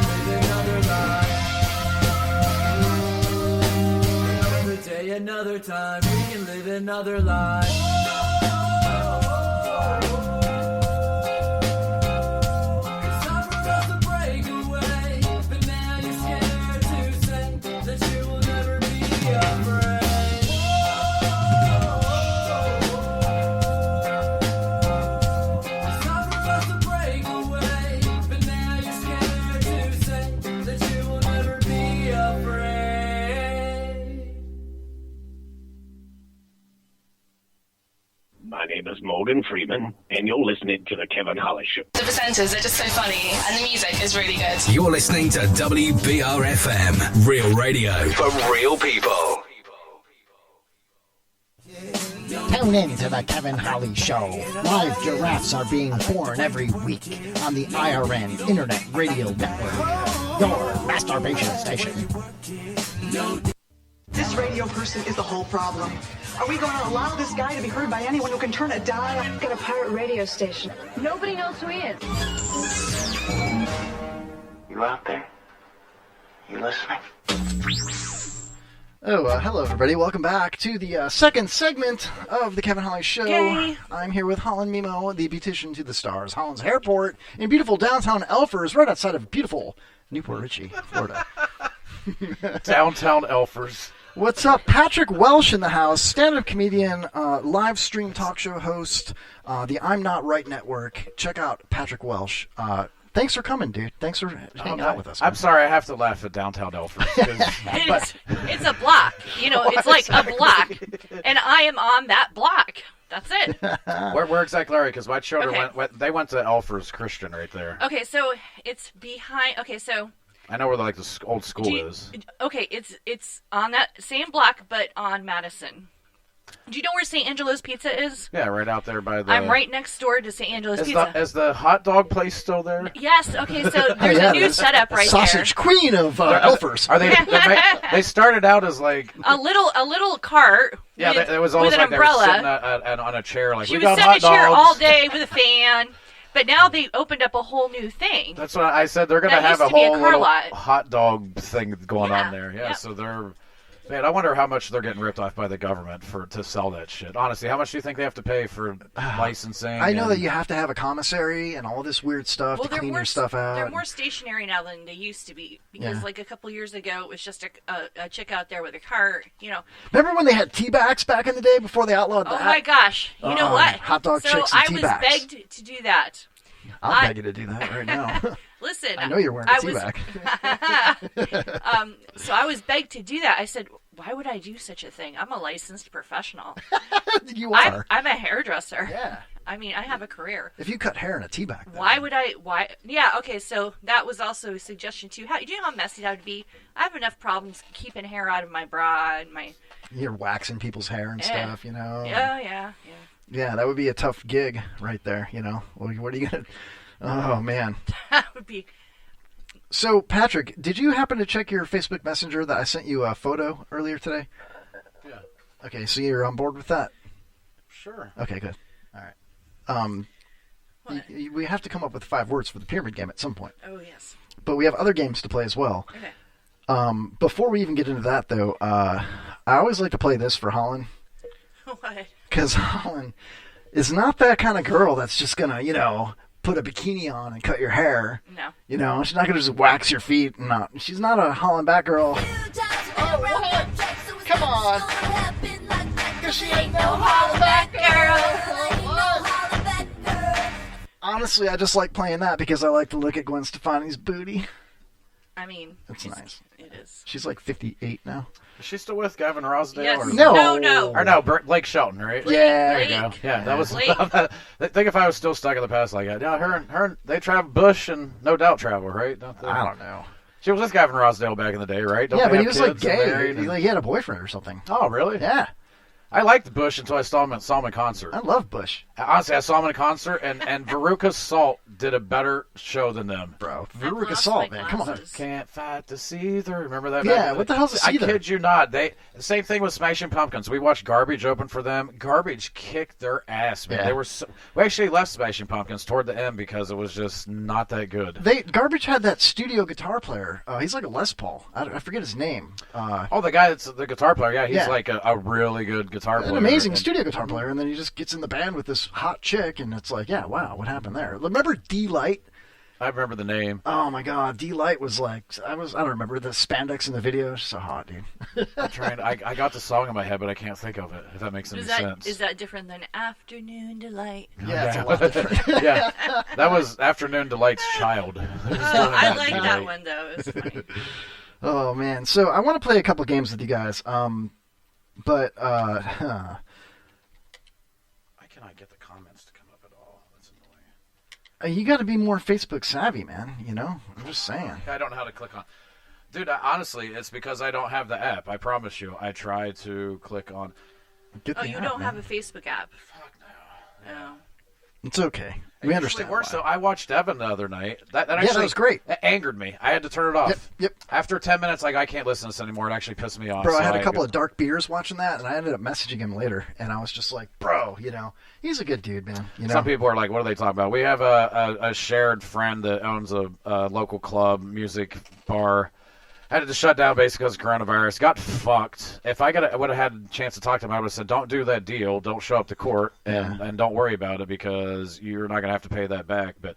live another life. Another time, we can live another life. It's time for us to break away, but now you're scared to say that you will never be afraid. It's time for us to break away, but now you're scared to say that you will never be afraid. My name is Morgan Freeman, and you're listening to The Kevin Holly Show. The presenters are just so funny, and the music is really good. You're listening to WBRFM, real radio for real people. Tune in to the Kevin Holly Show. Live giraffes are being born every week on the IRN Internet Radio Network, your masturbation station. This radio person is the whole problem. Are we going to allow this guy to be heard by anyone who can turn a dial? Got a pirate radio station. Nobody knows who he is. You out there? You listening? Oh, hello everybody. Welcome back to the second segment of the Kevin Holly Show. Yay. I'm here with Holland Mimo, the beautician to the stars. Holland's Airport in beautiful downtown Elfers, right outside of beautiful Newport Richey, Florida. Downtown Elfers. What's up? Patrick Welsh in the house, stand-up comedian, live stream talk show host, the I'm Not Right Network. Check out Patrick Welsh. Thanks for coming, dude. Thanks for hanging out with us. I'm sorry, I have to laugh at Downtown Elfers. It's a block. You know, it's like a block, and I am on that block. That's it. Where exactly are you? Because my children Okay. they went to Elfers Christian right there. Okay, so it's behind. Okay, so I know where the old school is. Okay, it's on that same block, but on Madison. Do you know where St. Angelo's Pizza is? Yeah, right out there by the... I'm right next door to St. Angelo's Pizza. Is the hot dog place still there? Yes, okay, so there's a new setup right Sausage queen of Elfers. Are they? They started out as like... A little cart Yeah, with, it was almost with an like they were umbrella. sitting on a chair like, She we was got sitting in hot a chair dogs. all day with a fan. But now they opened up a whole new thing. That's what I said. They're going to That have used a to be a whole car little lot. hot dog thing going on there. Yeah, Yep. so they're... Man, I wonder how much they're getting ripped off by the government to sell that shit. Honestly, how much do you think they have to pay for licensing? I know that you have to have a commissary and all this weird stuff to they're clean more, your stuff out. They're more stationary now than they used to be. Because Yeah. like a couple years ago, it was just a chick out there with a cart, you know. Remember when they had tea bags back in the day before they outlawed Oh that? my gosh. You know what? Hot dog so chicks and I tea was bags. begged to do that. I'll beg you to do that right now. Listen, I know you're wearing a tea bag. So I was begged to do that. I said, why would I do such a thing? I'm a licensed professional. You are. I'm a hairdresser. Yeah. I mean, I have a career. If you cut hair in a tea bag, Why would I? Why? Yeah. Okay. So that was also a suggestion too. How do you know how messy that would be? I have enough problems keeping hair out of my bra and my. you're waxing people's hair and stuff, you know. Yeah. Yeah, that would be a tough gig right there, you know. What are you gonna? Oh man. That would be. So Patrick, did you happen to check your Facebook Messenger that I sent you a photo earlier today? Yeah. Okay, so you're on board with that? Sure. Okay, good. All right. We have to come up with 5 words for the pyramid game at some point. Oh yes. But we have other games to play as well. Okay. Before we even get into that, though, I always like to play this for Holland. What? Because Holland is not that kind of girl that's just gonna, you know, put a bikini on and cut your hair. No. You know, she's not gonna just wax your feet. She's not a Holland back girl. Oh, what? Come on. Cause she ain't no hollaback girl. Honestly, I just like playing that because I like to look at Gwen Stefani's booty. I mean, That's nice. It is. She's like 58 now. Is she still with Gavin Rossdale? Yes. Or No. Or no, Blake Shelton, right? Yeah. There you go. Yeah, that was. Blake. Think if I was still stuck in the past like that. Yeah, her, they travel Bush and no doubt travel, right? I don't know. She was with Gavin Rossdale back in the day, right? Don't Yeah, they but he have was like kids and gay. married and- He had a boyfriend or something. Oh, really? Yeah. I liked Bush until I saw him in concert. I love Bush. Honestly, I saw him in a concert, and Veruca Salt did a better show than them. Bro, Veruca Salt, man, come on. Can't fight the Seether. Remember that? Yeah, what the hell's a Seether? I kid you not. The same thing with Smashing Pumpkins. We watched Garbage open for them. Garbage kicked their ass, man. Yeah. They were we actually left Smashing Pumpkins toward the end because it was just not that good. Garbage had that studio guitar player. He's like a Les Paul. I forget his name. The guy that's the guitar player. Yeah, he's like a really good guitar player. An amazing studio guitar player, and then he just gets in the band with this hot chick, and it's like, yeah, wow, what happened there? Remember D-Light? I remember the name. Oh my God, D-Light was like, I don't remember the spandex in the video. It's so hot, dude. I'm trying. I got the song in my head, but I can't think of it. If that makes any sense. Is that different than Afternoon Delight? Yeah, it's a lot different. Yeah, that was Afternoon Delight's child. I like that one though. It was funny. Oh man, so I want to play a couple games with you guys. But I cannot get the comments to come up at all. That's annoying. You got to be more Facebook savvy, man. You know, I'm just saying. I don't know how to click on. Dude, honestly, it's because I don't have the app. I promise you. I try to click on. You don't have a Facebook app. Fuck no. No. It's okay. We understand. It works, though. I watched Evan the other night. That was great. It angered me. I had to turn it off. Yep. After 10 minutes, I can't listen to this anymore. It actually pissed me off. Bro, I had a couple of dark beers watching that, and I ended up messaging him later, and I was just like, bro, you know, he's a good dude, man. You know? Some people are like, what are they talking about? We have a shared friend that owns a local club, music bar. Had to shut down basically because of coronavirus. Got fucked. If I would have had a chance to talk to him, I would have said, don't do that deal. Don't show up to court, and don't worry about it because you're not going to have to pay that back. But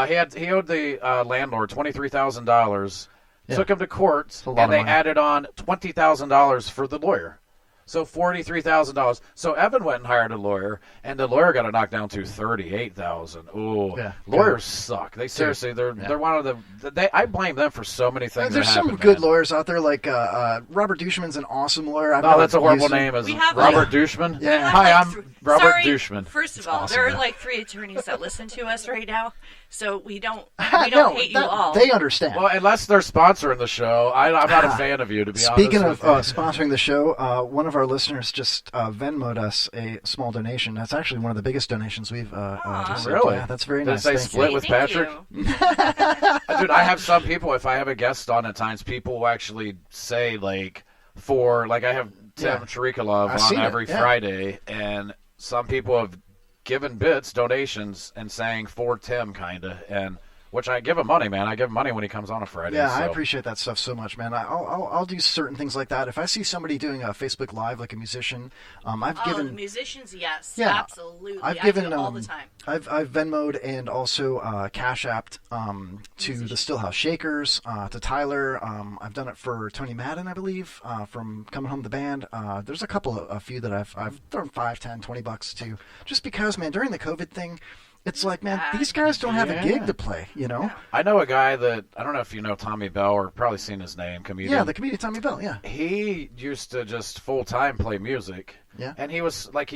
he owed the landlord $23,000. Yeah. Took him to court, lot and of they money. added on $20,000 for the lawyer. So $43,000. So Evan went and hired a lawyer, and the lawyer got to knock down to $38,000. Oh, Yeah. lawyers suck. They seriously, they're one of the. I blame them for so many things. There's that some happen, good man. lawyers out there, like Robert Dushman's an awesome lawyer. No, that's a horrible name. Is Robert Dushman? Yeah. Hi, I'm Robert Sorry, Dushman. First of all, awesome, there are yeah. like 3 attorneys that listen to us right now, so we don't No, hate you all. They understand. Well, unless they're sponsoring the show, I'm not a fan of you, to be Speaking honest. of sponsoring the show, one of our listeners just Venmoed us a small donation. That's actually one of the biggest donations we've received. Really? Yeah, that's very Did nice. they Thank split you. with Patrick? Dude, I have some people, if I have a guest on at times, people will actually say, like, I have Tim Yeah. Chirikalov I've on seen it, every yeah. Friday, and some people have given donations, and saying for Tim, kind of, and which I give him money, man. I give him money when he comes on a Friday. Yeah, I so. appreciate that stuff so much, man. I'll do certain things like that. If I see somebody doing a Facebook Live, like a musician, I've given the musicians, yes, Yeah, absolutely. I've I given do it all the time. I've Venmoed and also Cash Apped to the Stillhouse Shakers, to Tyler. I've done it for Tony Madden, I believe, from Coming Home the Band. There's a few that I've thrown $5, $10, $20 to, just because, man, during the COVID thing, It's like, man, these guys don't have a gig to play, you know? I know a guy that, I don't know if you know Tommy Bell or probably seen his name, comedian. Yeah, the comedian Tommy Bell, yeah. He used to just full-time play music. Yeah. And he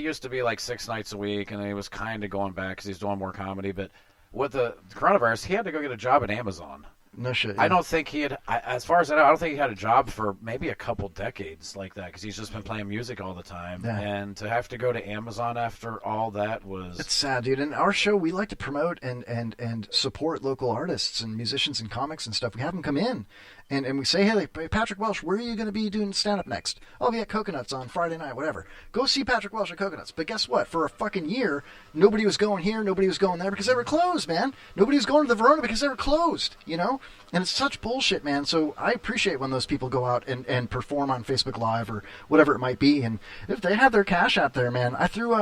used to be like 6 nights a week, and then he was kind of going back because he's doing more comedy. But with the coronavirus, he had to go get a job at Amazon. No shit. Yeah. I don't think he had, as far as I know, I don't think he had a job for maybe a couple decades like that because he's just been playing music all the time. Yeah. And to have to go to Amazon after all that was... It's sad, dude. In our show, we like to promote and support local artists and musicians and comics and stuff. We have them come in. And we say, hey, Patrick Welsh, where are you going to be doing stand-up next? Oh, yeah, Coconuts on Friday night, whatever. Go see Patrick Welsh at Coconuts. But guess what? For a fucking year, nobody was going here, nobody was going there because they were closed, man. Nobody was going to the Verona because they were closed, you know? And it's such bullshit, man. So I appreciate when those people go out and perform on Facebook Live or whatever it might be. And if they have their cash out there, man, I threw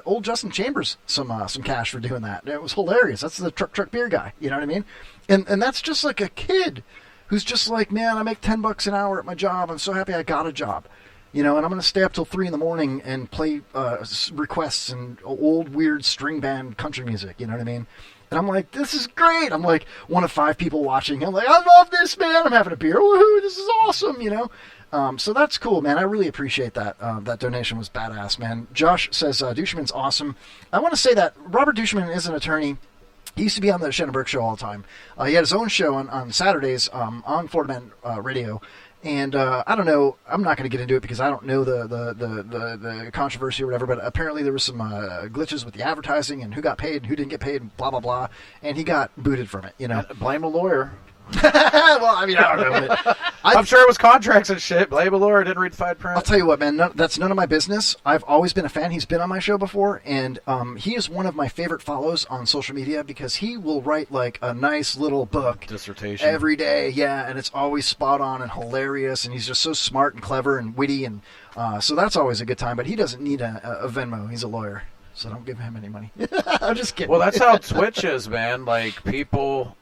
old Justin Chambers some cash for doing that. It was hilarious. That's the truck beer guy, you know what I mean? And that's just like a kid who's just like, man, I make $10 an hour at my job. I'm so happy I got a job, you know, and I'm going to stay up till 3 a.m. and play requests and old weird string band country music. You know what I mean? And I'm like, this is great. I'm like one of 5 people watching. I'm like, I love this, man. I'm having a beer. Woohoo! This is awesome. You know. So that's cool, man. I really appreciate that. That donation was badass, man. Josh says Dushman's awesome. I want to say that Robert Dushman is an attorney. He used to be on the Shannon Burke show all the time. He had his own show on Saturdays on Florida Man Radio. And I don't know. I'm not going to get into it because I don't know the controversy or whatever. But apparently there was some glitches with the advertising and who got paid and who didn't get paid and blah, blah, blah. And he got booted from it, you know. Blame a lawyer. Well, I mean, I don't know. But I'm sure it was contracts and shit. Blame a lawyer. Didn't read the fine print. I'll tell you what, man. That's none of my business. I've always been a fan. He's been on my show before. And he is one of my favorite follows on social media because he will write like a nice little book. Dissertation. Every day, yeah. And it's always spot on and hilarious. And he's just so smart and clever and witty. And so that's always a good time. But he doesn't need a Venmo. He's a lawyer. So don't give him any money. I'm just kidding. Well, that's how Twitch is, man. Like, people...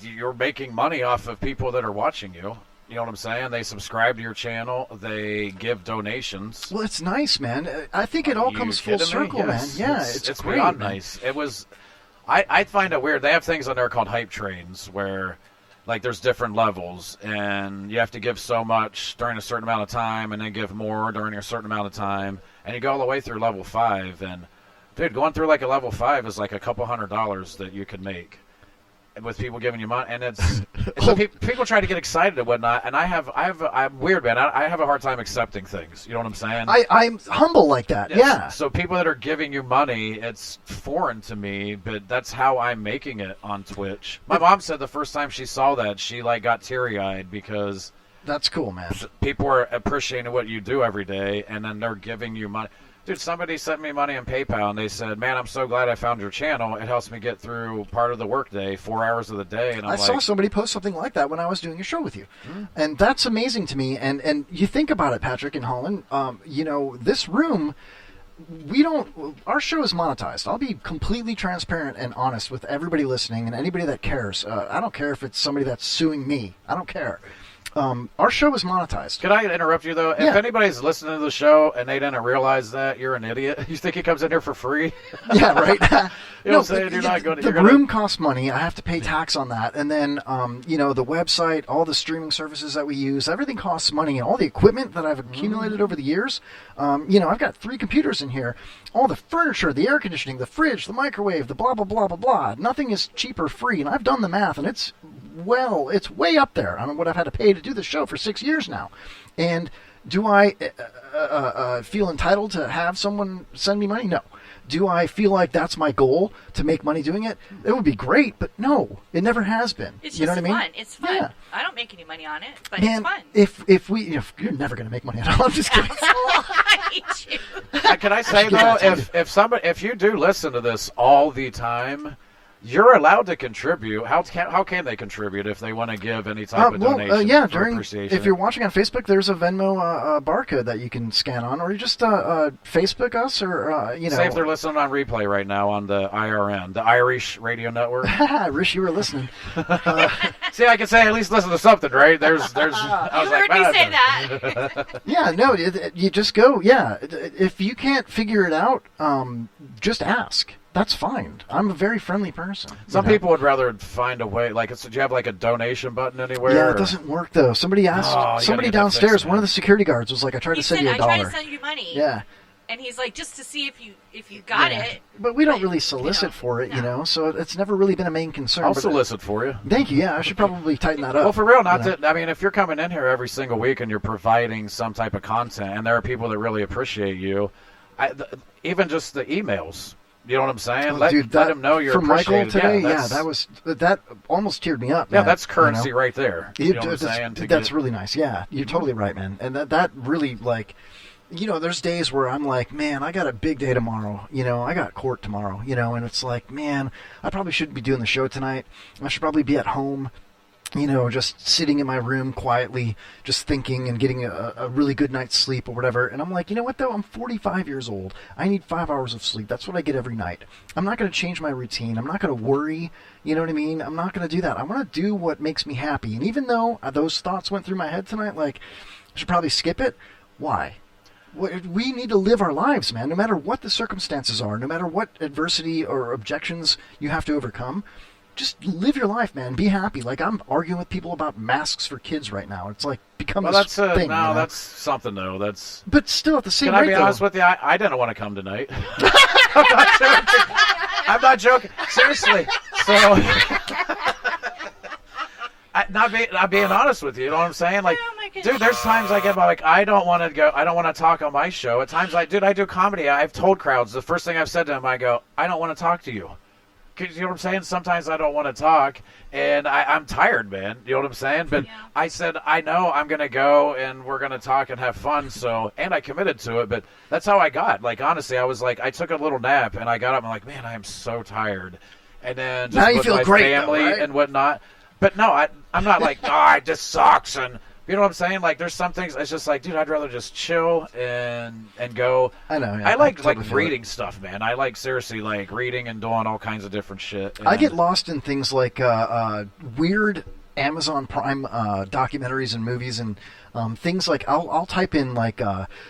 You're making money off of people that are watching you. You know what I'm saying? They subscribe to your channel. They give donations. Well, it's nice, man. I think it all comes full circle, man. Yeah, it's great, beyond man. nice. It was. I find it weird. They have things on there called hype trains where, like, there's different levels, and you have to give so much during a certain amount of time, and then give more during a certain amount of time, and you go all the way through level 5. And dude, going through like a level 5 is like a couple $100 that you could make. With people giving you money, and it's so people try to get excited and whatnot, and I'm weird, man. I have a hard time accepting things. You know what I'm saying? I'm humble like that. Yes. Yeah. So people that are giving you money, it's foreign to me, but that's how I'm making it on Twitch. My mom said the first time she saw that, she like got teary-eyed because that's cool, man. People are appreciating what you do every day, and then they're giving you money. Dude, somebody sent me money on PayPal, and they said, man, I'm so glad I found your channel. It helps me get through part of the workday, 4 hours of the day. And I saw somebody post something like that when I was doing a show with you. And that's amazing to me. And you think about it, Patrick and Holland, you know, this room, our show is monetized. I'll be completely transparent and honest with everybody listening and anybody that cares. I don't care if it's somebody that's suing me. I don't care. Our show is monetized. Could I interrupt you, though? Yeah. If anybody's listening to the show and they didn't realize that, you're an idiot. You think he comes in here for free? Yeah, right? You know what I'm saying? You're not going to... The room costs money. I have to pay tax on that. And then, you know, the website, all the streaming services that we use, everything costs money. And all the equipment that I've accumulated over the years, you know, I've got 3 computers in here. All the furniture, the air conditioning, the fridge, the microwave, the blah, blah, blah, blah, blah. Nothing is cheap or free. And I've done the math, and it's way up there on what I've had to pay to do the show for 6 years now. And do I feel entitled to have someone send me money? No. Do I feel like that's my goal, to make money doing it? It would be great, but no, it never has been. It's just you know what I mean? fun. It's fun. Yeah. I don't make any money on it, but Man, it's fun. if you're never going to make money at all, I'm just kidding. I hate you. Can I say, though, if you do listen to this all the time, you're allowed to contribute. How can they contribute if they want to give any type of donation? Yeah, for appreciation? If you're watching on Facebook, there's a Venmo barcode that you can scan on, or you just Facebook us, or you know. Say if they're listening on replay right now on the IRN, the Irish Radio Network. I wish you were listening. See, I can say at least listen to something, right? There's. I was you heard me say that. Yeah, no, you just go. Yeah, if you can't figure it out, just ask. that's fine. I'm a very friendly person. Some people would rather find a way. Like, do you have like a donation button anywhere? Yeah, it doesn't work though. Somebody asked. Somebody downstairs. One of the security guards was like, "I tried to send you $1." I tried to send you money. Yeah. And he's like, just to see if you got it. But we don't really solicit for it, so it's never really been a main concern. I'll solicit for you. Thank you. Yeah, I should probably tighten that up. Well, for real, I mean, if you're coming in here every single week and you're providing some type of content, and there are people that really appreciate you, even just the emails. You know what I'm saying? Let them know you're appreciated. From Michael today, that almost teared me up. Yeah, man, that's currency right there. You know what I'm saying? That's really nice. Yeah, you're totally right, man. And that really, like, there's days where I'm like, man, I got a big day tomorrow. I got court tomorrow. And it's like, man, I probably shouldn't be doing the show tonight. I should probably be at home. Just sitting in my room quietly, just thinking and getting a really good night's sleep or whatever. And I'm like, you know what, though? I'm 45 years old. I need 5 hours of sleep. That's what I get every night. I'm not going to change my routine. I'm not going to worry. You know what I mean? I'm not going to do that. I want to do what makes me happy. And even though those thoughts went through my head tonight, like, I should probably skip it. Why? We need to live our lives, man, no matter what the circumstances are, no matter what adversity or objections you have to overcome. Just live your life, man. Be happy. Like, I'm arguing with people about masks for kids right now. It's like become this thing. No, that's something, though. But still, at the same rate, Can I be honest with you? I didn't want to come tonight. I'm not joking. Seriously. So, not being honest with you. You know what I'm saying? Like, dude, there's times I get like, I don't want to go. I don't want to talk on my show. At times, I do comedy. I've told crowds, the first thing I've said to them, I go, I don't want to talk to you. You know what I'm saying? Sometimes I don't want to talk, and I'm tired, man. You know what I'm saying? But I said, I know I'm going to go, and we're going to talk and have fun, and I committed to it, but that's how I got. Like, honestly, I was like, I took a little nap, and I got up, and I'm like, man, I am so tired. And then just now you with feel my great, family though, right? and whatnot. But no, I'm not like, it just sucks, and you know what I'm saying? Like, there's some things, it's just like, dude, I'd rather just chill and go. I know. Yeah, I like totally reading stuff, man. I like, seriously, like, reading and doing all kinds of different shit. I get lost in things like weird Amazon Prime documentaries and movies and things like, I'll type in, like,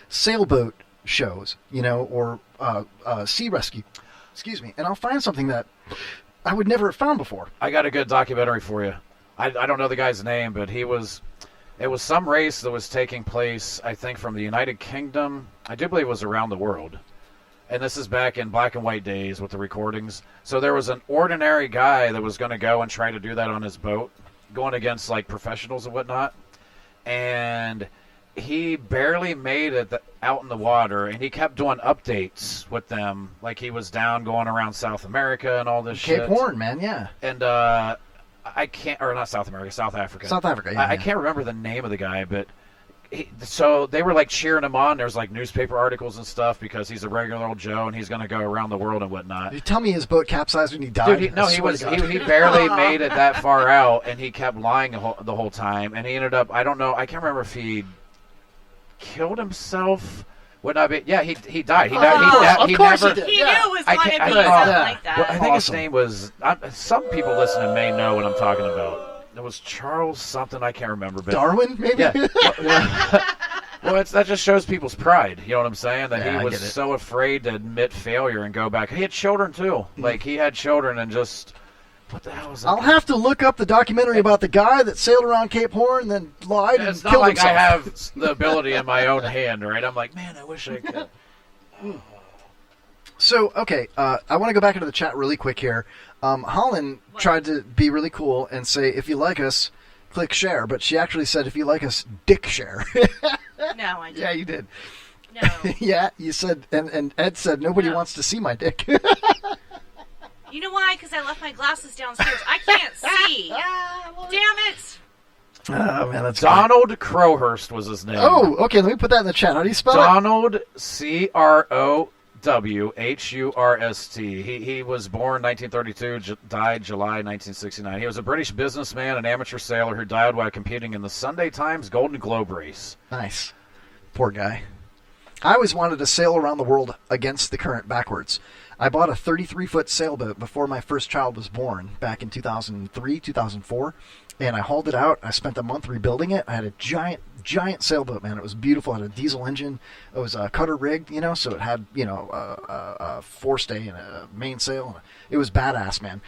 sailboat shows, or sea rescue, and I'll find something that I would never have found before. I got a good documentary for you. I don't know the guy's name, but it was some race that was taking place, I think, from the United Kingdom. I do believe it was around the world. And this is back in black and white days with the recordings. So there was an ordinary guy that was going to go and try to do that on his boat, going against, like, professionals and whatnot. And he barely made it out in the water, and he kept doing updates with them. Like, he was down going around South America and all this shit. Cape Horn, man, yeah. And, I can't, or not South America, South Africa. South Africa, yeah. I can't remember the name of the guy, but so they were like cheering him on. There's like newspaper articles and stuff because he's a regular old Joe and he's going to go around the world and whatnot. You tell me his boat capsized when he died. Dude, he barely made it that far out, and he kept lying the whole time. And he ended up, I don't know, I can't remember if he killed himself. Would not be. Yeah, he died. He never. He knew it was going to be something like that. Well, I think his name was. Some people listening may know what I'm talking about. It was Charles something. I can't remember. But Darwin, maybe. Yeah. Well, that just shows people's pride. You know what I'm saying? That he was so afraid to admit failure and go back. He had children too. Like, he had children and just. What the hell is that? I'll have to look up the documentary about the guy that sailed around Cape Horn and then lied and killed himself. It's not like I have the ability in my own hand, right? I'm like, man, I wish I could. So, okay, I want to go back into the chat really quick here. Holland tried to be really cool and say, if you like us, click share. But she actually said, if you like us, dick share. No, I didn't. Yeah, you did. No. Yeah, you said, and Ed said, nobody wants to see my dick. You know why? Because I left my glasses downstairs. I can't see. Damn it. Oh, man, that's Donald Crowhurst was his name. Oh, okay, let me put that in the chat. How do you spell Donald, it? Donald, Crowhurst. He was born 1932, died July 1969. He was a British businessman and amateur sailor who died while competing in the Sunday Times Golden Globe race. Nice. Poor guy. I always wanted to sail around the world against the current backwards. I bought a 33-foot sailboat before my first child was born back in 2003, 2004, and I hauled it out. I spent a month rebuilding it. I had a giant sailboat, man. It was beautiful. It had a diesel engine. It was cutter rigged, so it had, a forestay and a mainsail. It was badass, man.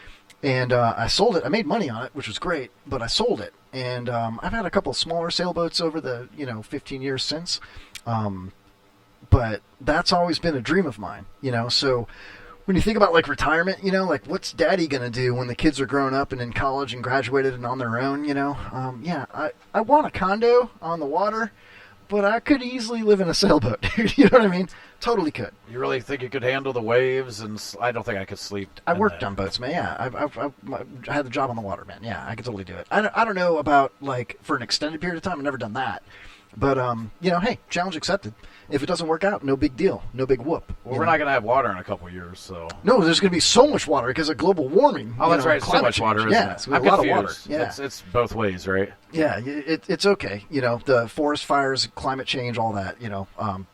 And I sold it. I made money on it, which was great, but I sold it. And I've had a couple smaller sailboats over the 15 years since. But that's always been a dream of mine, So when you think about like retirement, what's daddy going to do when the kids are grown up and in college and graduated and on their own, I want a condo on the water, but I could easily live in a sailboat, dude. You know what I mean? Totally could. You really think you could handle the waves? And I don't think I could sleep. I worked on boats, man. Yeah, I had the job on the water, man. Yeah, I could totally do it. I don't know about like for an extended period of time. I've never done that. But, hey, challenge accepted. If it doesn't work out, no big deal. No big whoop. Well, we're not going to have water in a couple of years, so... No, there's going to be so much water because of global warming. Oh, that's right. So much water, isn't yeah, it? So I'm a lot of water. Yeah. It's both ways, right? Yeah, it's okay. The forest fires, climate change, all that,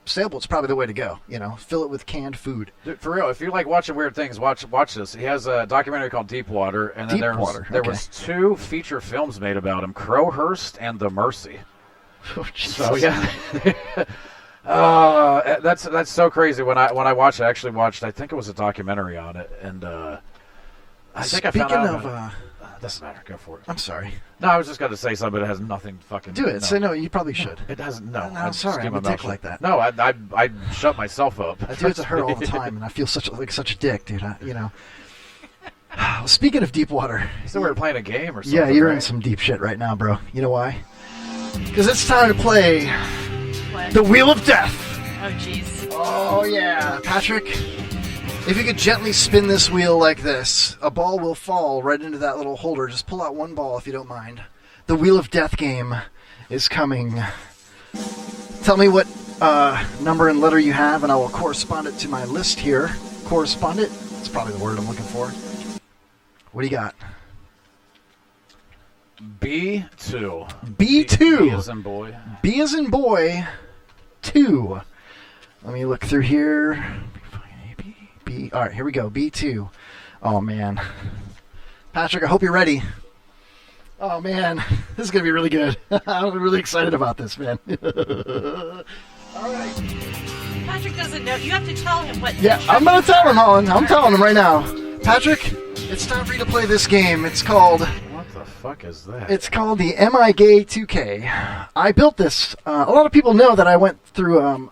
sailboat's probably the way to go, Fill it with canned food. Dude, for real, if you like watching weird things, watch this. He has a documentary called Deep Water, and then there was 2 feature films made about him, Crowhurst and The Mercy. Oh, Jesus. So yeah, that's so crazy. When I watched, I actually watched. I think it was a documentary on it, and I think I found out. Doesn't matter. Go for it. I'm sorry. No, I was just going to say something that has nothing fucking. Do it. No. Say no. You probably should. It doesn't. No. I'm sorry. I'm a dick like that. No, I shut myself up. I do it to her all the time, and I feel such a dick, dude. Speaking of deep water, so we were playing a game or something. Yeah, you're in some deep shit right now, bro. You know why? Because it's time to play the Wheel of Death. Oh, jeez. Oh, yeah. Patrick, if you could gently spin this wheel like this, a ball will fall right into that little holder. Just pull out one ball if you don't mind. The Wheel of Death game is coming. Tell me what number and letter you have, and I will correspond it to my list here. Correspond it? That's probably the word I'm looking for. What do you got? B2. B2. B as in boy. B as in boy. 2. Let me look through here. B. All right, here we go. B2. Oh, man. Patrick, I hope you're ready. Oh, man. This is going to be really good. I'm really excited about this, man. All right. Patrick doesn't know. You have to tell him what. Yeah, I'm going to tell him, Holland. I'm telling him right now. Patrick, it's time for you to play this game. It's called... What the fuck is that? It's called the Am I Gay 2K. I built this. A lot of people know that I went through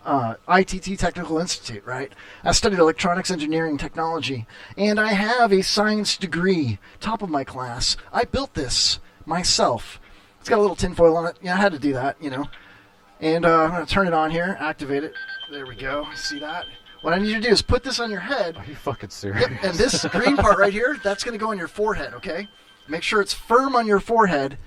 ITT Technical Institute, right? I studied electronics engineering technology, and I have a science degree, top of my class. I built this myself. It's got a little tinfoil on it. Yeah, I had to do that, And I'm going to turn it on here, activate it. There we go. See that? What I need you to do is put this on your head. Are you fucking serious? Yep, and this green part right here, that's going to go on your forehead, okay? Make sure it's firm on your forehead,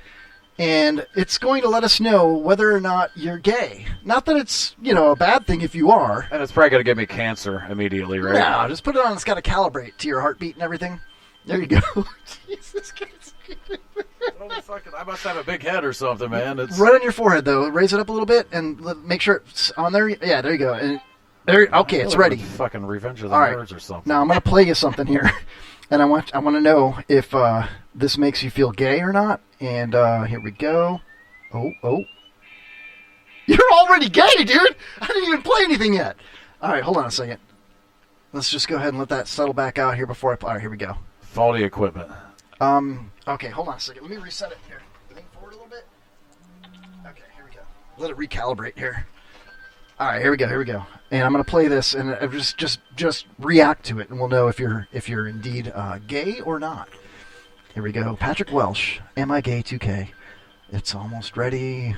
and it's going to let us know whether or not you're gay. Not that it's, a bad thing if you are. And it's probably going to give me cancer immediately, right? No, just put it on. It's got to calibrate to your heartbeat and everything. There you go. Jesus Christ. I must have a big head or something, man. It's right on your forehead, though. Raise it up a little bit and make sure it's on there. Yeah, there you go. And okay, it's ready. Fucking Revenge of the Nerds or something. Now I'm going to play you something here. And I want to know if this makes you feel gay or not. And here we go. Oh. You're already gay, dude! I didn't even play anything yet. All right, hold on a second. Let's just go ahead and let that settle back out here before I play. All right, here we go. Faulty equipment. Okay, hold on a second. Let me reset it here. Lean forward a little bit. Okay, here we go. Let it recalibrate here. All right, here we go. And I'm going to play this, and just react to it, and we'll know if you're indeed gay or not. Here we go. Patrick Welsh, Am I Gay 2K. It's almost ready.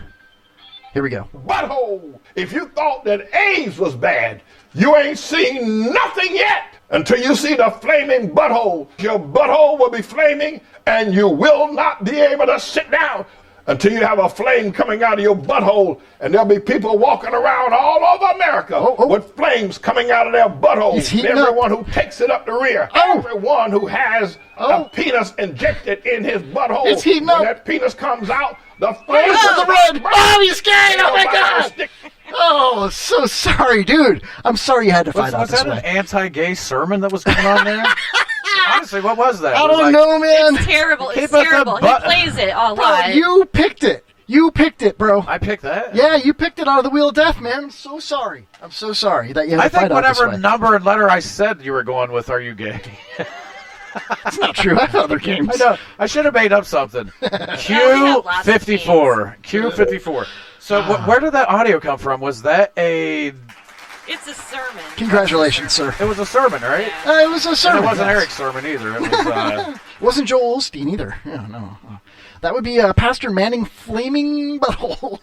Here we go. Butthole! If you thought that AIDS was bad, you ain't seen nothing yet until you see the flaming butthole. Your butthole will be flaming, and you will not be able to sit down until you have a flame coming out of your butthole, and there'll be people walking around all over America with flames coming out of their buttholes. Everyone who takes it up the rear, everyone who has a penis injected in his butthole, it's heating when up. That penis comes out, the flames the red. Oh, he's gay! Oh my God! Oh, so sorry, dude. I'm sorry you had to find out Was this that way. an anti-gay sermon that was going on there? Honestly, what was that? I It was don't know, man. It's terrible. It's Keep up the terrible. He butt- plays it all Bro, live. you picked it. You picked it, bro. I picked that? Yeah, you picked it out of the Wheel of Death, man. I'm so sorry. I'm so sorry that you had I to find think out this whatever way. number and letter I said you were going with, are you gay? That's not true. I have other games. I know. I should have made up something. Q54. Q54. So where did that audio come from? Was that a... It's a sermon. Congratulations, sir. It was a sermon, right? It was a sermon. And it wasn't yes. Eric's sermon either. It was... Wasn't Joel Osteen either. Yeah, no. That would be Pastor Manning Flaming Butthole.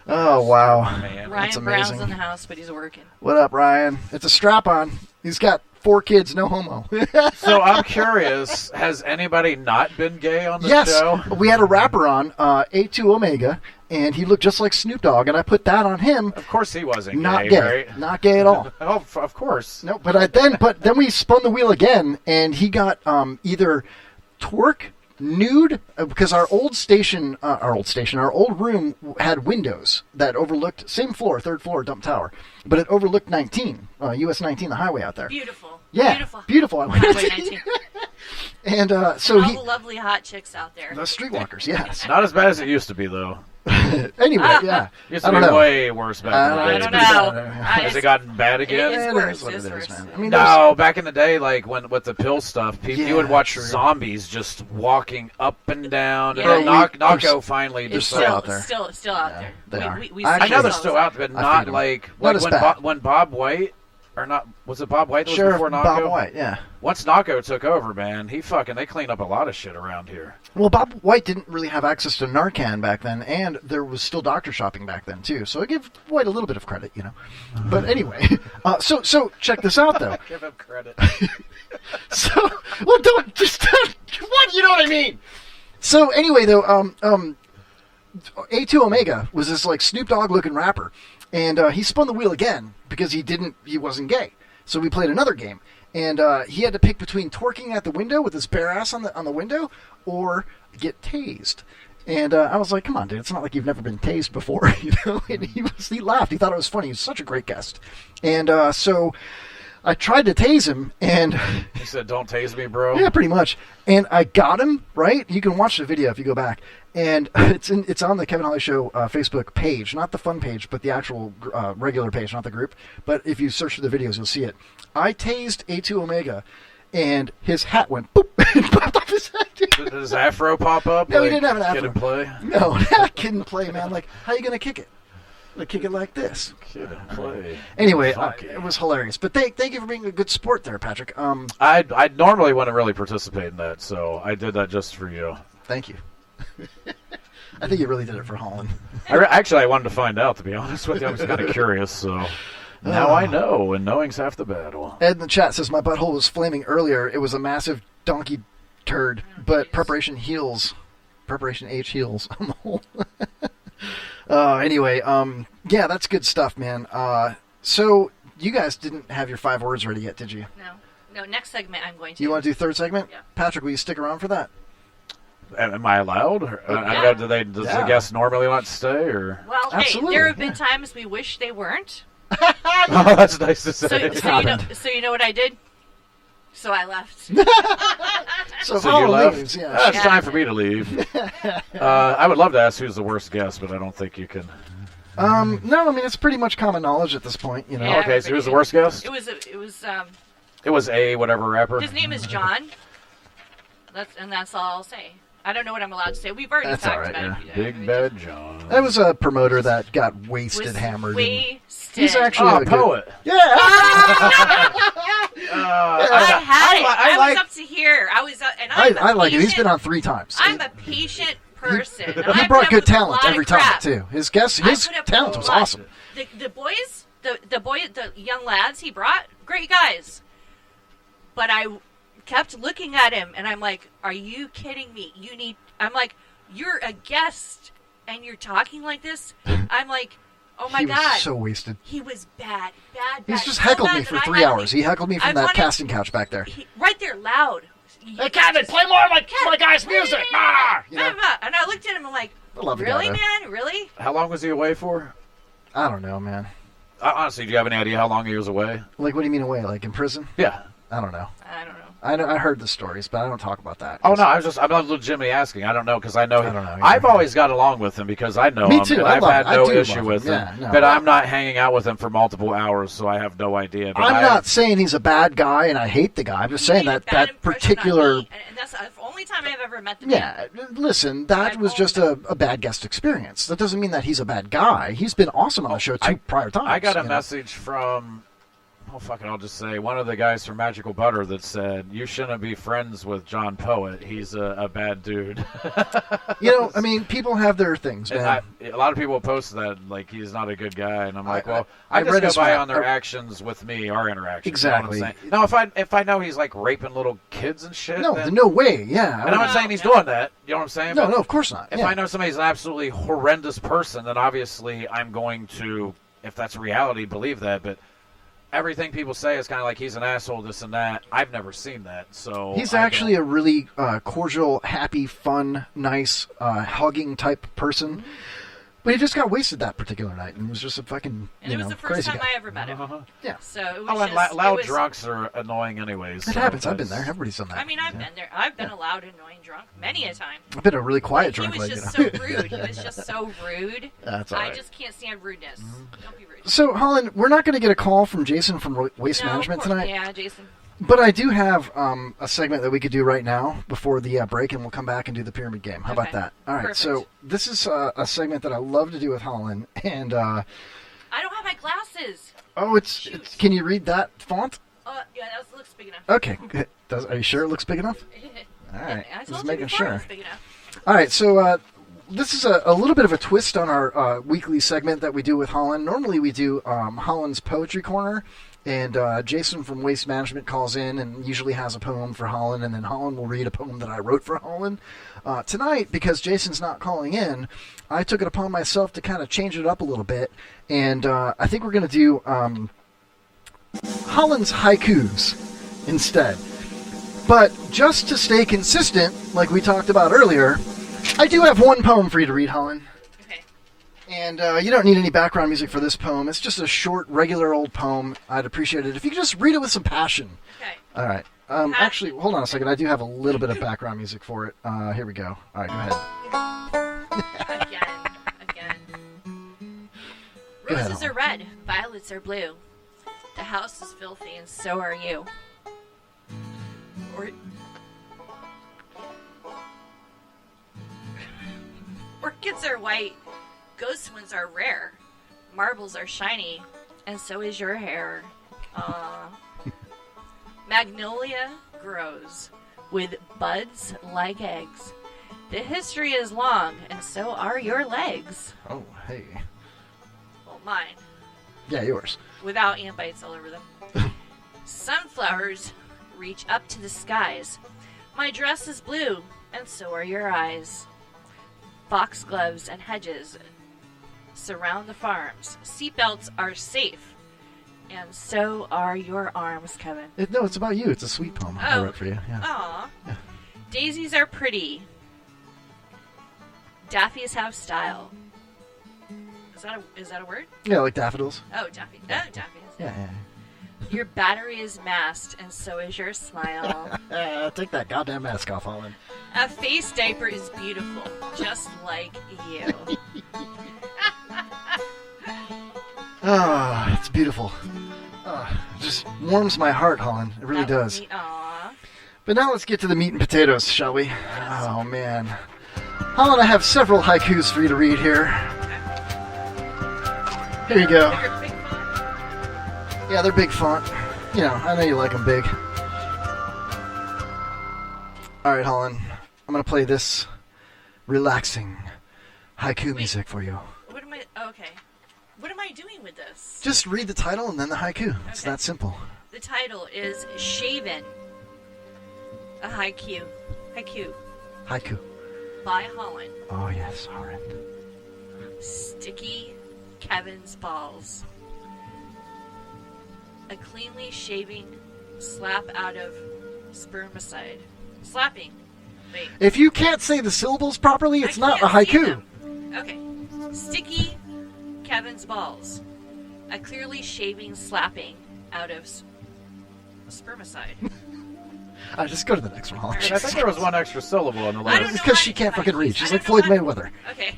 Oh, wow. Ryan That's Brown's amazing. in the house, but he's working. What up, Ryan? It's a strap-on. He's got 4 kids, no homo. So I'm curious, has anybody not been gay on the Yes, show? we had a rapper on, A2 Omega, and he looked just like Snoop Dogg, and I put that on him. Of course he wasn't Not gay, gay. right? Not gay at all. Oh, of course. No, but then we spun the wheel again, and he got either twerk, nude, because our old room had windows that overlooked, same floor, 3rd floor, dump tower, but it overlooked 19, US 19, the highway out there. Beautiful. Yeah, beautiful. Highway 19. And so and all he, the lovely hot chicks out there. the streetwalkers, yes. Not as bad as it used to be, though. Anyway, yeah. Used I to don't be know. way worse back in the day. I don't know. Has it gotten bad again? It is worse. It's worse. man. I mean, No, back in the day, like when with the pill stuff, people, you would watch true. zombies just walking up and down. Yeah. And Bro, Knocko finally It's just still out there. Still out there. they are. We I know see they're it still all out there, but not feed 'em. like Not as when, bad. when Bob White, or not, was it Bob White that was Sure, before Knocko? Bob White, yeah. Once Knocko took over, man, they cleaned up a lot of shit around here. Well, Bob White didn't really have access to Narcan back then, and there was still doctor shopping back then, too. So I give White a little bit of credit, you know. But anyway, so check this out, though. Give him credit. Well, don't, just, what, you know what I mean? So anyway, though, A2 Omega was this, like, Snoop Dogg-looking rapper, and he spun the wheel again because he wasn't gay. So we played another game. And he had to pick between twerking at the window with his bare ass on the window or get tased. And I was like, come on, dude, it's not like you've never been tased before, you know? And he laughed. He thought it was funny. He was such a great guest. And so I tried to tase him, and He said, "Don't tase me, bro." yeah, pretty much. And I got him, right? You can watch the video if you go back. And it's on the Kevin Holly Show Facebook page, not the fun page, but the actual regular page, not the group. But if you search for the videos, you'll see it. I tased A2 Omega, and his hat went boop and popped off his head. Did his afro pop up? No, he like, didn't have an afro. Kid and play? No, kid and play, man. Like, how you gonna kick it? Like, kick it like this. Kid and play. Anyway, Funky. it was hilarious. But thank you for being a good sport there, Patrick. I normally wouldn't really participate in that, so I did that just for you. Thank you. I think you really did it for Holland. Actually, I wanted to find out, to be honest with you. I was kind of curious, so now I know, and knowing's half the battle. Ed in the chat says, my butthole was flaming earlier. It was a massive donkey turd, but Preparation H heals on the whole. Anyway, yeah, that's good stuff, man. So you guys didn't have your 5 words ready yet, did you? No, next segment I'm going to. You want to do third segment? Yeah. Patrick, will you stick around for that? Am I allowed? I know, does the guest normally want to stay? Or? Well, Absolutely. hey, there have been times we wish they weren't. Oh, that's nice to say. So you know what I did? So I left. So you left? leaves, yeah. It's time for me to leave. I would love to ask who's the worst guest, but I don't think you can. No, I mean, it's pretty much common knowledge at this point, you know. Yeah, Okay, so who's the worst guest? It was a whatever rapper. His name is John. That's all I'll say. I don't know what I'm allowed to say. We've already That's talked all right, about yeah. it. Big Bad John. That was a promoter that got wasted, hammered. Wasted. He's actually a poet. Yeah. I was up to here. I like it. He's been on 3 times. I'm a patient person. and He I brought put up good with a talent lot of every time crap. too. His I put up talent with a was lot. awesome. The boys, the young lads he brought, great guys. But I kept looking at him, and I'm like, "Are you kidding me? I'm like, you're a guest, and you're talking like this." I'm like, "Oh my He God!" was so wasted. He was bad. He's just So heckled bad me for that I 3 had hours. He heckled me I from that wanted- casting couch back there. right there, loud. Hey, Kevin, play more of my guy's music. And I looked at him, I'm like, I love the really, guy, though. man? Really? How long was he away for? I don't know, man. Honestly, do you have any idea how long he was away? Like, what do you mean away? Like in prison? Yeah. I don't know. I don't know. I heard the stories, but I don't talk about that. Oh no, I'm legitimately asking. I don't know because I know. I don't know. I've always got along with him because I know Me him. too. And I I've love had him. I no do issue love with him. him. Yeah, no. But I'm not hanging out with him for multiple hours, so I have no idea. But I'm not saying he's a bad guy and I hate the guy. I'm just saying that particular. And that's the only time I've ever met the Yeah, listen, that was just a bad guest experience. That doesn't mean that he's a bad guy. He's been awesome on the show prior times. I got a message from, I'll just say, one of the guys from Magical Butter that said, you shouldn't be friends with John Poet. He's a bad dude. I mean, people have their things, man. A lot of people post that, like, he's not a good guy. And I'm like, I I just read go his by rap- on their actions with me, our interactions. Exactly. You know what I'm saying? Now, if I know he's, like, raping little kids and shit. No, then, no way, yeah. And I'm not saying he's doing that. You know what I'm saying? No, But no, of course not. If yeah. I know somebody's an absolutely horrendous person, then obviously I'm going to, if that's reality, believe that. But everything people say is kind of like he's an asshole, this and that. I've never seen that, so He's actually a really cordial, happy, fun, nice, hugging type person. Mm-hmm. But he just got wasted that particular night and was just a fucking, And it was the first crazy time guy. I ever met him. Yeah. So it was Oh, and just, loud it was, drunks are annoying anyways. It so happens. I've been that's- there. Everybody's done that. I mean, I've been there. I've been a loud, annoying drunk many a time. I've been a really quiet He drunk was lady. just so rude. He was just so rude. That's all I right. just can't stand rudeness. Don't be rude. So, Holland, we're not going to get a call from Jason from Waste Management tonight. Yeah, Jason. But I do have a segment that we could do right now before the break, and we'll come back and do the pyramid game. How about Okay. that? All right. Perfect. So this is a segment that I love to do with Holland, and I don't have my glasses. it's can you read that font? Yeah, that looks big enough. Okay. Good. Are you sure it looks big enough? All right. I told Just you making before it sure. was big enough. All right. So this is a little bit of a twist on our weekly segment that we do with Holland. Normally we do Holland's Poetry Corner. And Jason from Waste Management calls in and usually has a poem for Holland, and then Holland will read a poem that I wrote for Holland. Tonight, because Jason's not calling in, I took it upon myself to kind of change it up a little bit, and I think we're going to do Holland's haikus instead. But just to stay consistent, like we talked about earlier, I do have one poem for you to read, Holland. And you don't need any background music for this poem. It's just a short, regular old poem. I'd appreciate it if you could just read it with some passion. Okay. All right. Actually, hold on a second. I do have a little bit of background music for it. Here we go. All right, go ahead. Again. Go ahead, Roses are red, violets are blue. The house is filthy, and so are you. Orchids are white, ghost ones are rare, marbles are shiny, and so is your hair. Magnolia grows with buds like eggs. The history is long, and so are your legs. Oh, hey. Well, mine. Yeah, yours. Without ant bites all over them. Sunflowers reach up to the skies. My dress is blue, and so are your eyes. Foxgloves and hedges surround the farms. Seatbelts are safe, and so are your arms, Kevin. No, it's about you. It's a sweet poem I Oh. wrote for you. Yeah. Aw. Daisies are pretty. Daffies have style. Is that a word? Yeah, like daffodils. Oh, daffy. Oh, daffies. Yeah. Your battery is masked, and so is your smile. Take that goddamn mask off, Holland. A face diaper is beautiful, just like you. Ah, it's beautiful. It just warms my heart, Holland. It really does. Aw. But now let's get to the meat and potatoes, shall we? Oh, man. Holland, I have several haikus for you to read here. Here you go. Yeah, they're big font. You know, I know you like them big. All right, Holland. I'm going to play this relaxing haiku music for you. What am I... Okay. What am I doing with this? Just read the title and then the haiku. It's that simple. The title is Shaven. A haiku. Haiku. By Holland. Oh, yes, Holland. Sticky Kevin's balls. A cleanly shaving slap out of spermicide. Slapping. Wait. If you can't say the syllables properly, it's not a can't see haiku. them. Okay. Sticky Kevin's balls. A clearly shaving slapping out of spermicide. Just go to the next one. I think there was one extra syllable in the letter. It's because she can't fucking read. She's like Floyd Mayweather. Okay.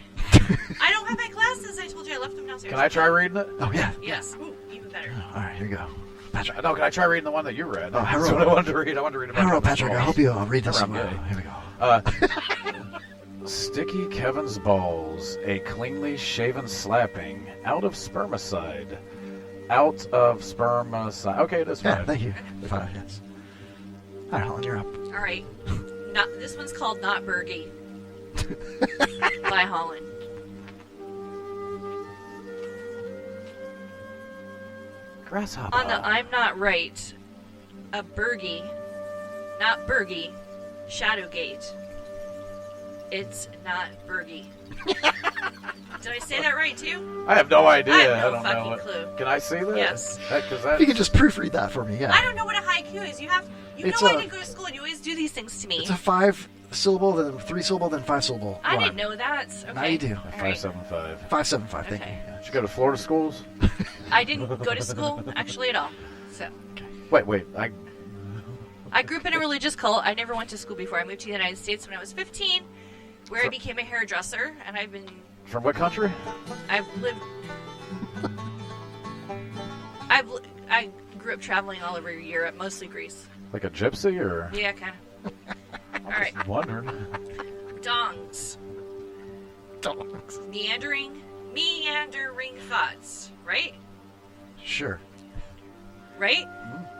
I don't have my glasses. I told you I left them downstairs. Can I try reading it? Oh, yeah. Yes. Ooh, even better. All right, here you go. Patrick. No, can I try reading the one that you read? Oh, That's what I wanted to read. I wanted to read about Hello, Kevin's Patrick. I balls. hope you read this Hello, one. I'm Here we go. Sticky Kevin's balls, a cleanly shaven slapping, out of spermicide. Out of spermicide. Okay, it is 5. Yeah, thank you. 5, yes. All right, Helen, you're up. All right. This one's called Not Bergie by Holland. Grasshopper. On the I'm Not Right, a Bergie, not Bergie, Shadowgate. It's not Bergie. Did I say that right too? I have no idea. I have no don't fucking know it. clue. Can I see that? Yes. If you could just proofread that for me, yeah. I don't know what a haiku is. You know I didn't go to school and you always do these things to me. It's a 5-syllable, then 3-syllable, then 5-syllable. I didn't know that. Okay. Now you do. 575. 575, thank you. Did you go to Florida schools? I didn't go to school actually at all. So Wait. I grew up in a religious cult. I never went to school before. I moved to the United States when I was 15, where I became a hairdresser, and I've been. From what country? I grew up traveling all over Europe, mostly Greece. Like a gypsy, or? Yeah, kind of. All right. Wondering. Dongs. Meandering thoughts, right? Sure. Right?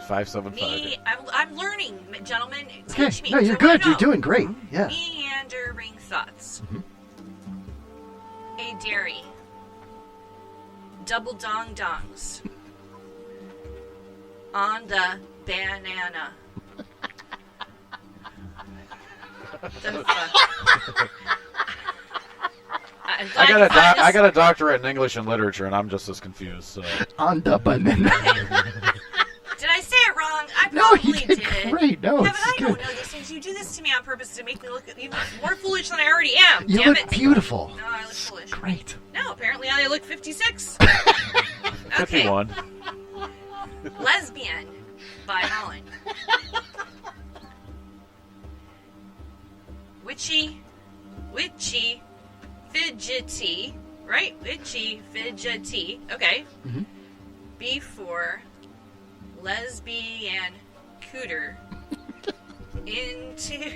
575. I'm learning, gentlemen. Okay, Teach me. no, you're good. You're doing great. Yeah. Meandering thoughts. A dairy. Double dong dongs. On the banana. The fuck? I got a doctorate in English and literature, and I'm just as confused. So. On the banana. Did I say it wrong? I No, probably you did great. No, Kevin, it's I good. don't know these things. You do this to me on purpose to make me look even more foolish than I already am. You Damn look it. beautiful. No, I look foolish. Great. No, apparently I look 56. 51. Lesbian by Holland. Witchy, fidgety, right? Witchy, fidgety. Okay. Mm-hmm. Before lesbian cooter into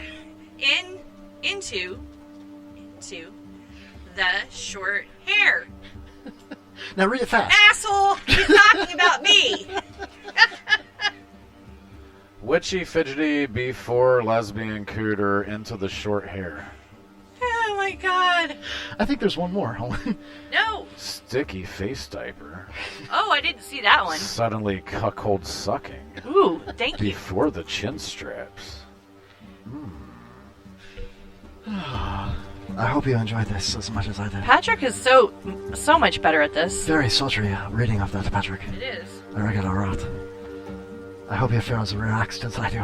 the short hair. Now read it fast. Asshole! He's talking about me. Witchy, fidgety, before lesbian cooter into the short hair. Oh my god. I think there's one more. No. Sticky face diaper. Oh, I didn't see that one. Suddenly cuckold sucking. Ooh, thank you. Before the chin straps. I hope you enjoyed this as much as I did. Patrick is so much better at this. Very sultry reading of that, Patrick. It is. I reckon a lot. I hope you feel as relaxed as I do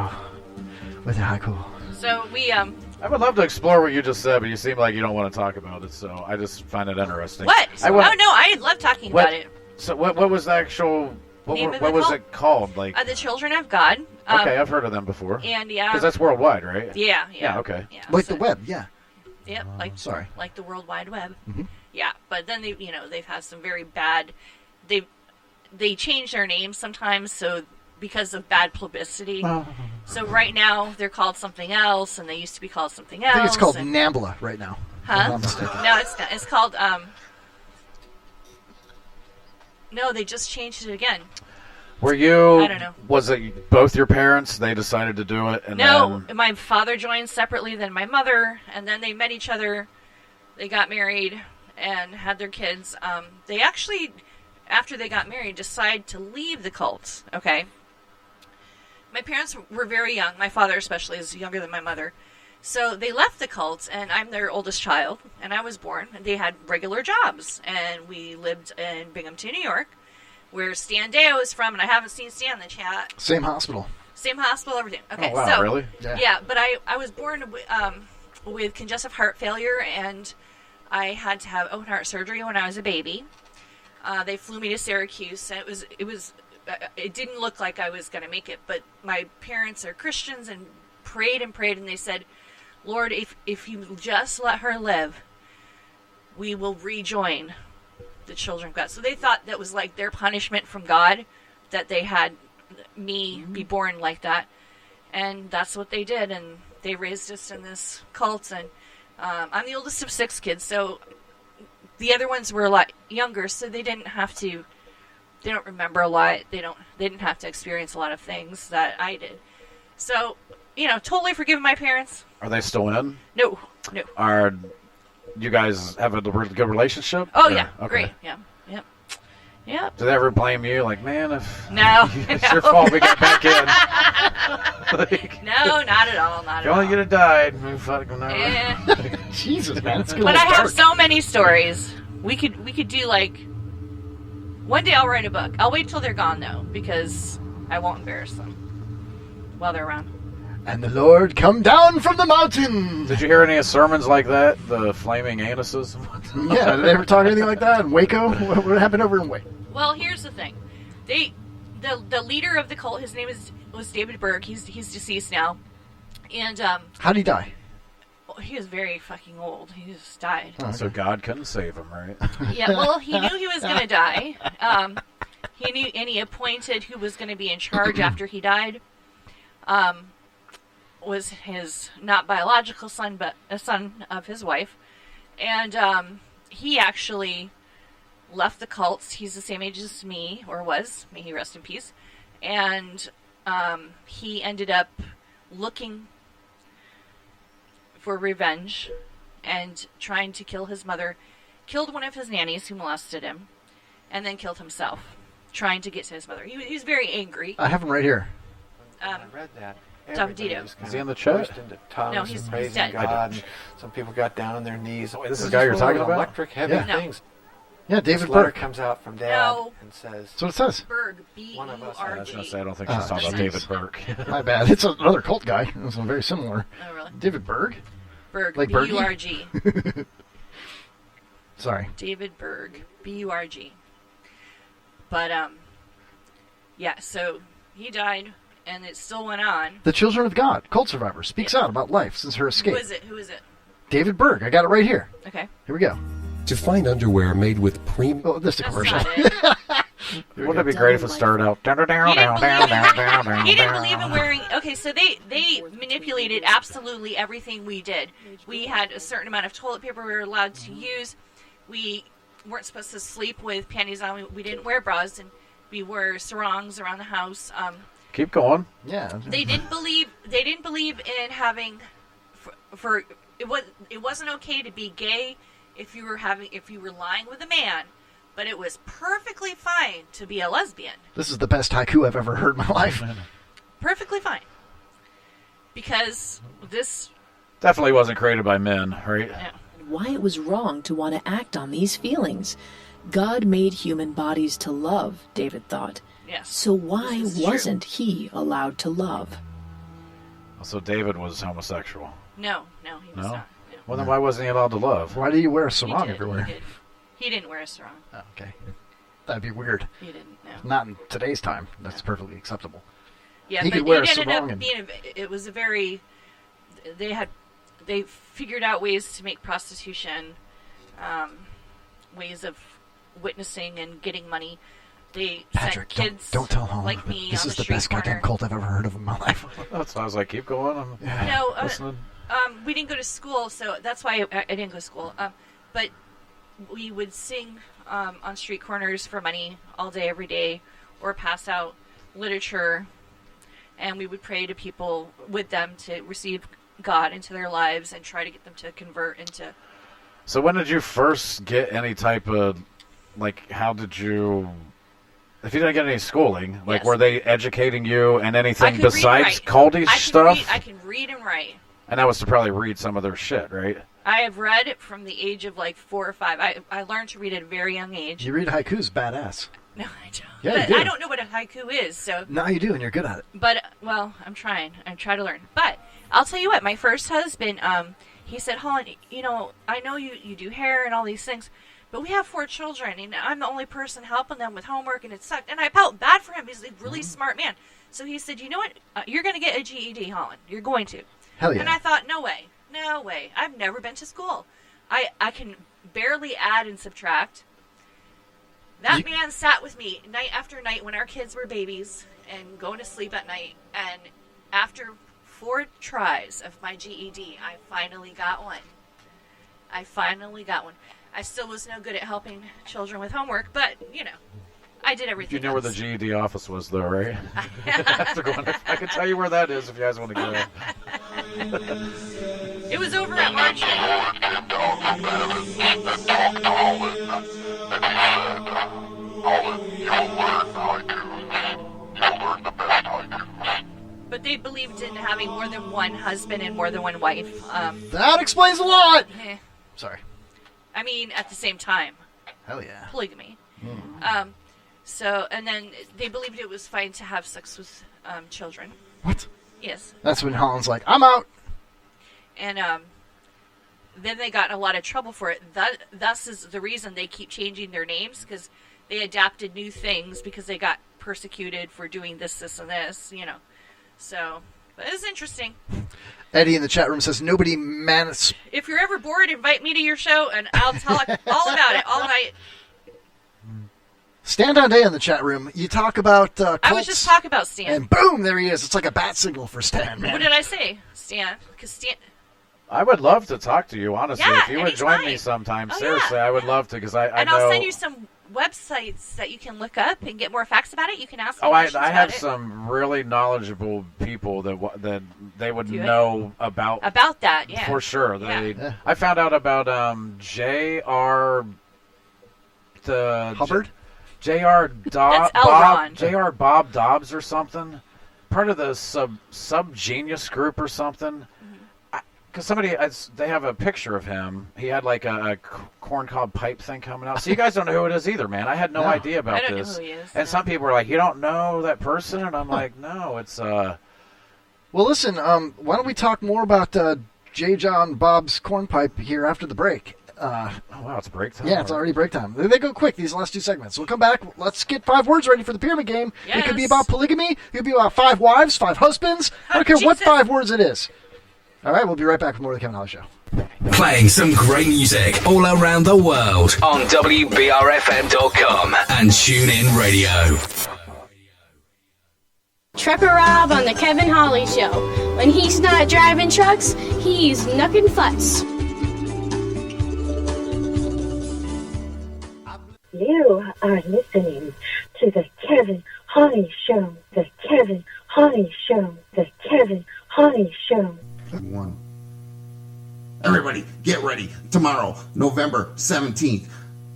with your haiku. So we I would love to explore what you just said, but you seem like you don't want to talk about it, so I just find it interesting. What? I love talking about it. So what was the actual... What was it called? Like The Children of God. Okay, I've heard of them before. And yeah, because that's worldwide, right? Yeah. Okay. Yeah, like the web, yeah. Yep. Sorry. Like the World Wide Web. Mm-hmm. Yeah, but then they've had some very bad. They change their names sometimes, so because of bad publicity. So right now they're called something else, and they used to be called something else. I think it's called Nambla right now. Huh? If I'm not mistaken. No, it's not. It's called. No, they just changed it again. Were you? I don't know. Was it both your parents? They decided to do it, and No, then... my father joined separately than my mother, and then they met each other. They got married and had their kids. They actually, after they got married, decided to leave the cult. Okay. My parents were very young. My father especially is younger than my mother. So they left the cult, and I'm their oldest child, and I was born. And they had regular jobs, and we lived in Binghamton, New York, where Stan Deo is from, and I haven't seen Stan in the chat. Same hospital. Same hospital, everything. Okay, oh, wow, so really? Yeah, but I was born with congestive heart failure, and I had to have open heart surgery when I was a baby. They flew me to Syracuse, and it didn't look like I was going to make it, but my parents are Christians and prayed, and they said, Lord, if you just let her live, we will rejoin the children of God. So they thought that was like their punishment from God, that they had me be born like that. And that's what they did, and they raised us in this cult. And I'm the oldest of 6 kids, so the other ones were a lot younger, so they don't remember a lot. They didn't have to experience a lot of things that I did. So, totally forgive my parents. Are they still in? No. Are you guys have a good relationship? Oh, or? yeah. Okay. Great. Yeah. Yep. Do they ever blame you? Like, man, if no, it's your fault we got back in. No, not at all. Not at all. You only could have died. Jesus, man. It's But I have so many stories. We could do like one day. I'll write a book. I'll wait till they're gone though, because I won't embarrass them while they're around. And the Lord come down from the mountain. Did you hear any sermons like that? The flaming anuses? Yeah, did they ever talk anything like that in Waco? What happened over in Waco? Well, here's the thing. The leader of the cult, his name was David Berg. He's deceased now. And how did he die? Well, he was very fucking old. He just died. Oh, so God couldn't save him, right? Yeah, well, he knew he was going to die. He knew, and he appointed who was going to be in charge after he died. Was his not biological son, but a son of his wife. And he actually left the cults. He's the same age as me, or was. May he rest in peace. And he ended up looking for revenge and trying to kill his mother. Killed one of his nannies who molested him, and then killed himself, trying to get to his mother. He was very angry. I have him right here. I read that. Is he in the chat? Into tongues No, he's praising dead. God. And some people got down on their knees. This is the guy you're talking about? Electric, heavy Yeah. things. Yeah, David This letter Berg. comes out from Dad No. and says. That's what it says. Berg, One of us. I was going to say, I don't think Oh, she's talking about jeez. David Burke. My bad. It's another cult guy. It's very similar. Oh, really? David Berg? Berg, Like B-U-R-G. Sorry. David Berg, B-U-R-G. But, yeah, so he died, and it still went on. The Children of God, cult survivor, speaks out about life since her escape. Who is it? David Berg. I got it right here. Okay. Here we go. To find underwear made with premium... Oh, this is a commercial. Wouldn't it be great if it started out... He didn't believe in wearing... Okay, so they manipulated absolutely everything we did. We had a certain amount of toilet paper we were allowed to use. We weren't supposed to sleep with panties on. We didn't wear bras, and we wore sarongs around the house. Keep going. Yeah. They didn't believe in having... It wasn't okay to be gay if you were lying with a man, but it was perfectly fine to be a lesbian. This is the best haiku I've ever heard in my life. Perfectly fine. Because this definitely wasn't created by men, right? Yeah. Why it was wrong to want to act on these feelings. God made human bodies to love, David thought. Yes. So why wasn't he allowed to love? So David was homosexual. No, he was not. No. Well, then why wasn't he allowed to love? Why do you wear a sarong everywhere? He didn't wear a sarong. Oh, okay. That'd be weird. He didn't, no. Not in today's time. That's perfectly acceptable. Yeah, he but could wear it a ended sarong up being it was a very... They figured out ways to make prostitution, ways of witnessing and getting money. They Patrick, sent kids don't tell Holland. like me This on is the the best street goddamn corner. cult I've ever heard of in my life. That's why I was like, keep going. No, listening. we didn't go to school, so that's why I didn't go to school. But we would sing on street corners for money all day, every day, or pass out literature, and we would pray to people with them to receive God into their lives and try to get them to convert into... So when did you first get any type of, like, how did you... If you didn't get any schooling, like, Yes. were they educating you and I anything could besides read and write. culty stuff? I can read and write. And that was to probably read some of their shit, right? I have read it from the age of like 4 or 5. I learned to read at a very young age. You read haikus, badass. No, I don't. Yeah, but you do. I don't know what a haiku is, so. No, you do, and you're good at it. But well, I'm trying. I try to learn. But I'll tell you what. My first husband, he said, "Holland, I know you do hair and all these things, But we have 4 children, and I'm the only person helping them with homework, and it sucked. And I felt bad for him. He's a really smart man. So he said, you know what? You're going to get a GED, Holland. You're going to. Hell yeah. And I thought, no way. No way. I've never been to school. I can barely add and subtract. That man sat with me night after night when our kids were babies and going to sleep at night. And after 4 tries of my GED, I finally got one. I still was no good at helping children with homework, but, I did everything You know else. where the GED office was, though, right? I can tell you where that is if you guys want to go. It was over at Marchman. But they believed in having more than one husband and more than one wife. That explains a lot! Sorry. I mean, at the same time. Hell yeah. Polygamy. Mm. So, and then they believed it was fine to have sex with children. What? Yes. That's when Holland's like, I'm out! And then they got in a lot of trouble for it. Thus is the reason they keep changing their names, because they adapted new things because they got persecuted for doing this, and this, So, but it's interesting. Eddie in the chat room says, nobody manages... If you're ever bored, invite me to your show, and I'll talk all about it all night. Stan Day in the chat room, you talk about cults, I was just talking about Stan. and boom, there he is. It's like a bat signal for Stan, man. What did I say? Stan. Because Stan... I would love to talk to you, honestly. Yeah, if you would join me sometime, seriously, I would love to, because I know... I'll send you some websites that you can look up and get more facts about it. You can ask me I questions have about it. some really knowledgeable people that they would know about that, yeah. For sure. Yeah. I found out about J.R. Hubbard? J.R. That's L. Ron. J.R. Bob Dobbs or something. Part of the sub genius group or something. Because they have a picture of him. He had like a corncob pipe thing coming out. So you guys don't know who it is either, man. I had no idea about I don't this. know who he is, and some people are like, you don't know that person? And I'm like, no, it's... Well, listen, why don't we talk more about J. John Bob's cornpipe here after the break? Oh, wow, it's break time? Yeah, it's already break time. They go quick, these last 2 segments. We'll come back. Let's get 5 words ready for the pyramid game. Yes. It could be about polygamy. It could be about 5 wives, 5 husbands. I don't care what 5 words it is. All right, we'll be right back with more of the Kevin Holly Show. Playing some great music all around the world on WBRFM.com and TuneIn Radio. Trucker Rob on the Kevin Holly Show. When he's not driving trucks, he's knucking futs. You are listening to the Kevin Holly Show. The Kevin Holly Show. The Kevin Holly Show. One. Everybody, get ready. Tomorrow, November 17th,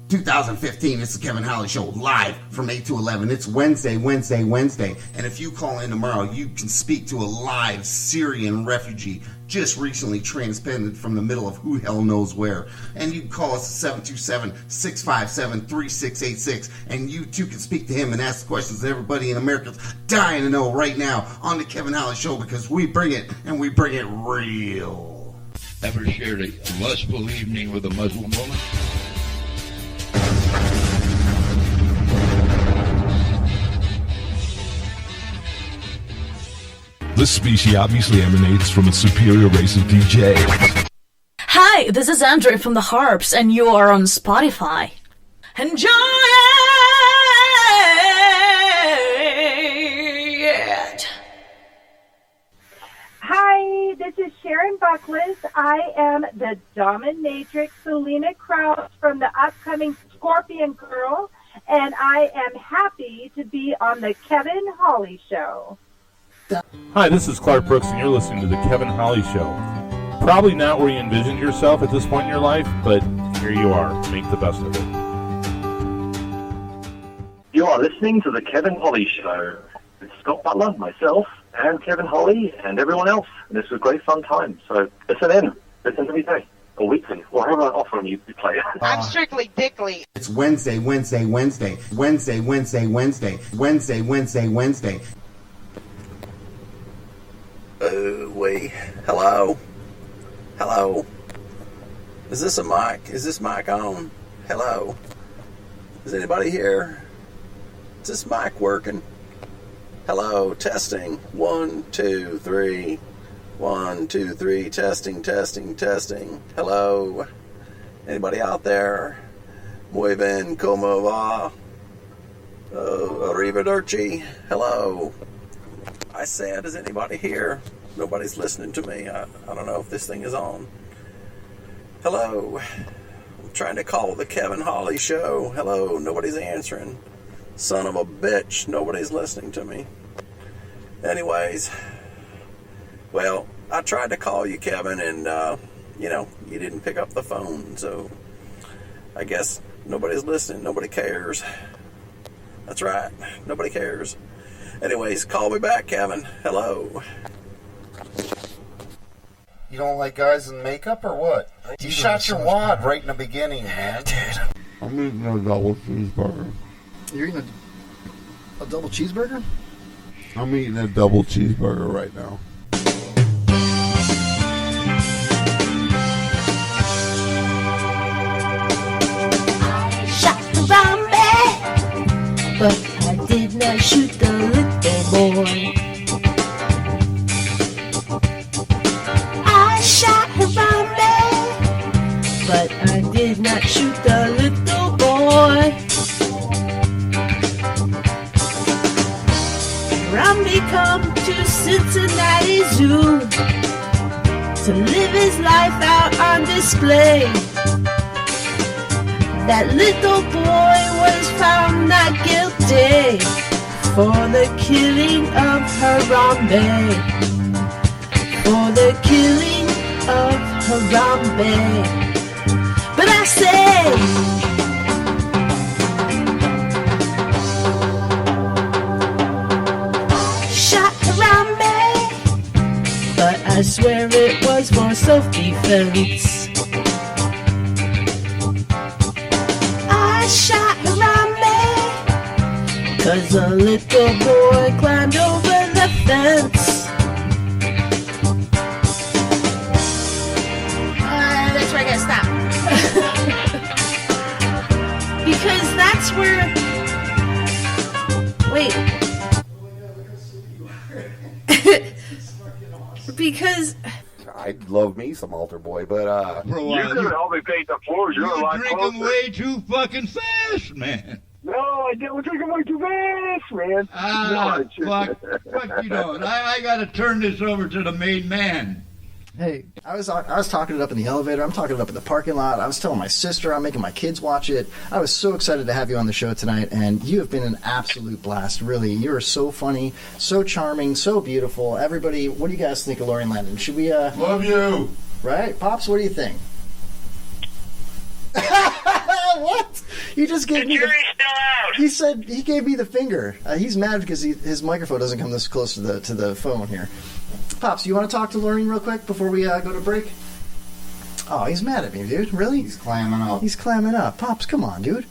2015, it's the Kevin Holly Show, live from 8 to 11. It's Wednesday. And if you call in tomorrow, you can speak to a live Syrian refugee just recently transplanted from the middle of who hell knows where. And you can call us at 727-657-3686. And you too can speak to him and ask the questions that everybody in America's dying to know right now on the Kevin Holly Show, because we bring it, and we bring it real. Ever shared a lustful evening with a Muslim woman? This species obviously emanates from a superior race of DJs. Hi, this is Andre from the Harps, and you are on Spotify. Enjoy it! Hi, this is Sharon Buckles. I am the dominatrix Selena Krause from the upcoming Scorpion Girl, and I am happy to be on the Kevin Holly Show. Hi, this is Clark Brooks, and you're listening to The Kevin Holly Show. Probably not where you envisioned yourself at this point in your life, but here you are. Make the best of it. You are listening to The Kevin Holly Show with Scott Butler, myself, and Kevin Holly, and everyone else. And this was a great fun time. So listen in. Listen every day, or weekly, whatever offer you play. I'm strictly dickly. It's Wednesday. Oh, wait. Hello? Hello? Is this a mic? Is this mic on? Hello? Is anybody here? Is this mic working? Hello, testing. 1, 2, 3. 1, 2, 3. Testing, testing, testing. Hello? Anybody out there? Muy bien, como va? Arrivederci. Hello? I said, is anybody here? Nobody's listening to me. I don't know if this thing is on. Hello? I'm trying to call the Kevin Holly Show. Hello? Nobody's answering. Son of a bitch. Nobody's listening to me. Anyways, well, I tried to call you, Kevin, and, you didn't pick up the phone, so I guess nobody's listening. Nobody cares. That's right. Nobody cares. Anyways, call me back, Kevin. Hello. You don't like guys in makeup or what? You shot your wad right in the beginning, man. Dude. I'm eating a double cheeseburger. You're eating a double cheeseburger? I'm eating a double cheeseburger right now. Shot the zombie, but I did not shoot the little boy. I shot the zombie, but I did not shoot the little boy. Zombie come to Cincinnati Zoo to live his life out on display. That little boy was found not guilty for the killing of Harambe. For the killing of Harambe. But I say, I swear it was for self-defense. I shot Harambe 'cause a little boy climbed over the fence. That's where I gotta stop. Because that's where... Wait. Because I'd love me some altar boy, but you could have helped me paint the floors. You're a lot drinking closer. way too fucking fast, man. No, I didn't. We're drinking way too fast, man. Fuck you don't. I got to turn this over to the main man. Hey, I was talking it up in the elevator. I'm talking it up in the parking lot. I was telling my sister. I'm making my kids watch it. I was so excited to have you on the show tonight, and you have been an absolute blast. Really, you are so funny, so charming, so beautiful. Everybody, what do you guys think of Lori Landon? Should we? Love you. Right, Pops. What do you think? What? He just gave me. The jury's still out. He said he gave me the finger. He's mad because his microphone doesn't come this close to the phone here. Pops, you want to talk to Lorraine real quick before we go to break? Oh, he's mad at me, dude. Really? He's clamming up. He's clamming up. Pops, come on, dude.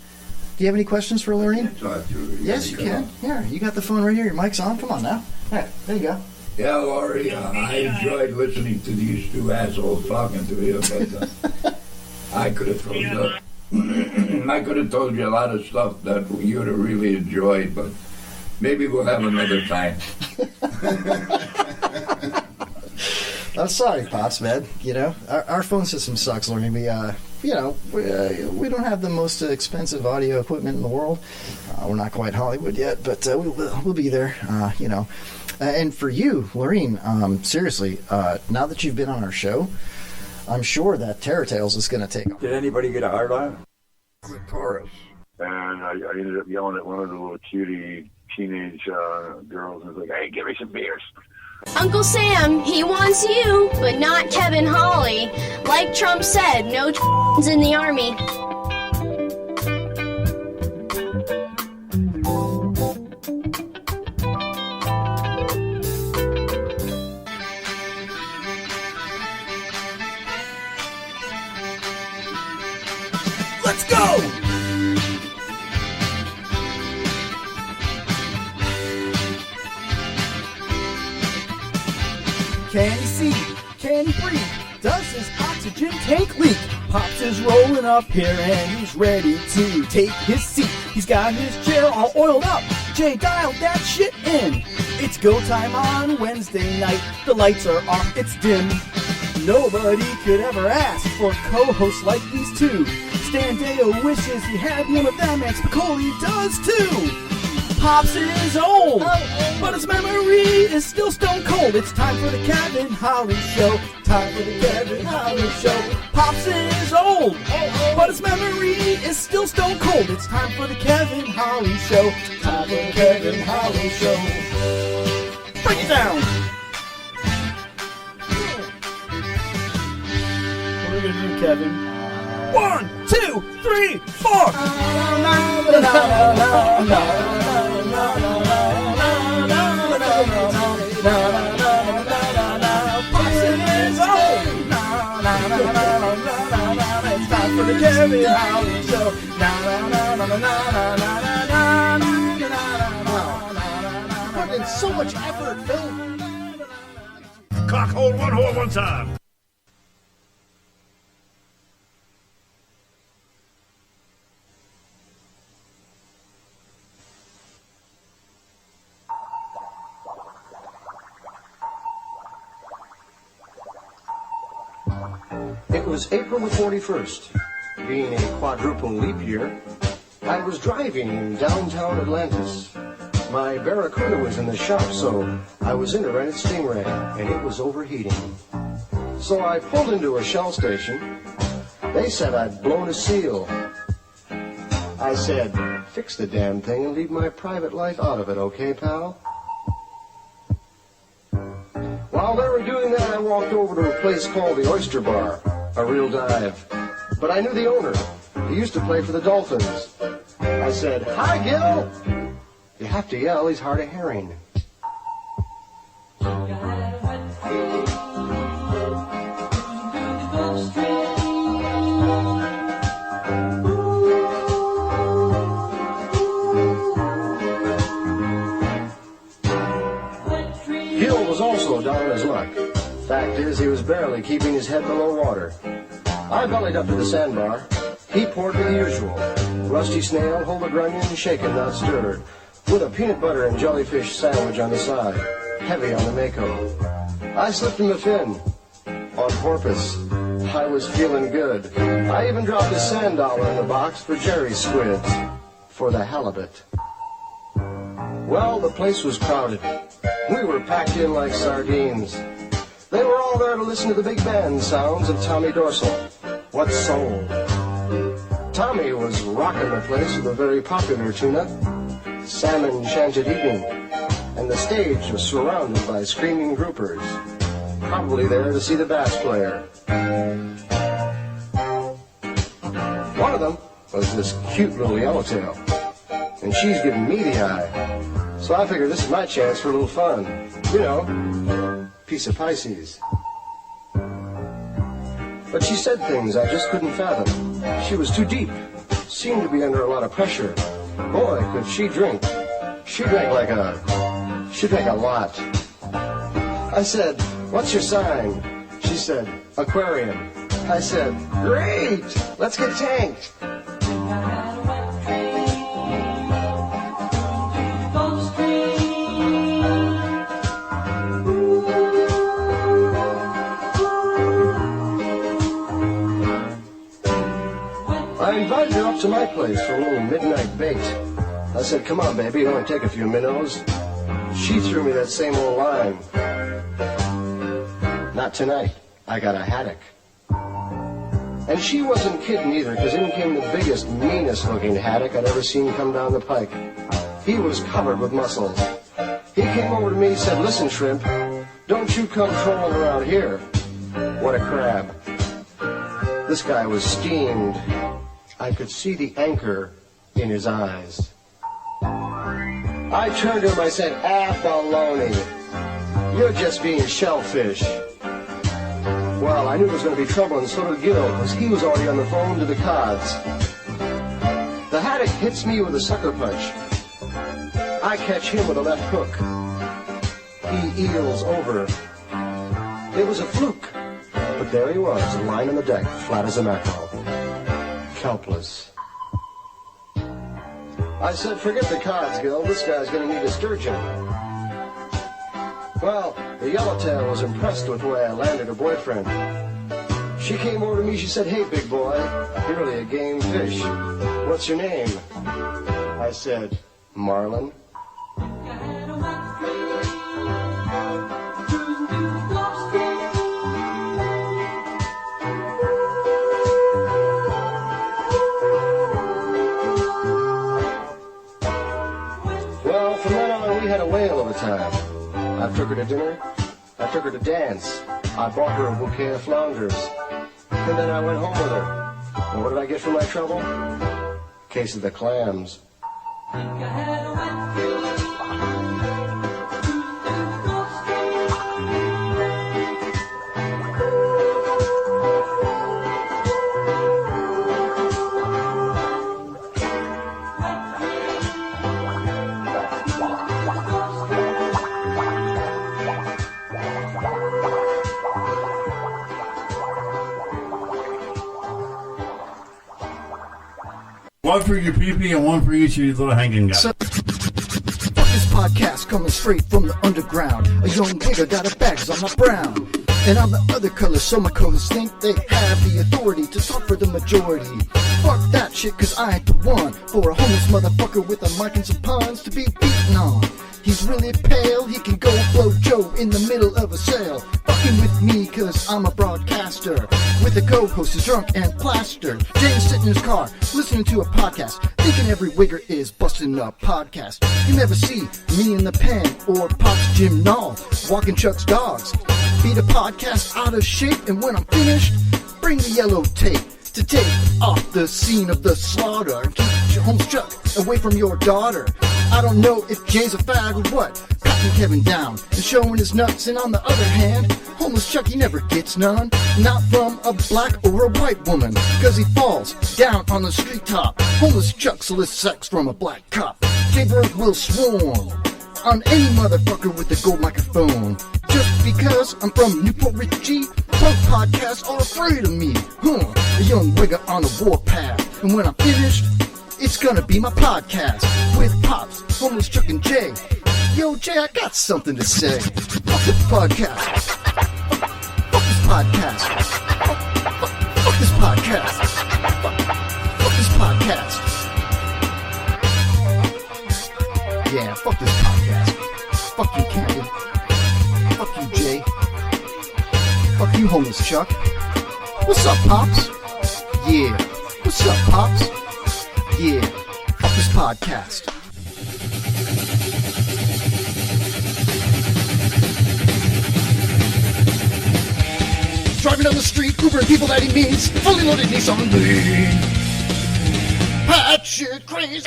Do you have any questions for Lorraine? Talk to her. Yes, you can. Here, you got the phone right here. Your mic's on. Come on now. All right, there you go. Yeah, Laurie, I enjoyed listening to these two assholes talking to you, but I could have told you. I could have told you a lot of stuff that you'd have really enjoyed, but maybe we'll have another time. I'm sorry, Pops, man. You know, our phone system sucks, Lorraine. We we don't have the most expensive audio equipment in the world. We're not quite Hollywood yet, but we'll be there. And for you, Lorraine, seriously, now that you've been on our show, I'm sure that Terror Tales is going to take off. Did anybody get a hard on? I'm a Taurus. And I ended up yelling at one of the little cutie teenage girls and was like, hey, give me some beers. Uncle Sam, he wants you, but not Kevin Holly. Like Trump said, no in the army. Let's go! Can he see? Can he breathe? Does his oxygen tank leak. Pops is rolling up here and he's ready to take his seat. He's got his chair all oiled up. Jay dialed that shit in. It's go time on Wednesday night. The lights are off, it's dim. Nobody could ever ask for co-hosts like these two. Stan Deo wishes he had one of them, and Spicoli does too. Pops is old, but his memory is still stone cold. It's time for the Kevin Holly Show. Time for the Kevin Holly Show. Pops is old, but his memory is still stone cold. It's time for the Kevin Holly Show. Time for the Kevin Holly Show. Break it down. What are we gonna do, Kevin? 1, 2, 3, 4. It's time for the Kevin Holly Show. Put in so much effort, Phil. Cock hold one time. It was April the 41st. Being a quadruple leap year, I was driving in downtown Atlantis. My Barracuda was in the shop, so I was in a rented Stingray, and it was overheating. So I pulled into a Shell station. They said I'd blown a seal. I said, fix the damn thing and leave my private life out of it, okay, pal? While they were doing that, I walked over to a place called the Oyster Bar, a real dive. But I knew the owner. He used to play for the Dolphins. I said, hi, Gil! You have to yell, he's hard of hearing. Gil was also down on his luck. Fact is, he was barely keeping his head below water. I bellied up to the sandbar. He poured me the usual. Rusty snail, hold a grunion, shaken, not stirred. With a peanut butter and jellyfish sandwich on the side. Heavy on the Mako. I slipped him a fin. On porpoise. I was feeling good. I even dropped a $1 in the box for Jerry squids. For the halibut. Well, the place was crowded. We were packed in like sardines. They were all there to listen to the big band sounds of Tommy Dorsal. What soul. Tommy was rocking the place with a very popular tune-up, Salmon Chanted Evening, and the stage was surrounded by screaming groupers, probably there to see the bass player. One of them was this cute little yellowtail, and she's giving me the eye. So I figured this is my chance for a little fun. You know, piece of Pisces. But she said things I just couldn't fathom. She was too deep, seemed to be under a lot of pressure. Boy, could she drink. She drank a lot. I said, what's your sign? She said, Aquarium. I said, great, let's get tanked. I invited her up to my place for a little midnight bait. I said, come on, baby, it'll only take a few minnows. She threw me that same old line. Not tonight. I got a haddock. And she wasn't kidding either, because in came the biggest, meanest-looking haddock I'd ever seen come down the pike. He was covered with muscles. He came over to me and said, listen, shrimp, don't you come trolling around here. What a crab. This guy was steamed. I could see the anchor in his eyes. I turned to him, I said, baloney. You're just being shellfish. Well, I knew there was going to be trouble, and so did Gil, because he was already on the phone to the cods. The haddock hits me with a sucker punch. I catch him with a left hook. He eels over. It was a fluke. But there he was, lying on the deck, flat as a mackerel. Helpless. I said, forget the cards, Gil. This guy's gonna need a sturgeon. Well, the yellowtail was impressed with the way I landed her boyfriend. She came over to me, she said, hey, big boy, you're really a game fish. What's your name? I said, Marlin. Well, from then on, we had a whale of a time. I took her to dinner. I took her to dance. I bought her a bouquet of flounders. And then I went home with her. And what did I get for my trouble? Case of the clams. One for your pee-pee and one for each of you little hanging guys. Fuck this podcast coming straight from the underground. A young nigga got a bag 'cause I'm not brown. And I'm the other color, so my co-hosts think they have the authority to talk for the majority. Fuck that shit, 'cause I ain't the one for a homeless motherfucker with a mic and some puns to be beaten on. He's really pale, he can go blow Joe in the middle of a sale. Fucking with me, 'cause I'm a broadcaster. With a co-host who's drunk and plastered. James sitting in his car, listening to a podcast, thinking every wigger is busting a podcast. You never see me in the pen or Pop's Jim Null walking Chuck's dogs. Beat a podcast out of shape, and when I'm finished, bring the yellow tape to take off the scene of the slaughter and keep your homeless Chuck away from your daughter. I don't know if Jay's a fag or what, patting Kevin down and showing his nuts, and on the other hand, homeless Chuck, he never gets none, not from a black or a white woman, 'cause he falls down on the street top. Homeless Chuck solicits sex from a black cop. Jay-Bird will swarm on any motherfucker with a gold microphone. Just because I'm from Newport Richie, punk podcasts are afraid of me. A young wigger on a warpath, and when I'm finished, it's gonna be my podcast with Pops, Homeless Chuck, and Jay. Yo, Jay, I got something to say. Fuck this podcast. Fuck this podcast. Fuck this podcast. Fuck this podcast. Yeah, fuck this podcast. Fuck you, Kevin. Fuck you, Jay. Fuck you, Homeless Chuck. What's up, Pops? Yeah. What's up, Pops? Yeah. Fuck this podcast. Driving down the street, Ubering people that he meets, fully loaded Nissan Leaf. That shit crazy.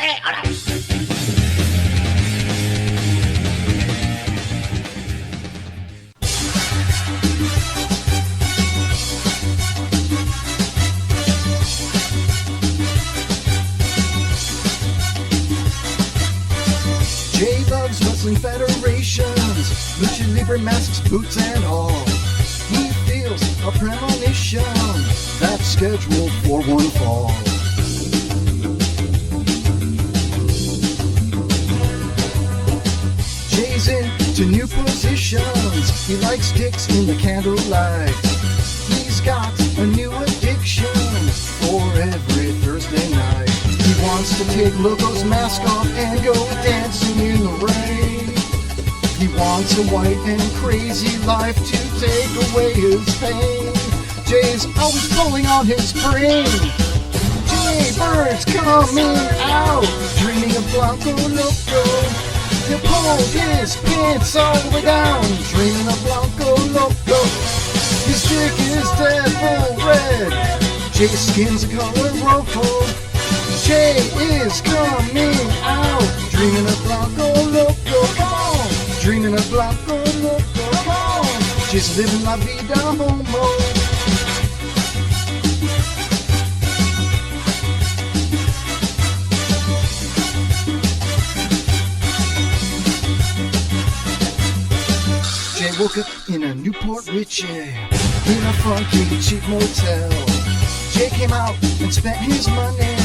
Jay loves wrestling federations, lucha libre masks, boots and all. He feels a premonition that's scheduled for one fall. Jay's into new positions, he likes dicks in the candlelight. He's got a new addiction for every Thursday night. He wants to take Loco's mask off and go dancing in the rain. He wants a white and crazy life to take away his pain. Jay's always pulling on his brain. Jay-Bird's coming out, dreaming of Blanco Loco. He'll pull his pants all the way down, dreaming of Blanco Loco. His dick is devil red, Jay's skin's the color Rofo. Jay is coming out, dreaming of Blanco Loco. Come on, dreaming of Blanco Loco. Come on, just living la vida homo. Jay woke up in a Newport Richie. in a funky cheap motel. Jay came out and spent his money,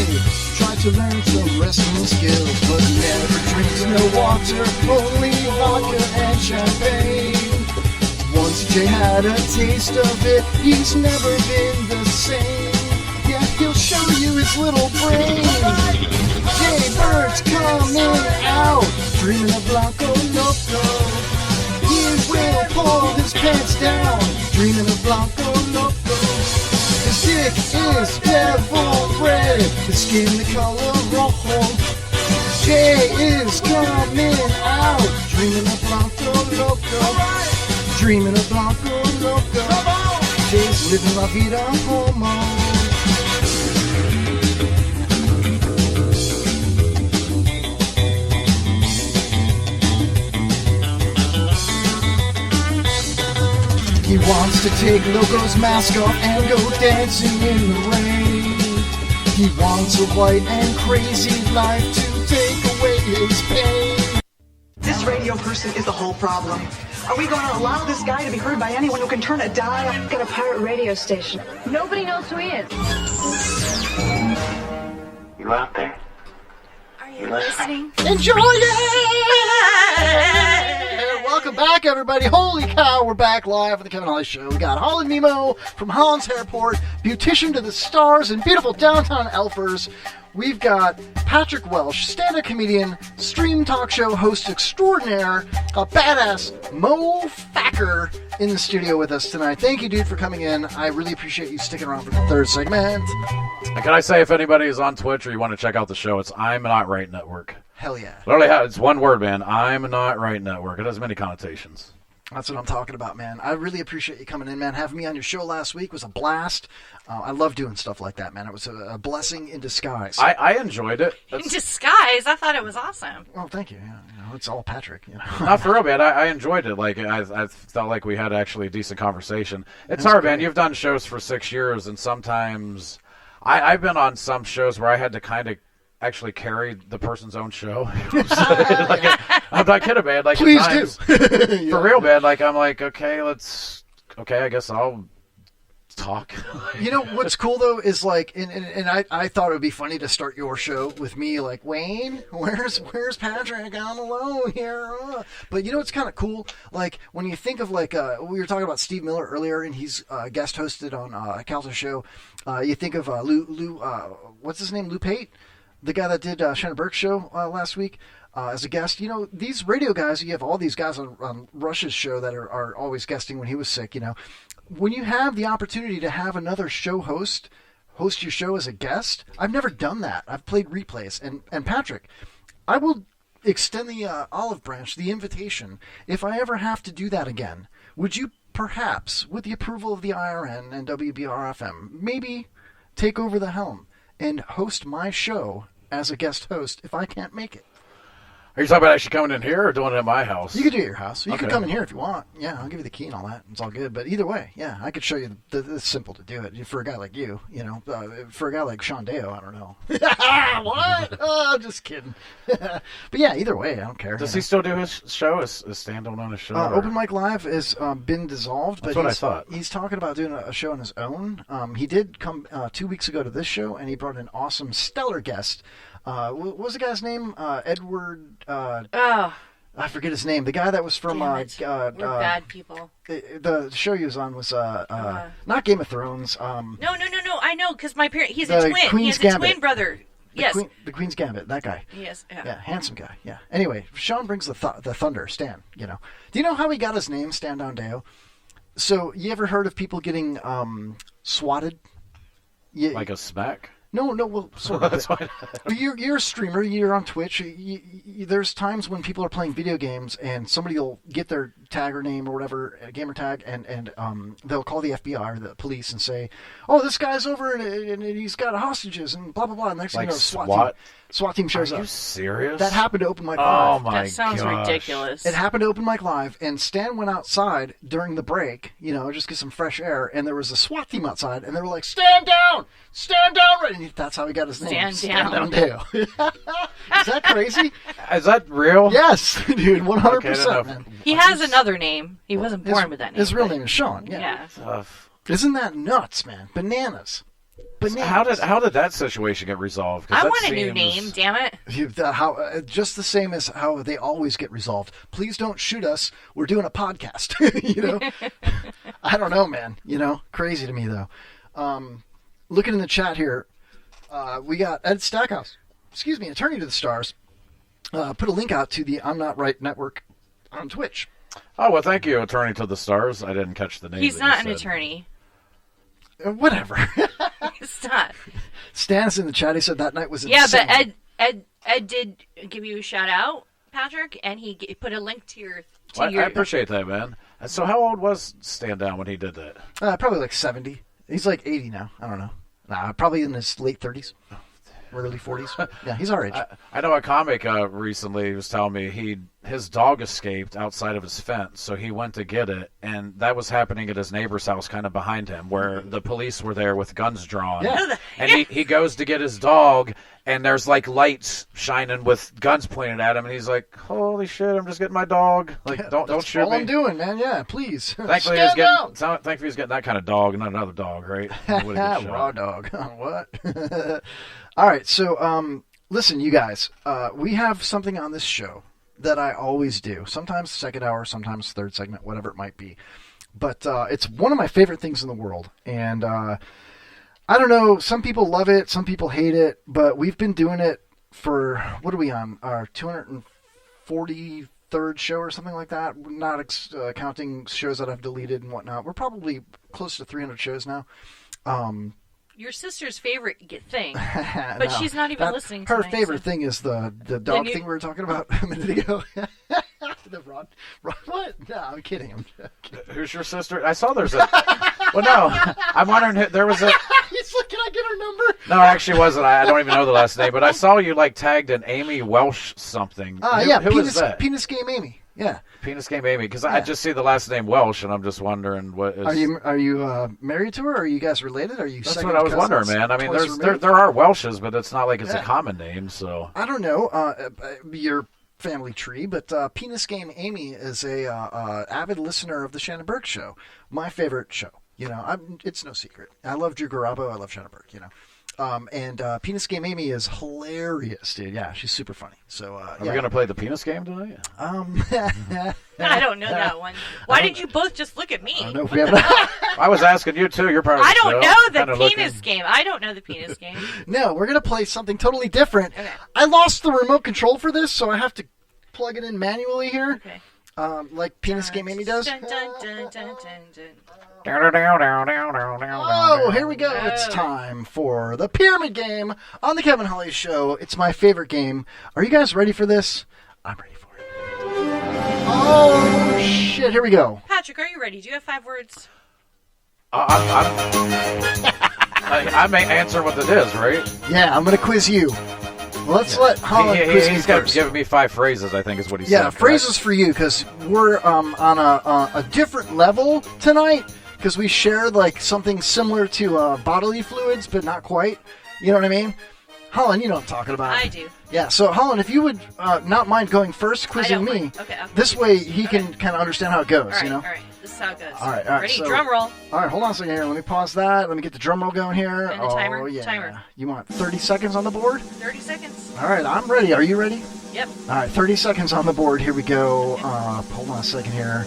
tried to learn some wrestling skills, but never drinks no water, only vodka and champagne. Once Jay had a taste of it, he's never been the same. Yeah, he'll show you his little brain. Jay Bird's coming out, dreaming of Blanco Loco. He will pull his pants down, dreaming of Blanco Loco. His dick is devil red, his skin the color rojo. Jay is coming out, dreaming of Blanco Loco. Dreaming of Blanco Loco. Jay's living la vida homo. He wants to take Loco's mask off and go dancing in the rain. He wants a white and crazy life to take away his pain. This radio person is the whole problem. Are we going to allow this guy to be heard by anyone who can turn a dial? I've got a pirate radio station. Nobody knows who he is. You out there? Are you listening? Enjoy it! Welcome back, everybody. Holy cow, we're back live on the Kevin Holly Show. We got Holland Nemo from Holland's Airport, beautician to the stars in beautiful downtown Elfers. We've got Patrick Welsh, stand-up comedian, stream talk show host extraordinaire, a badass Mo Facker in the studio with us tonight. Thank you, dude, for coming in. I really appreciate you sticking around for the third segment. And can I say, if anybody is on Twitch or you want to check out the show, it's I'm Not Right Network. Hell yeah. Literally, it's one word, man. I'm Not Right Network. It has many connotations. That's what I'm talking about, man. I really appreciate you coming in, man. Having me on your show last week was a blast. I love doing stuff like that, man. It was a blessing in disguise. I enjoyed it. In disguise? I thought it was awesome. Oh, thank you. Yeah, it's all Patrick. Not for real, man. I enjoyed it. Like I felt like we had actually a decent conversation. It's hard, man. You've done shows for 6 years, and sometimes I've been on some shows where I had to kind of actually carry the person's own show. I'm not kidding, man. Like, please times, do. For real, man. Like, I'm like, okay, I guess I'll talk. You know what's cool though is like, and I thought it would be funny to start your show with me like, Wayne, where's Patrick? I'm alone here. But you know what's kind of cool? Like when you think of like we were talking about Steve Miller earlier, and he's guest hosted on Cal's show. You think of Lou what's his name? Lou Pate, the guy that did Shannon Burke's show last week. As a guest, you know, these radio guys, you have all these guys on Rush's show that are always guesting when he was sick, you know. When you have the opportunity to have another show host your show as a guest, I've never done that. I've played replays. And Patrick, I will extend the olive branch, the invitation, if I ever have to do that again. Would you perhaps, with the approval of the IRN and WBRFM, maybe take over the helm and host my show as a guest host if I can't make it? Are you talking about actually coming in here or doing it at my house? You could do it at your house. You Okay. can come in here if you want. Yeah, I'll give you the key and all that. It's all good. But either way, yeah, I could show you. It's simple to do it. For a guy like you, you know, for a guy like Sean Deo, I don't know. What? Oh, I'm just kidding. But yeah, either way, I don't care. Does he still do his show? Is stand-alone on his show? or- Open Mic Live has been dissolved, That's but what I thought. he's talking about doing a show on his own. He did come 2 weeks ago to this show, and he brought an awesome, stellar guest. What was the guy's name? Edward. I forget his name. The guy that was from. We're bad people. The show he was on was not Game of Thrones. No. I know because my parent. He's The a twin. Queen's He has a Gambit. twin brother. Yes. The Queen's Gambit. That guy. Yes. Yeah, handsome guy. Yeah. Anyway, Sean brings the thunder. Stan. You know. Do you know how he got his name, Stan Down Deo? So you ever heard of people getting swatted? Like a smack? No, well, sort of. That's fine. You're a streamer. You're on Twitch. There's times when people are playing video games and somebody will get their tag or name or whatever, gamer tag, and they'll call the FBI or the police and say, "Oh, this guy's over and he's got hostages and blah blah blah." And next thing Like you know, SWAT team shows Are up. you serious? That happened to Open Mic Live. Oh my That sounds gosh. ridiculous. It happened to Open Mic Live, and Stan went outside during the break, you know, just get some fresh air, and there was a SWAT team outside, and they were like, "Stand down! Stand down!" Right? And that's how he got his name. Stand down. Dale. Is that crazy? Is that real? Yes, dude, 100%. Okay, I don't know. Man. He has another name. He wasn't born with that name. His real but- name is Sean. Yeah. Tough. Isn't that nuts, man? Bananas. How did that situation get resolved? I want a new name, damn it. Just the same as how they always get resolved. Please don't shoot us. We're doing a podcast. You know, I don't know, man. You know, crazy to me though. Looking in the chat here, we got Ed Stackhouse. Excuse me, Attorney to the Stars. Put a link out to the I'm Not Right Network on Twitch. Oh well, thank you, Attorney to the Stars. I didn't catch the name. He's not an attorney. Whatever. It's not. Stan's in the chat. He said that night was Yeah, insane. but Ed did give you a shout out, Patrick, and he put a link to your. I appreciate that, man. So how old was Stan Down when he did that? Probably like 70. He's like 80 now. I don't know. Probably in his late 30s. Early 40s. Yeah, he's our age. I know a comic recently was telling me his dog escaped outside of his fence, so he went to get it, and that was happening at his neighbor's house kind of behind him, where the police were there with guns drawn. Yeah. And he goes to get his dog, and there's like lights shining with guns pointed at him, and he's like, holy shit, I'm just getting my dog. Like, don't shoot all me. I'm doing, man. Yeah, please. Thankfully, he was getting that kind of dog, not another dog, right? Raw dog. What? All right, so listen, you guys, we have something on this show that I always do. Sometimes second hour, sometimes third segment, whatever it might be. But it's one of my favorite things in the world. And I don't know, some people love it, some people hate it, but we've been doing it for, what are we on, our 243rd show or something like that? Not counting shows that I've deleted and whatnot. We're probably close to 300 shows now. Your sister's favorite thing, but she's not even listening to her favorite thing is the dog thing we were talking about a minute ago. The Rod, what? No, I'm kidding. I'm kidding. Who's your sister? I saw there's a... Well, no. I'm wondering, there was a... He's like, can I get her number? No, it actually wasn't. I don't even know the last name, but I saw you like tagged an Amy Welsh something. Who is that? Penis Game Amy. Yeah. Penis Game Amy, because I just see the last name Welsh, and I'm just wondering what is... Are you married to her? Are you guys related? Are you? That's what I was wondering, man. I mean, there are Welshes, but it's not like it's a common name. So I don't know your family tree, but Penis Game Amy is a avid listener of the Shannon Burke Show, my favorite show. You know, it's no secret. I love Drew Garabo. I love Shannon Burke. You know. And Penis Game Amy is hilarious, dude. Yeah, she's super funny. So, are we gonna play the penis game tonight? I don't know that one. Why did you both just look at me? I don't know if we have I was asking you too. You're part of the show. I don't know the penis game. I don't know the penis game. No, we're gonna play something totally different. Okay. I lost the remote control for this, so I have to plug it in manually here. Okay. Like Penis Game Amy does. Dun, dun, dun, dun, dun. Oh, here we go. It's time for the Pyramid Game on the Kevin Holly Show. It's my favorite game. Are you guys ready for this? I'm ready for it. Oh, shit. Here we go. Patrick, are you ready? Do you have 5 words? I may answer what it is, right? Yeah, I'm going to quiz you. Let's let Holland quiz me He's got first. to give me 5 phrases, I think is what he said. Yeah, phrases for you, because we're on a different level tonight. Because we share like something similar to bodily fluids, but not quite. You know what I mean? Holland, you know what I'm talking about. I do. Yeah, so Holland, if you would not mind going first, quizzing me. Mind. Okay, this way he can kind of understand how it goes, all right, you know? All right, this is how it goes. All right. Ready? So, drum roll. All right, hold on a second here. Let me pause that. Let me get the drum roll going here. And the timer. Oh, yeah. Timer. You want 30 seconds on the board? 30 seconds. All right, I'm ready. Are you ready? Yep. All right, 30 seconds on the board. Here we go. Hold on a second here.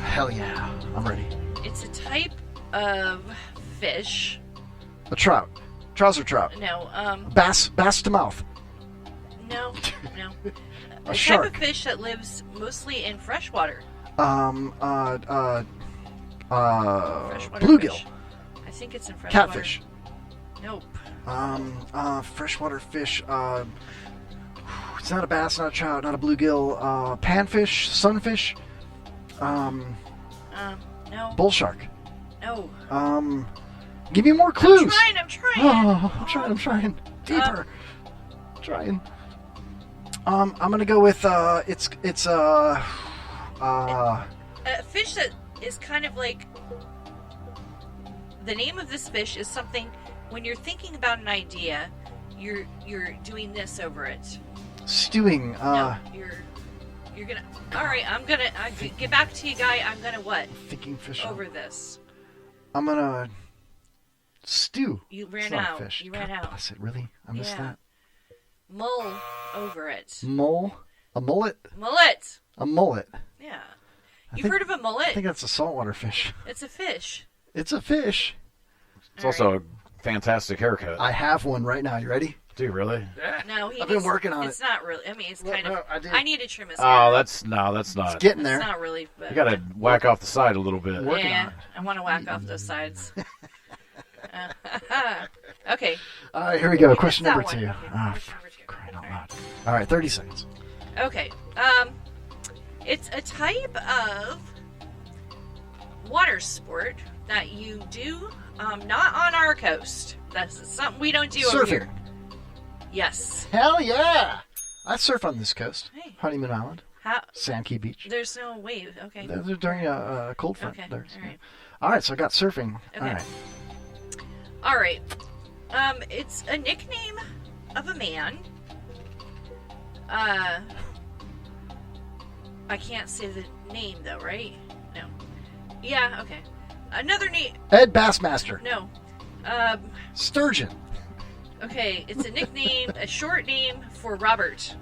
Hell yeah. I'm ready. It's a type of fish. A trout. Trouser trout. No. Bass to mouth. No. A shark. type of fish that lives mostly in freshwater. Freshwater bluegill. Fish. I think it's in freshwater. Catfish. Nope. Freshwater fish. It's not a bass, not a trout, not a bluegill. Panfish, sunfish. No. Bull shark. No. Give me more clues. I'm trying. Oh, I'm trying. Deeper. Trying. I'm gonna go with it's a fish that is kind of like, the name of this fish is something when you're thinking about an idea, you're doing this over it. Stewing. No, you're gonna. All right, I'm gonna get back to you, guy. I'm gonna what? Thinking fish. Over this. I'm gonna stew. You ran It's not a out. fish. You ran God out. bless it. Really? I missed Yeah. that. Mull over it. Mole? A mullet? Mullet. A mullet. Yeah. I You've think- heard of a mullet? I think that's a saltwater fish. It's a fish. It's a fish. It's also a fantastic haircut. I have one right now. You ready? Do you really? No, he I've been needs- working on It's not really. I mean, it's kind of. I do. I need to trim his hair. Oh, that's not. It's getting there. It's not really. But You gotta whack off the side a little bit. yeah, I want to whack off those sides. Okay. All right, here we go. Question That number one. 2. Okay, Ah, question number 2. crying out loud. All right, 30 seconds. Okay. It's a type of water sport that you do, not on our coast. That's something we don't do over Surfing. here. Yes. Hell yeah! I surf on this coast. Hey. Honeymoon Island. How? Sandkey Beach. There's no wave. Okay. They're during a cold front. Okay. There's- All right. All right, so I got surfing. Okay. All right. All right. It's a nickname of a man. I can't say the name though, right? No. Yeah. Okay. Another name. Ed Bassmaster. No. Sturgeon. Okay. It's a nickname, a short name for Robert.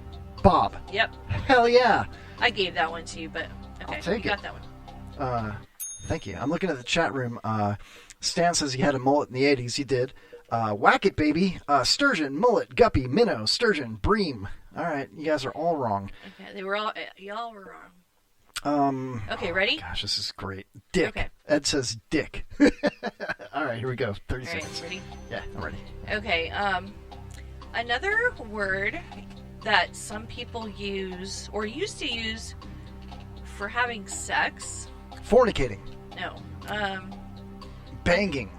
Bob. Yep. Hell yeah. I gave that one to you, but okay, I'll take you got it. that one. Thank you. I'm looking at the chat room. Stan says he had a mullet in the 80s. He did. Whack it, baby. Sturgeon, mullet, guppy, minnow, sturgeon, bream. All right, you guys are all wrong. Okay, they were all y'all were wrong. Okay, ready? Gosh, this is great. Dick. Okay. Ed says dick. All right, here we go. 30 All right, seconds. ready? Yeah, I'm ready. Okay. Another word that some people use or used to use for having sex. Fornicating. No. Banging.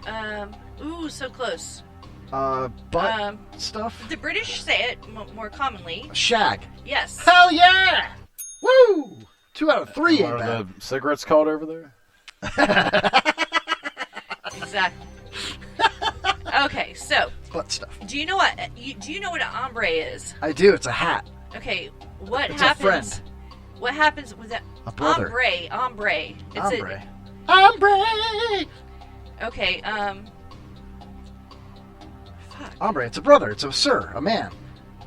Ooh, so close. Butt stuff. The British say it more commonly. Shag. Yes. Hell yeah! Woo! 2 out of 3 ain't What bad. are the cigarettes called over there? Exactly. Okay, so butt stuff. do you know what an ombre is? I do. It's a hat. Okay, what It's a happens? friend. What happens with that? A brother. Ombre. It's Ombre. Ombre! Okay. Ombre. It's a brother. It's a sir. A man.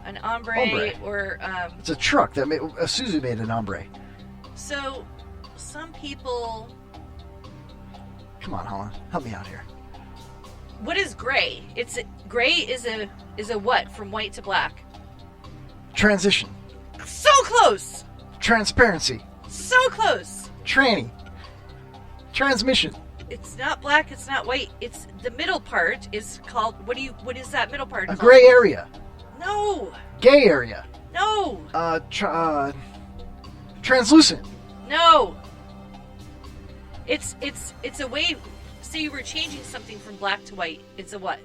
An ombre, Hombre. or It's a truck that Suzu made an ombre. so some people. Come on, Holland. Help me out here. What is gray? Gray is a what from white to black? Transition. So close. Transparency. So close. Tranny. Transmission. It's not black. It's not white. It's the middle part is called. What is that middle part? A called? gray area. No. Gay area. No. Translucent. No. It's a way. Say you were changing something from black to white. It's a what?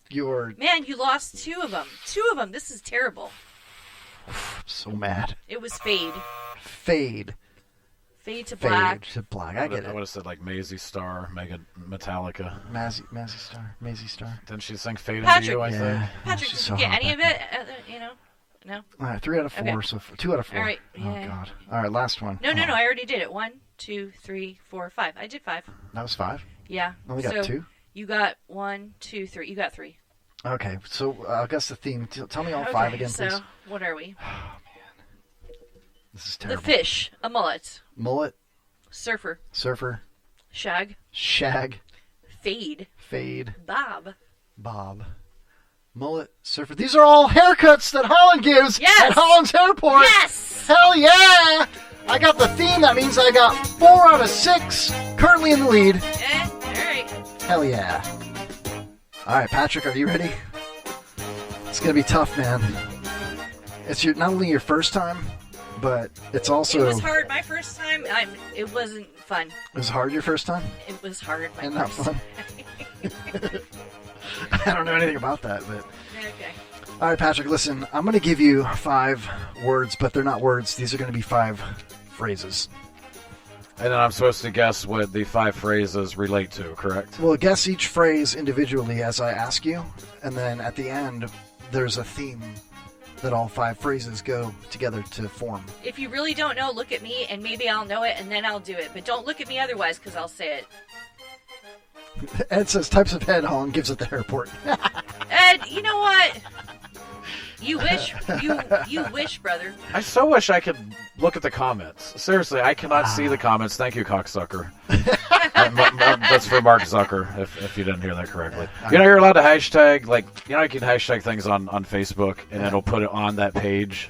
You're Man, you lost 2 of them. 2 of them. This is terrible. so mad. It was fade. Fade. Fade to black. Fade to black. I get I it. would have said like Maisie Star, Metallica. Maisie Star. Didn't she sing Fade Patrick, into You, I think? Patrick, she's did so you get hot any of back it? You know? No? All right, 3 out of 4, Okay. so 2 out of 4. All right, Oh, yeah. God. All right, last one. No, I already did it. 1, 2, 3, 4, 5. I did 5. That was 5? Yeah. Only got so 2? You got 1, 2, 3. You got 3. Okay, so I guess the theme. Tell me all 5 Okay, again, so please. what are we? This is The terrible. fish, a mullet, Mullet, surfer, surfer, shag, shag, fade, fade, bob. mullet, surfer. These are all haircuts that Holland gives at Holland's Airport. Yes! Hell yeah! I got the theme. That means I got 4 out of 6. Currently in the lead. All right. Hell yeah. All right, Patrick, are you ready? It's going to be tough, man. It's not only your first time, but it's also... It was hard. My first time, it wasn't fun. It was hard your first time? It was hard. And not fun? I don't know anything about that, but... Okay. All right, Patrick, listen. I'm going to give you 5 words, but they're not words. These are going to be 5 phrases. And then I'm supposed to guess what the 5 phrases relate to, correct? We'll guess each phrase individually as I ask you, and then at the end, there's a theme that all 5 phrases go together to form. If you really don't know, look at me, and maybe I'll know it, and then I'll do it. But don't look at me otherwise, because I'll say it. Ed says types of head hong gives at the airport. Ed, you know what? You wish, you wish, brother. I so wish I could look at the comments. Seriously, I cannot see the comments. Thank you, cocksucker. That's for Mark Zucker, if you didn't hear that correctly. You know, you're allowed to hashtag, like, you know, you can hashtag things on Facebook, and it'll put it on that page.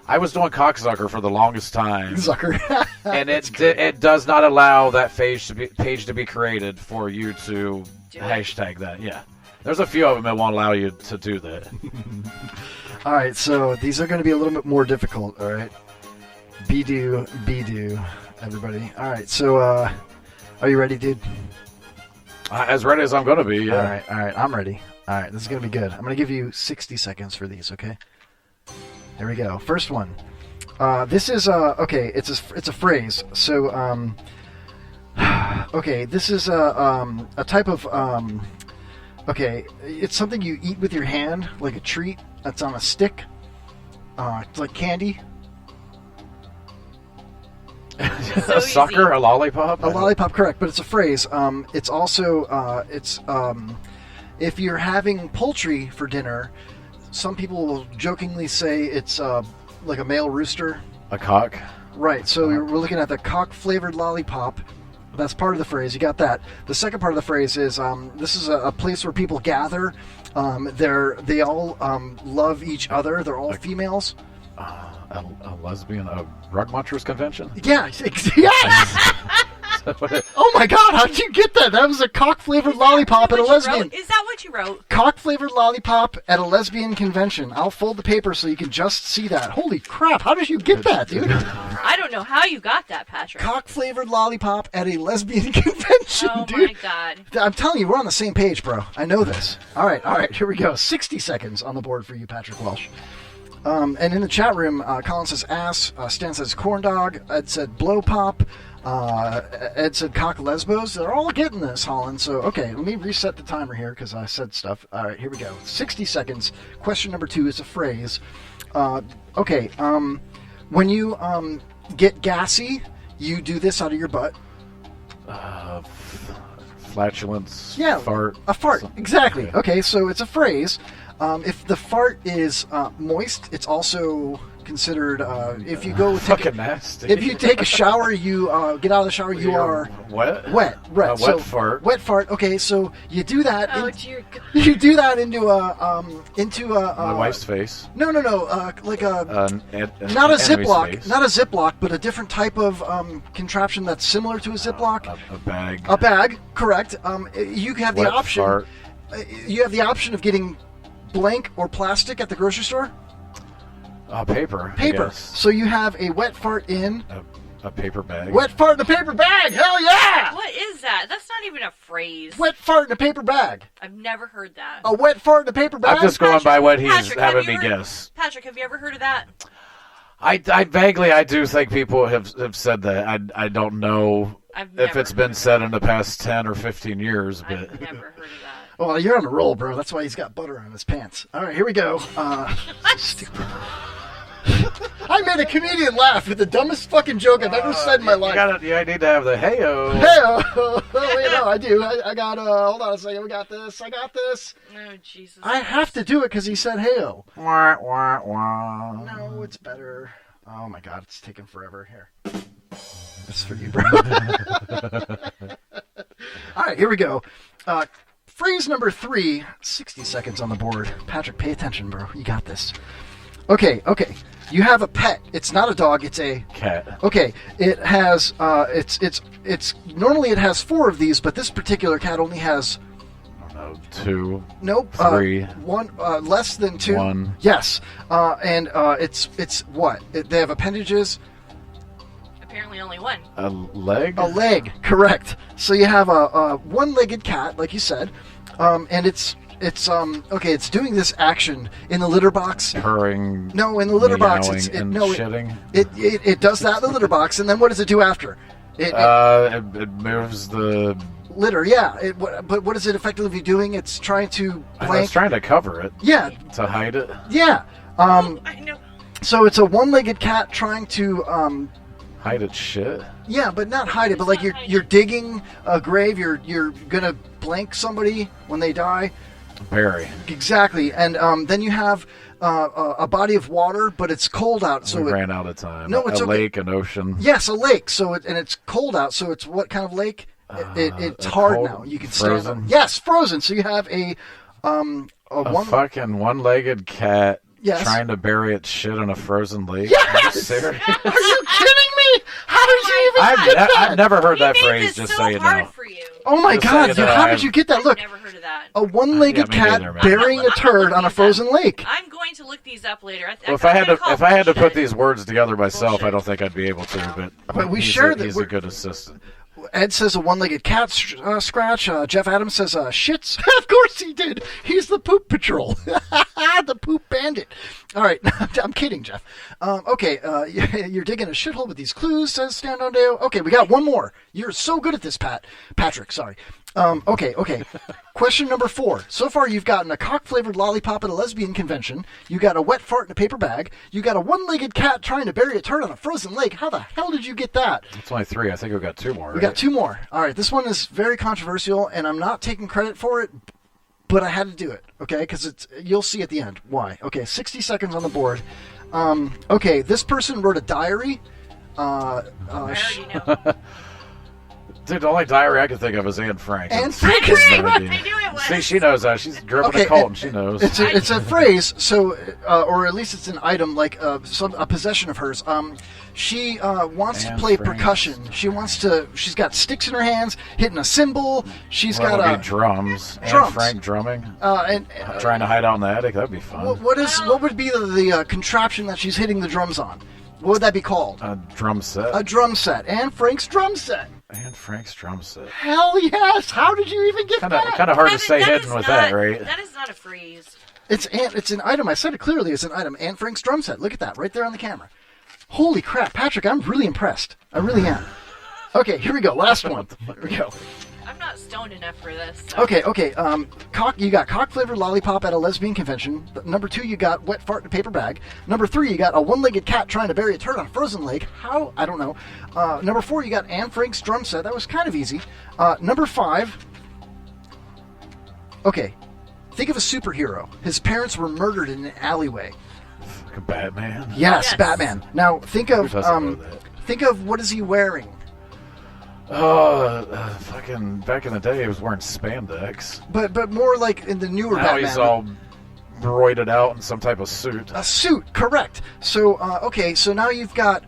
I was doing cocksucker for the longest time. Zucker. And it does not allow that page to be created for you to hashtag that. Yeah. There's a few of them that won't allow you to do that. All right, so these are going to be a little bit more difficult, all right? Be-do, everybody. All right, so are you ready, dude? As ready as I'm going to be, yeah. All right, I'm ready. All right, this is going to be good. I'm going to give you 60 seconds for these, okay? Here we go. First one. This is, okay, it's a phrase. So, okay, this is a type of... Okay, it's something you eat with your hand, like a treat that's on a stick. It's like candy. A sucker, a lollipop? A lollipop, correct, but it's a phrase. It's also, if you're having poultry for dinner, some people will jokingly say it's like a male rooster. A cock? Right, so we're looking at the cock-flavored lollipop. That's part of the phrase. You got that. The second part of the phrase is this is a place where people gather. They all love each other. They're all females. A lesbian, a rug munchers convention? Yeah, yes! Oh my God, how did you get that? That was a cock-flavored lollipop at a lesbian. Is that what you wrote? Cock-flavored lollipop at a lesbian convention. I'll fold the paper so you can just see that. Holy crap, how did you get that, dude? I don't know how you got that, Patrick. Cock-flavored lollipop at a lesbian convention, dude. Oh my God. I'm telling you, we're on the same page, bro. I know this. All right, here we go. 60 seconds on the board for you, Patrick Welsh. And in the chat room, Colin says ass, Stan says corn dog, Ed said blow pop, Ed said cock lesbos. They're all getting this, Holland. So, okay, let me reset the timer here because I said stuff. All right, here we go. 60 seconds. Question number 2 is a phrase. Okay, when you get gassy, you do this out of your butt. Flatulence. Yeah, fart. A fart, exactly. Okay, so it's a phrase. If the fart is moist, it's also considered. If you go fucking nasty. If you take a shower, you get out of the shower. You are wet. Wet, right? Wet fart. Wet fart. Okay, so you do that. Oh dear God. You do that into a my wife's face. No, like a not a Ziploc, face. Not a Ziploc, but a different type of contraption that's similar to a Ziploc. A bag. A bag, correct. You have the wet option. Fart. You have the option of getting blank or plastic at the grocery store. Paper. Paper. So you have a wet fart in a paper bag. Wet fart in a paper bag. Hell yeah! What is that? That's not even a phrase. Wet fart in a paper bag. I've never heard that. A wet fart in a paper bag. I'm just going by what he's having me guess. Patrick, have you ever heard of that? I vaguely, I do think people have said that. I don't know if it's been said in the past 10 or 15 years, but I've never heard of that. Well, you're on a roll, bro. That's why he's got butter on his pants. All right, here we go. Stupid. I made a comedian laugh with the dumbest fucking joke I've ever said in my life. I need to have the hey-o. Hey-o. Oh, wait, no, I do. I got, hold on a second. We got this. I got this. Oh, Jesus. I have to do it because he said hey-o. Wah, wah, wah. No, it's better. Oh, my God. It's taking forever. Here. This is for you, bro. All right, here we go. Phrase number 3, 60 seconds on the board. Patrick, pay attention, bro. You got this. Okay. You have a pet. It's not a dog. It's a cat. Okay. It has. It's normally it has 4 of these, but this particular cat only has. 2. Nope. 3. 1. Less than 2. 1. Yes. And it's what? They have appendages. Apparently only 1. A leg? A leg, correct. So you have a one-legged cat, like you said, and it's doing this action in the litter box. Purring. No, in the litter box. Shitting. It does that in the litter box, and then what does it do after? It moves the litter. Yeah, but what is it effectively doing? It's trying to blank. It's trying to cover it. Yeah. To hide it. Yeah. I know. So it's a one-legged cat trying to hide its shit. Yeah, but not hide it. But like you're digging a grave. You're gonna blank somebody when they die. Bury. Exactly, and then you have a body of water, but it's cold out. So we it ran out of time. No, it's a okay. lake, an ocean. Yes, a lake. So and it's cold out. So it's what kind of lake? It's hard cold, now. You can frozen? stand up. Yes, frozen. So you have a fucking one-legged cat Yes. trying to bury its shit in a frozen lake. Yes! Are you serious? Are you kidding me? How did you even get that? I've never heard that phrase. Just so you know. Oh my Just so God! you know, How did you get that? Look, a one-legged Yeah, me cat neither, man. burying a turd on a frozen lake. I'm going to look these up later. Well, if I had to put these words together myself, I don't think I'd be able to. But we he's share a, that he's we're- a good assistant. Ed says a one-legged cat scratch. Jeff Adams says shits. Of course he did. He's the poop patrol. The poop bandit. All right. I'm kidding, Jeff. Okay. You're digging a shithole with these clues, says Stand On Dale. Okay, we got one more. You're so good at this, Patrick, sorry. Okay. Question number 4. So far, you've gotten a cock-flavored lollipop at a lesbian convention. You got a wet fart in a paper bag. You got a one-legged cat trying to bury a turd on a frozen lake. How the hell did you get that? It's only 3. I think we've got 2 more. We got 2 more. All right, this one is very controversial, and I'm not taking credit for it, but I had to do it, okay? Because you'll see at the end why. Okay, 60 seconds on the board. Okay, this person wrote a diary. Dude, the only diary I can think of is Anne Frank. Anne Frank is correct. See, she knows that. She's driven a cult, and she knows. It's a phrase, so or at least it's an item, like a possession of hers. She wants to play percussion. She's got sticks in her hands, hitting a cymbal. She's Well, got it'd be drums. Anne drums. Frank drumming. And trying to hide out in the attic. That'd be fun. what would be the contraption that she's hitting the drums on? What would that be called? A drum set. A drum set. Anne Frank's drum set. Anne Frank's drum set. Hell yes! How did you even get that? Kind of hard to stay hidden with that, right? That is not a phrase. It's an item. I said it clearly. It's an item. Anne Frank's drum set. Look at that right there on the camera. Holy crap, Patrick! I'm really impressed. I really am. Okay, here we go. Last one. Here we go. I'm not stoned enough for this. So. Okay. You got cock-flavored lollipop at a lesbian convention. Number 2, you got wet fart in a paper bag. Number 3, you got a one-legged cat trying to bury a turd on a frozen lake. How? I don't know. Number 4, you got Anne Frank's drum set. That was kind of easy. Number 5. Okay. Think of a superhero. His parents were murdered in an alleyway. Like Batman? Yes, Batman. Now think of Who doesn't know that? think of what is he wearing? Fucking back in the day, he was wearing spandex. But more like in the newer Now Batman. he's all roided out in some type of suit. A suit, correct. So so now you've got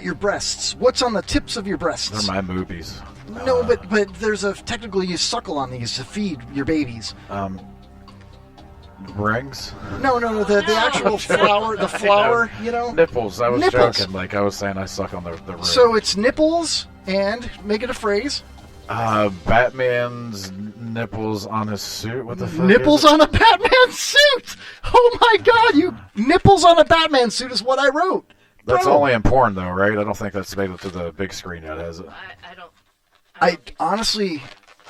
your breasts. What's on the tips of your breasts? They're my movies. No, but there's technically you suckle on these to feed your babies. Rings? No, the actual flower, the flower, you know? Nipples. I was Nipples. joking. Like I was saying, I suck on the ring. So it's nipples and make it a phrase. Batman's nipples on his suit. What the fuck? Nipples is it? on a Batman suit. Oh my God! You nipples on a Batman suit is what I wrote. That's Bro. only in porn, though, right? I don't think that's made it to the big screen yet, has it? I honestly,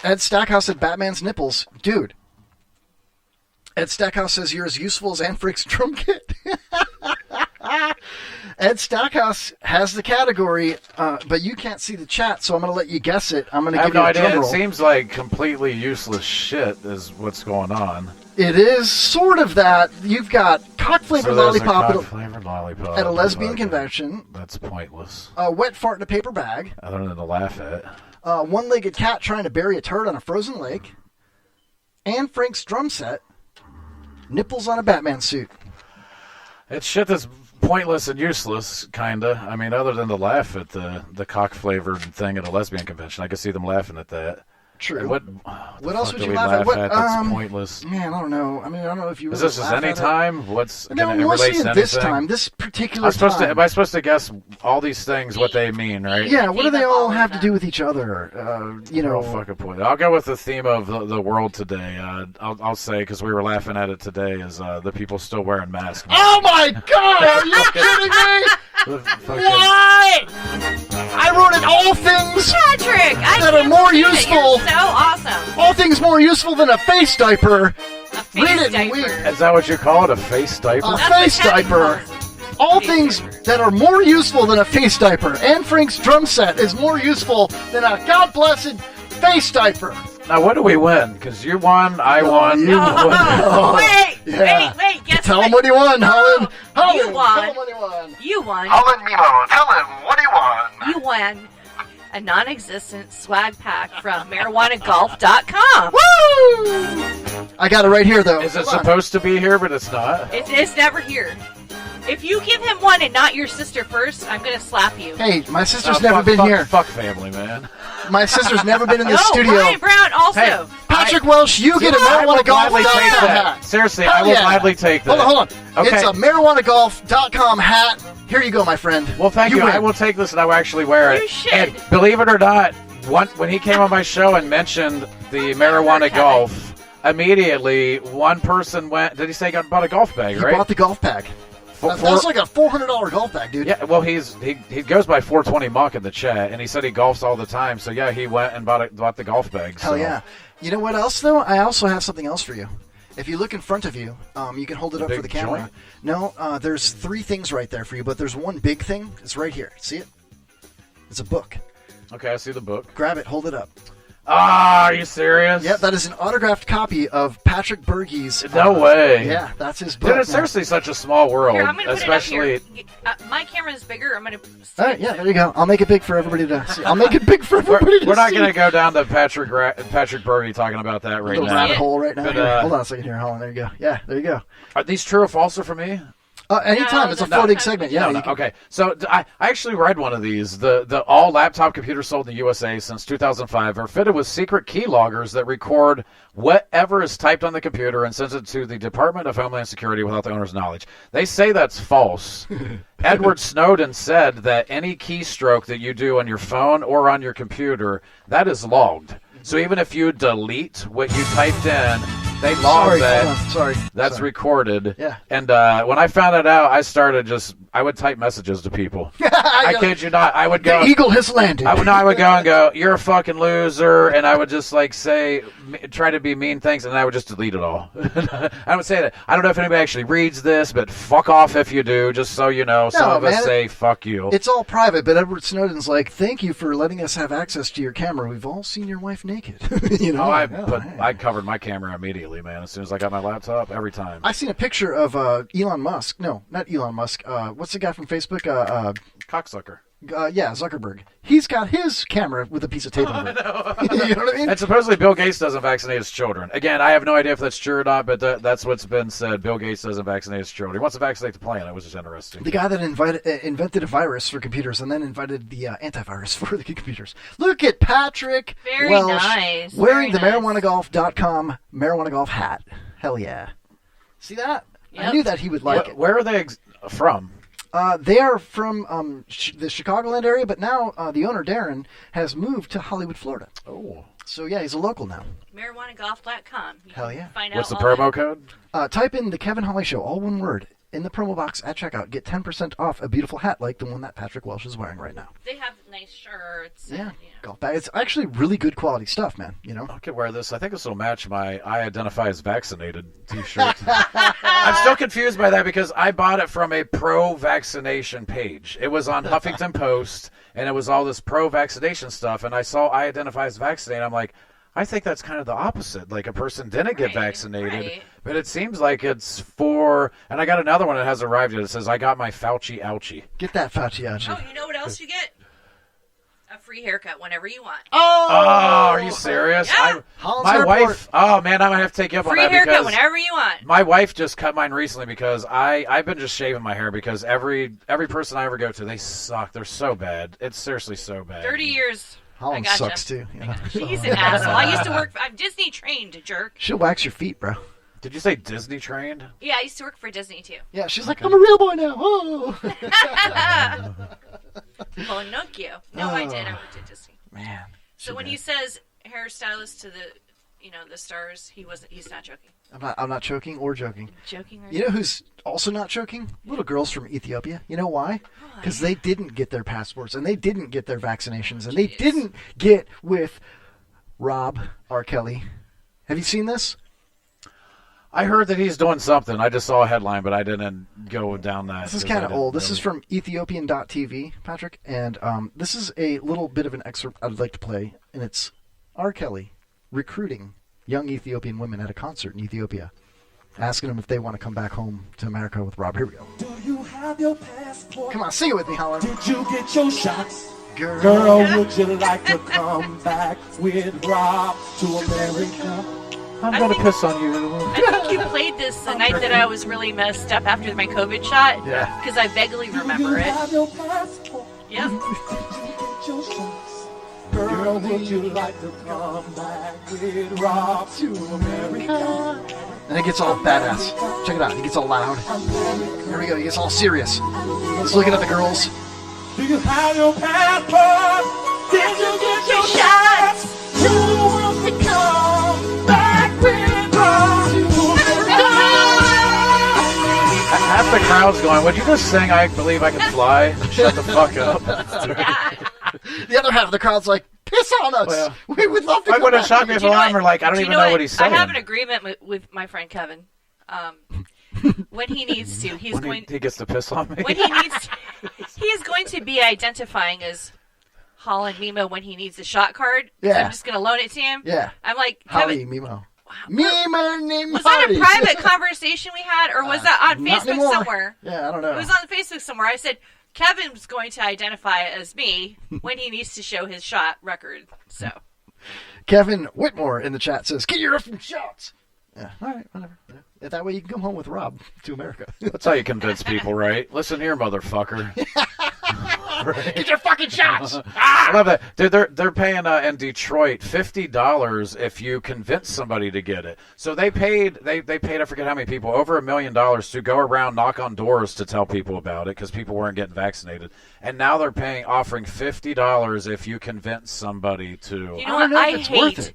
Ed Stackhouse said Batman's nipples, dude. Ed Stackhouse says you're as useful as Anne Frank's drum kit. Ed Stackhouse has the category, but you can't see the chat, so I'm going to let you guess it. I'm going to I give have no you a idea. drum It roll. seems like completely useless shit is what's going on. It is sort of that. You've got cock-flavored So there's a lollipop cock-flavored lollipop at a lesbian Okay. convention. That's pointless. A wet fart in a paper bag. Other than to laugh at. One-legged cat trying to bury a turd on a frozen lake. Anne Frank's drum set. Nipples on a Batman suit. It's shit that's pointless and useless, kinda. I mean, other than to laugh at the cock-flavored thing at a lesbian convention. I could see them laughing at that. True. What else fuck would do you we laugh at? What, that's pointless. Man, I don't know. I mean, I don't know if you Is really this just laugh any at it. time? What's No, can it mostly relate to this anything? time, this particular I'm supposed time. To, am I supposed to guess all these things, what they mean, right? Yeah, what do they all have to do with each other? You know, Real fucking point. I'll go with the theme of the world today. I'll say, because we were laughing at it today, is the people still wearing masks. Oh my God! Are you kidding me? What? I wrote it. All things Patrick, that are more useful. You're so awesome. All things more useful than a face diaper. Read it and weep. Is that what you call it? A face diaper? A face diaper. All things that are more useful than a face diaper. Anne Frank's drum set is more useful than a God-blessed face diaper. Now, what do we win? Because you won, I won. You won. Wait, guess Tell what? him what he won, Holland. You won. Tell him what he won. You won. Holland Mimo, tell him what he won. You won a non-existent swag pack from marijuanagolf.com. Woo! I got it right here, though. Is it supposed to be here, but it's not? It's never here. If you give him one and not your sister first, I'm going to slap you. Hey, my sister's never been here. Fuck family, man. My sister's never been in the No, studio. Ryan Brown also. Hey, Patrick Welsh, you get a I will marijuana golf gladly take that. hat. Seriously, Hell I will yeah. gladly take that. Hold on. Okay. It's a marijuanagolf.com hat. Here you go, my friend. Well, thank you. win. I will take this and I will actually wear it. You should. And believe it or not, when he came on my show and mentioned the marijuana golf, immediately one person went. Did he say he bought a golf bag? He Right? bought the golf bag. That's like a $400 golf bag, dude. Yeah, well, he goes by 420 Muck in the chat, and he said he golfs all the time. So yeah, he went and bought the golf bag. Hell so. yeah. You know what else, though? I also have something else for you. If you look in front of you, you can hold it up Big for the camera. joint? No, there's 3 things right there for you, but there's one big thing. It's right here. See it? It's a book. Okay, I see the book. Grab it. Hold it up. Ah, are you serious? Yep, that is an autographed copy of Patrick Berge's. No way. Yeah, that's his book. Dude, it's seriously such a small world, Here, I'm going to especially. put it up here. My camera is bigger. I'm going to. All right, yeah, there you go. I'll make it big for everybody to see. I'll make it big for everybody to see. We're not going to go down to Patrick Berge talking about that right Little now. rabbit hole right now. But, Here, hold on a second here. Hold on. There you go. Yeah, there you go. Are these true or false for me? Anytime. It's a floating segment. Yeah. No, okay. So I actually read one of these. The all laptop computers sold in the USA since 2005 are fitted with secret keyloggers that record whatever is typed on the computer and sends it to the Department of Homeland Security without the owner's knowledge. They say that's false. Edward Snowden said that any keystroke that you do on your phone or on your computer, that is logged. So even if you delete what you typed in, they log that. Sorry. That's recorded. Yeah. And when I found it out, I would type messages to people. I kid you not. I would go. The eagle has landed. I would go and go, you're a fucking loser. And I would just try to be mean things, and I would just delete it all. I would say that. I don't know if anybody actually reads this, but fuck off if you do, just so you know. Some of us say fuck you. It's all private, but Edward Snowden's like, thank you for letting us have access to your camera. We've all seen your wife naked. You know? I covered my camera immediately, man. As soon as I got my laptop, every time. I seen a picture of Elon Musk. No, not Elon Musk. What's the guy from Facebook? Cocksucker. Yeah, Zuckerberg. He's got his camera with a piece of tape on it. You know what I mean? And supposedly Bill Gates doesn't vaccinate his children. Again, I have no idea if that's true or not, but that's what's been said. Bill Gates doesn't vaccinate his children. He wants to vaccinate the planet, which is interesting. The guy that invented a virus for computers and then invented the antivirus for the computers. Look at Patrick Very Welsh nice. wearing Very the nice. marijuanagolf.com marijuana golf hat. Hell yeah. See that? I Yep. knew that he would like it. Where are they from? They are from the Chicagoland area, but now the owner, Darren, has moved to Hollywood, Florida. Oh. So, yeah, he's a local now. marijuanagolf.com. You Hell can yeah. Find What's out the all promo code? Type in the Kevin Holly Show, all one word, in the promo box at checkout. Get 10% off a beautiful hat like the one that Patrick Welsh is wearing right now. They have nice shirts. Yeah. And, Golf bag. It's actually really good quality stuff, man. You know? I could wear this. I think this will match my I identify as vaccinated t-shirt. I'm still confused by that because I bought it from a pro-vaccination page. It was on Huffington Post, and it was all this pro-vaccination stuff, and I saw I identify as vaccinated. I'm like, I think that's kind of the opposite. Like, a person didn't get vaccinated, but it seems like it's for... And I got another one that hasn't arrived yet. It says, I got my Fauci ouchie. Get that Fauci ouchie. Oh, you know what else you get? A free haircut whenever you want. Oh, are you serious? Yeah. My wife... Oh, man, I'm going to have to take you up Free on that haircut because... whenever you want. My wife just cut mine recently because I've been just shaving my hair because every person I ever go to, they suck. They're so bad. It's seriously so bad. 30 years. Holland sucks, too. You know? He's an asshole. I used to work... I'm Disney trained, jerk. She'll wax your feet, bro. Did you say Disney trained? Yeah, I used to work for Disney, too. Yeah, she's like, I'm a real boy now. Oh. Pinocchio. No, I did. I worked at Disney. Man. So when he says hairstylist to the stars, he's not joking. I'm not choking or joking. Joking or You know who's also not choking? Little girls from Ethiopia. You know why? Because they didn't get their passports and they didn't get their vaccinations and they didn't get with Rob R. Kelly. Have you seen this? I heard that he's doing something. I just saw a headline, but I didn't go down that. This is kind of old. This is from Ethiopian.tv, Patrick, and this is a little bit of an excerpt I'd like to play, and it's R. Kelly recruiting young Ethiopian women at a concert in Ethiopia, asking them if they want to come back home to America with Rob. Here we go. Do you have your passport? Come on, sing it with me, Holland. Did you get your shots? Girl, would you like to come back with Rob to America? I'm going to piss on you. I think you played this the night that I was really messed up after my COVID shot. Yeah. Because I vaguely remember it. Yep. Girl, would you like to come back with Rob to America? And it gets all badass. Check it out. It gets all loud. Here we go. He gets all serious. He's looking at the girls. Do you have your passport? Did you get your shots? You want to come back with Rob to America? Half the crowd's going, would you just sing I Believe I Can Fly? Shut the fuck up. The other half of the crowd's like, piss on us. Well, we would love to I go would have back. shocked me if alarm were like, I don't even know what he's saying. I have an agreement with my friend Kevin. When he needs to, he gets to piss on me. When he needs to, he's going to be identifying as Holland Mimo when he needs the shot card. Yeah. I'm just going to loan it to him. Yeah. I'm like, Holly Kevin, Mimo. Mimo. was that a private conversation we had, or was that on not Facebook anymore. somewhere? Yeah, I don't know. It was on Facebook somewhere. I said, Kevin's going to identify as me when he needs to show his shot record. So, Kevin Whitmore in the chat says, get your effing shots. Yeah, all right, whatever. Yeah. That way you can come home with Rob to America. That's how you convince people, right? Listen here, motherfucker. Right. Get your fucking shots. I love that. Dude, they're paying in Detroit $50 if you convince somebody to get it. So they paid I forget how many people, over $1 million to go around, knock on doors to tell people about it because people weren't getting vaccinated. And now they're offering $50 if you convince somebody to. you know what? I hate.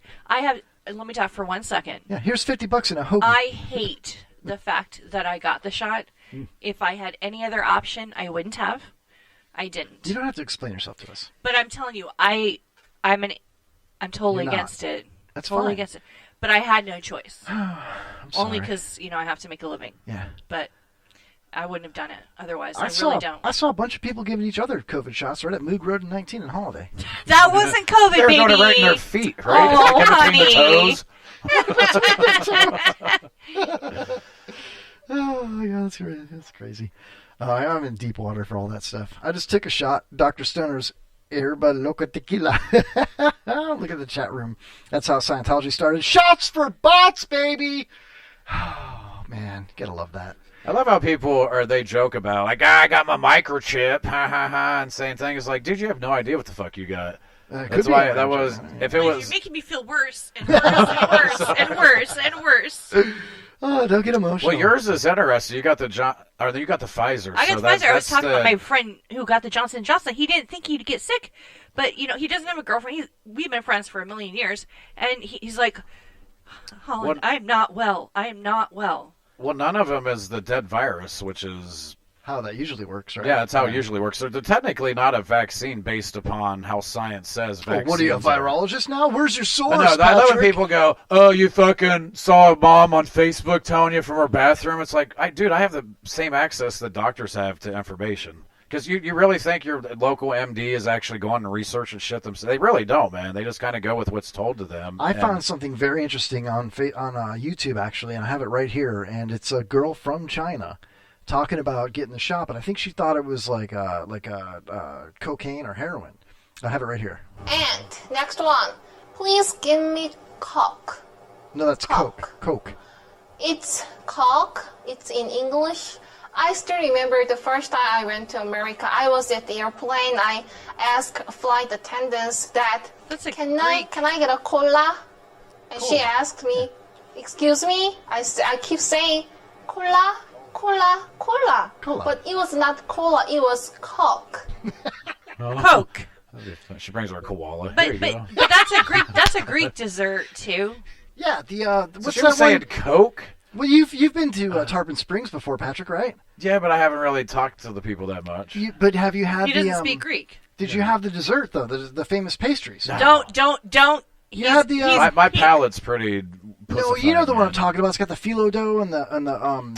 Let me talk for 1 second. Yeah, here's $50 in a hoagie. I hate the fact that I got the shot. If I had any other option, I wouldn't have. I didn't. You don't have to explain yourself to us. But I'm telling you, I'm totally You're not. against it. That's totally fine. against it. But I had no choice. I'm Only sorry. because I have to make a living. Yeah. But I wouldn't have done it otherwise. I saw, really don't. I saw a bunch of people giving each other COVID shots right at Moog Road and 19 and Holiday. That wasn't COVID, They're baby. going to right in their feet, right? Oh, Like in honey. between the toes. Oh my God, that's crazy. I'm in deep water for all that stuff. I just took a shot. Dr. Stoner's Herba Loca Tequila. Look at the chat room. That's how Scientology started. Shots for bots, baby. Oh man, gotta love that. I love how they joke about, like, I got my microchip, ha ha ha, and same thing. It's like, dude, you have no idea what the fuck you got. That's why that was, if it was. You're making me feel worse and worse and worse and worse and worse. Oh, don't get emotional. Well, yours is interesting. You got the you got the Pfizer. I got the Pfizer. I was talking about my friend who got the Johnson & Johnson. He didn't think he'd get sick, but he doesn't have a girlfriend. We've been friends for 1,000,000 years, and he's like, Holland, I'm not well. I am not well. Well, none of them is the dead virus, which is how that usually works, right? Yeah, that's how it usually works. So they're technically not a vaccine based upon how science says vaccines. What are you, a virologist now? Where's your source, I love when people go, oh, you fucking saw a mom on Facebook telling you from her bathroom. It's like, dude, I have the same access that doctors have to information. Because you really think your local MD is actually going to research and shit themselves? They really don't, man. They just kind of go with what's told to them. I found something very interesting on YouTube, actually, and I have it right here. And it's a girl from China talking about getting the shot, but I think she thought it was like cocaine or heroin. I have it right here. And next one, please give me Coke. No, that's Coke. Coke. It's Coke. It's in English. I still remember the first time I went to America. I was at the airplane. I asked flight attendants that, can I get a cola? And she asked me, excuse me? I keep saying, cola, cola, cola. But it was not cola, it was Coke. Coke. She brings her a koala. But that's a Greek dessert too. Yeah, what's she was that saying one? Coke? Well, you've been to Tarpon Springs before, Patrick, right? Yeah, but I haven't really talked to the people that much. But have you had He doesn't speak Greek. Did you have the dessert though? The famous pastries? Don't. You had the my palate's pretty No, you know the one I'm talking about. It's got the phyllo dough and the Okay,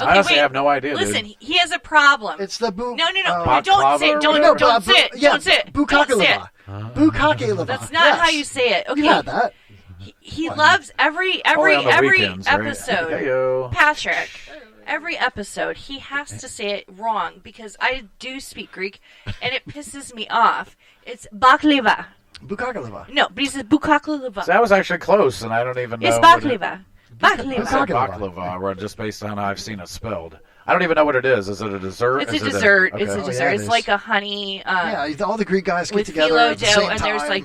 I honestly wait. have no idea. Listen, dude. he has a problem. It's the boo. No, baklava don't say or it. Don't whatever? don't say it. Yeah, Don't say it. Don't say it. bukakelava. Bukakelava. That's not how you say it. Okay. You had that. He loves every Only on the weekends, right? episode. Heyo. Patrick, every episode he has to say it wrong because I do speak Greek and it pisses me off. It's baklava. Bukakelava. No, but he says bukakelava. So that was actually close, and I don't even know. It's baklava. Baklava. Baklava, or just based on how I've seen it spelled. I don't even know what it is. Is it a dessert? It's a Is it dessert. okay. It's a Oh, dessert. yeah, it It's is. like a honey. Yeah, all the Greek guys get with together phyllo at the dough, same and time, there's like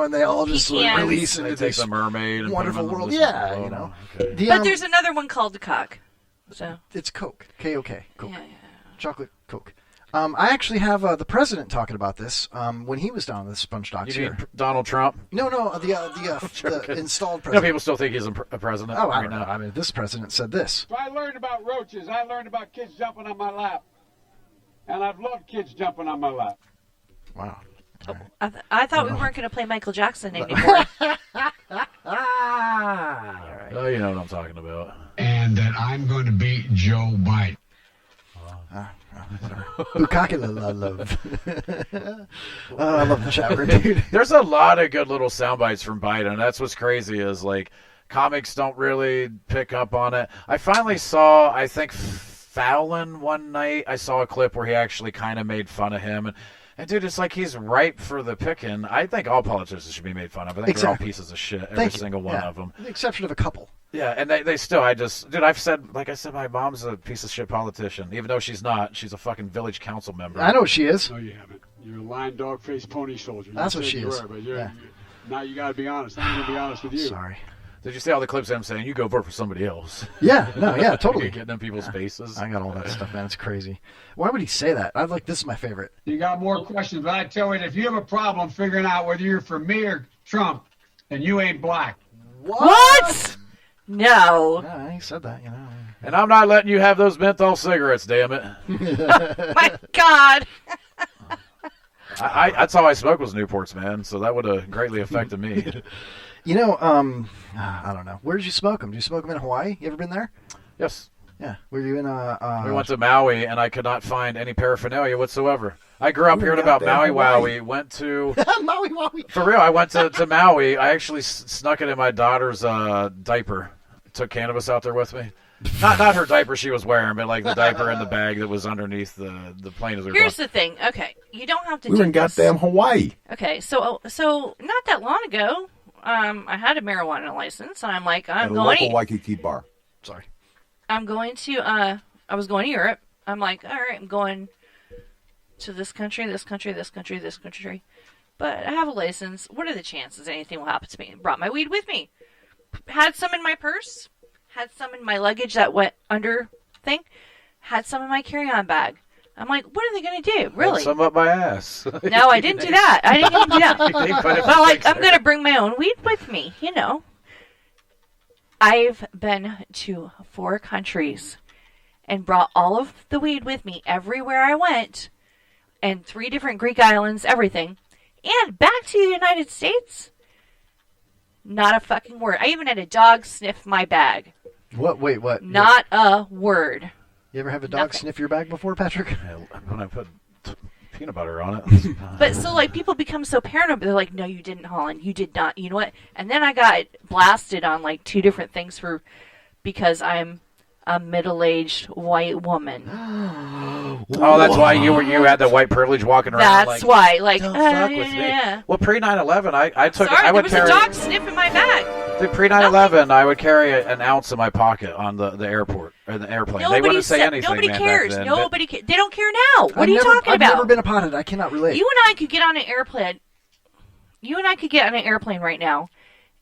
and they all just like, pecans. release They into take this the mermaid and wonderful put 'em in world. this- Yeah, oh, you know. okay. But there's another one called the cock. So it's Coke. K-O-K. Coke. Yeah. Chocolate Coke. I actually have the president talking about this when he was down on the Sponge Docks You here. mean Donald Trump? No, the installed You know, president. people still think he's a president. Oh, I right don't know. now. I mean, this president said this. So I learned about roaches. I learned about kids jumping on my lap. And I've loved kids jumping on my lap. Wow. I thought we weren't going to play Michael Jackson anymore. Oh, you know what I'm talking about. And that I'm going to beat Joe Biden. Bukakela love. I love the chat room, dude. There's a lot of good little sound bites from Biden. That's what's crazy is like comics don't really pick up on it. I finally saw, I think Fallon one night, I saw a clip where he actually kind of made fun of him. And dude, it's like he's ripe for the picking. I think all politicians should be made fun of. I think they're all pieces of shit, every single one of them. With the exception of a couple. Yeah, and they still, dude, I've said, like I said, my mom's a piece of shit politician. Even though she's not, she's a fucking village council member. I know what she is. No, you haven't. You're a lying dog-faced pony soldier. That's You what said she you is. were, but Yeah. now you got to be honest. I'm going to be honest with you. Sorry. Did you see all the clips of him saying, you go vote for somebody else? Yeah, no, yeah, totally. Getting in people's faces. I got all that stuff, man. It's crazy. Why would he say that? I like this is my favorite. You got more questions, but I tell you, if you have a problem figuring out whether you're for me or Trump, then you ain't black. What? No. Yeah, he said that, you know. And I'm not letting you have those menthol cigarettes, damn it. My God. That's how I smoke was Newports, man. So that would have greatly affected me. You know, I don't know. Where did you smoke them? Did you smoke them in Hawaii? You ever been there? Yes. Yeah. Were you in we went to Maui, and I could not find any paraphernalia whatsoever. I grew up hearing about Maui Wowie. Went to Maui Wowie. For real, I went to Maui. I actually snuck it in my daughter's diaper. Took cannabis out there with me. Not her diaper she was wearing, but like the diaper in the bag that was underneath the plane as we were Here's going. the thing. Okay, you don't have to. We were in goddamn Hawaii. Okay, so not that long ago, I had a marijuana license, and I'm like, At a local Waikiki bar. Sorry. I'm going to. I was going to Europe. I'm like, all right, I'm going to this country, this country, this country, this country. But I have a license. What are the chances anything will happen to me? Brought my weed with me. Had some in my purse. Had some in my luggage that went under thing. Had some in my carry-on bag. I'm like, what are they going to do? Really? Had some up my ass. No, I didn't do that. I didn't even do that. But like, I'm going to bring my own weed with me, you know. I've been to 4 countries and brought all of the weed with me everywhere I went, and 3 different Greek islands, everything, and back to the United States. Not a fucking word. I even had a dog sniff my bag. What? Wait, what? Not a word. You ever have a dog sniff your bag before, Patrick? When I put peanut butter on it. But so, like, people become so paranoid. They're like, no, you didn't, Holland. You did not. You know what? And then I got blasted on, like, 2 different things because I'm a middle-aged white woman. Oh, that's why you had the white privilege walking around. That's why. Like, don't fuck with yeah. me. Well, pre 9/11, I took. Sorry, I would there was carry, a dog sniffing my bag. Pre 9/11, I would carry an ounce in my pocket on the airport or the airplane. They wouldn't say anything. Nobody man, cares. Back then, Nobody cares. They don't care now. What are you talking about? I've never been a pothead. I cannot relate. You and I could get on an airplane. You and I could get on an airplane right now,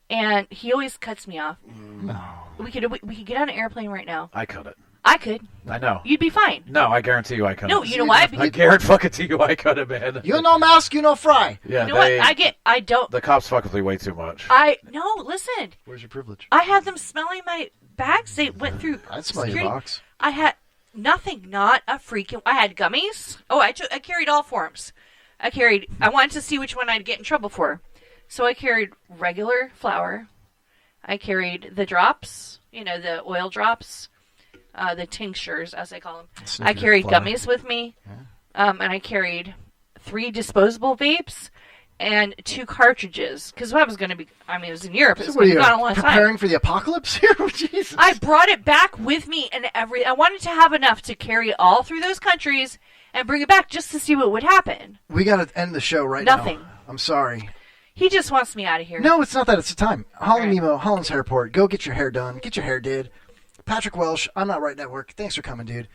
and he always cuts me off. No. We could get on an airplane right now. I couldn't. I could. I know. You'd be fine. No, I guarantee you I couldn't. No, you know why? I guarantee you I couldn't, man. You no mask, you no fry. Yeah, you know what? I don't. The cops fuck with me way too much. No, listen. Where's your privilege? I had them smelling my bags. They went through. I'd smell your security. box. I had nothing. Not a freaking. I had gummies. Oh, I carried all forms. I wanted to see which one I'd get in trouble for. So I carried regular flour. I carried the drops, the oil drops, the tinctures, as they call them. I carried gummies with me, and I carried 3 disposable vapes and 2 cartridges. Because I was going to be, it was in Europe. It was going to be gone a long time. Preparing for the apocalypse here? Jesus. I brought it back with me and I wanted to have enough to carry it all through those countries and bring it back just to see what would happen. We got to end the show right Nothing. now. I'm sorry. He just wants me out of here. No, it's not that. It's the time. Holly Nemo, Holland's Hairport. Go get your hair done. Get your hair did. Patrick Welsh, I'm Not Right Network. Thanks for coming, dude.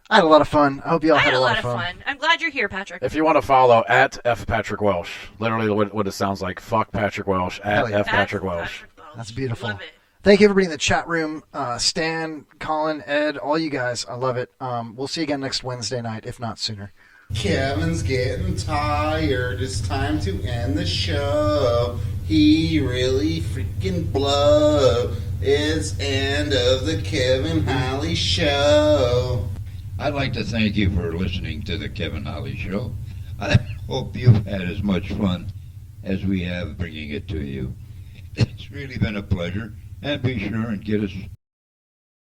I had a lot of fun. I hope you all had a lot of fun. I'm glad you're here, Patrick. If you want to follow at F Patrick Welsh, literally what it sounds like. Fuck Patrick Welsh at F Patrick Welsh. That's beautiful. Thank you, everybody in the chat room. Stan, Colin, Ed, all you guys. I love it. We'll see you again next Wednesday night, if not sooner. Kevin's getting tired. It's time to end the show. He really freaking blow. It's end of the Kevin Holly Show. I'd like to thank you for listening to the Kevin Holly Show. I hope you've had as much fun as we have bringing it to you. It's really been a pleasure. And be sure and get us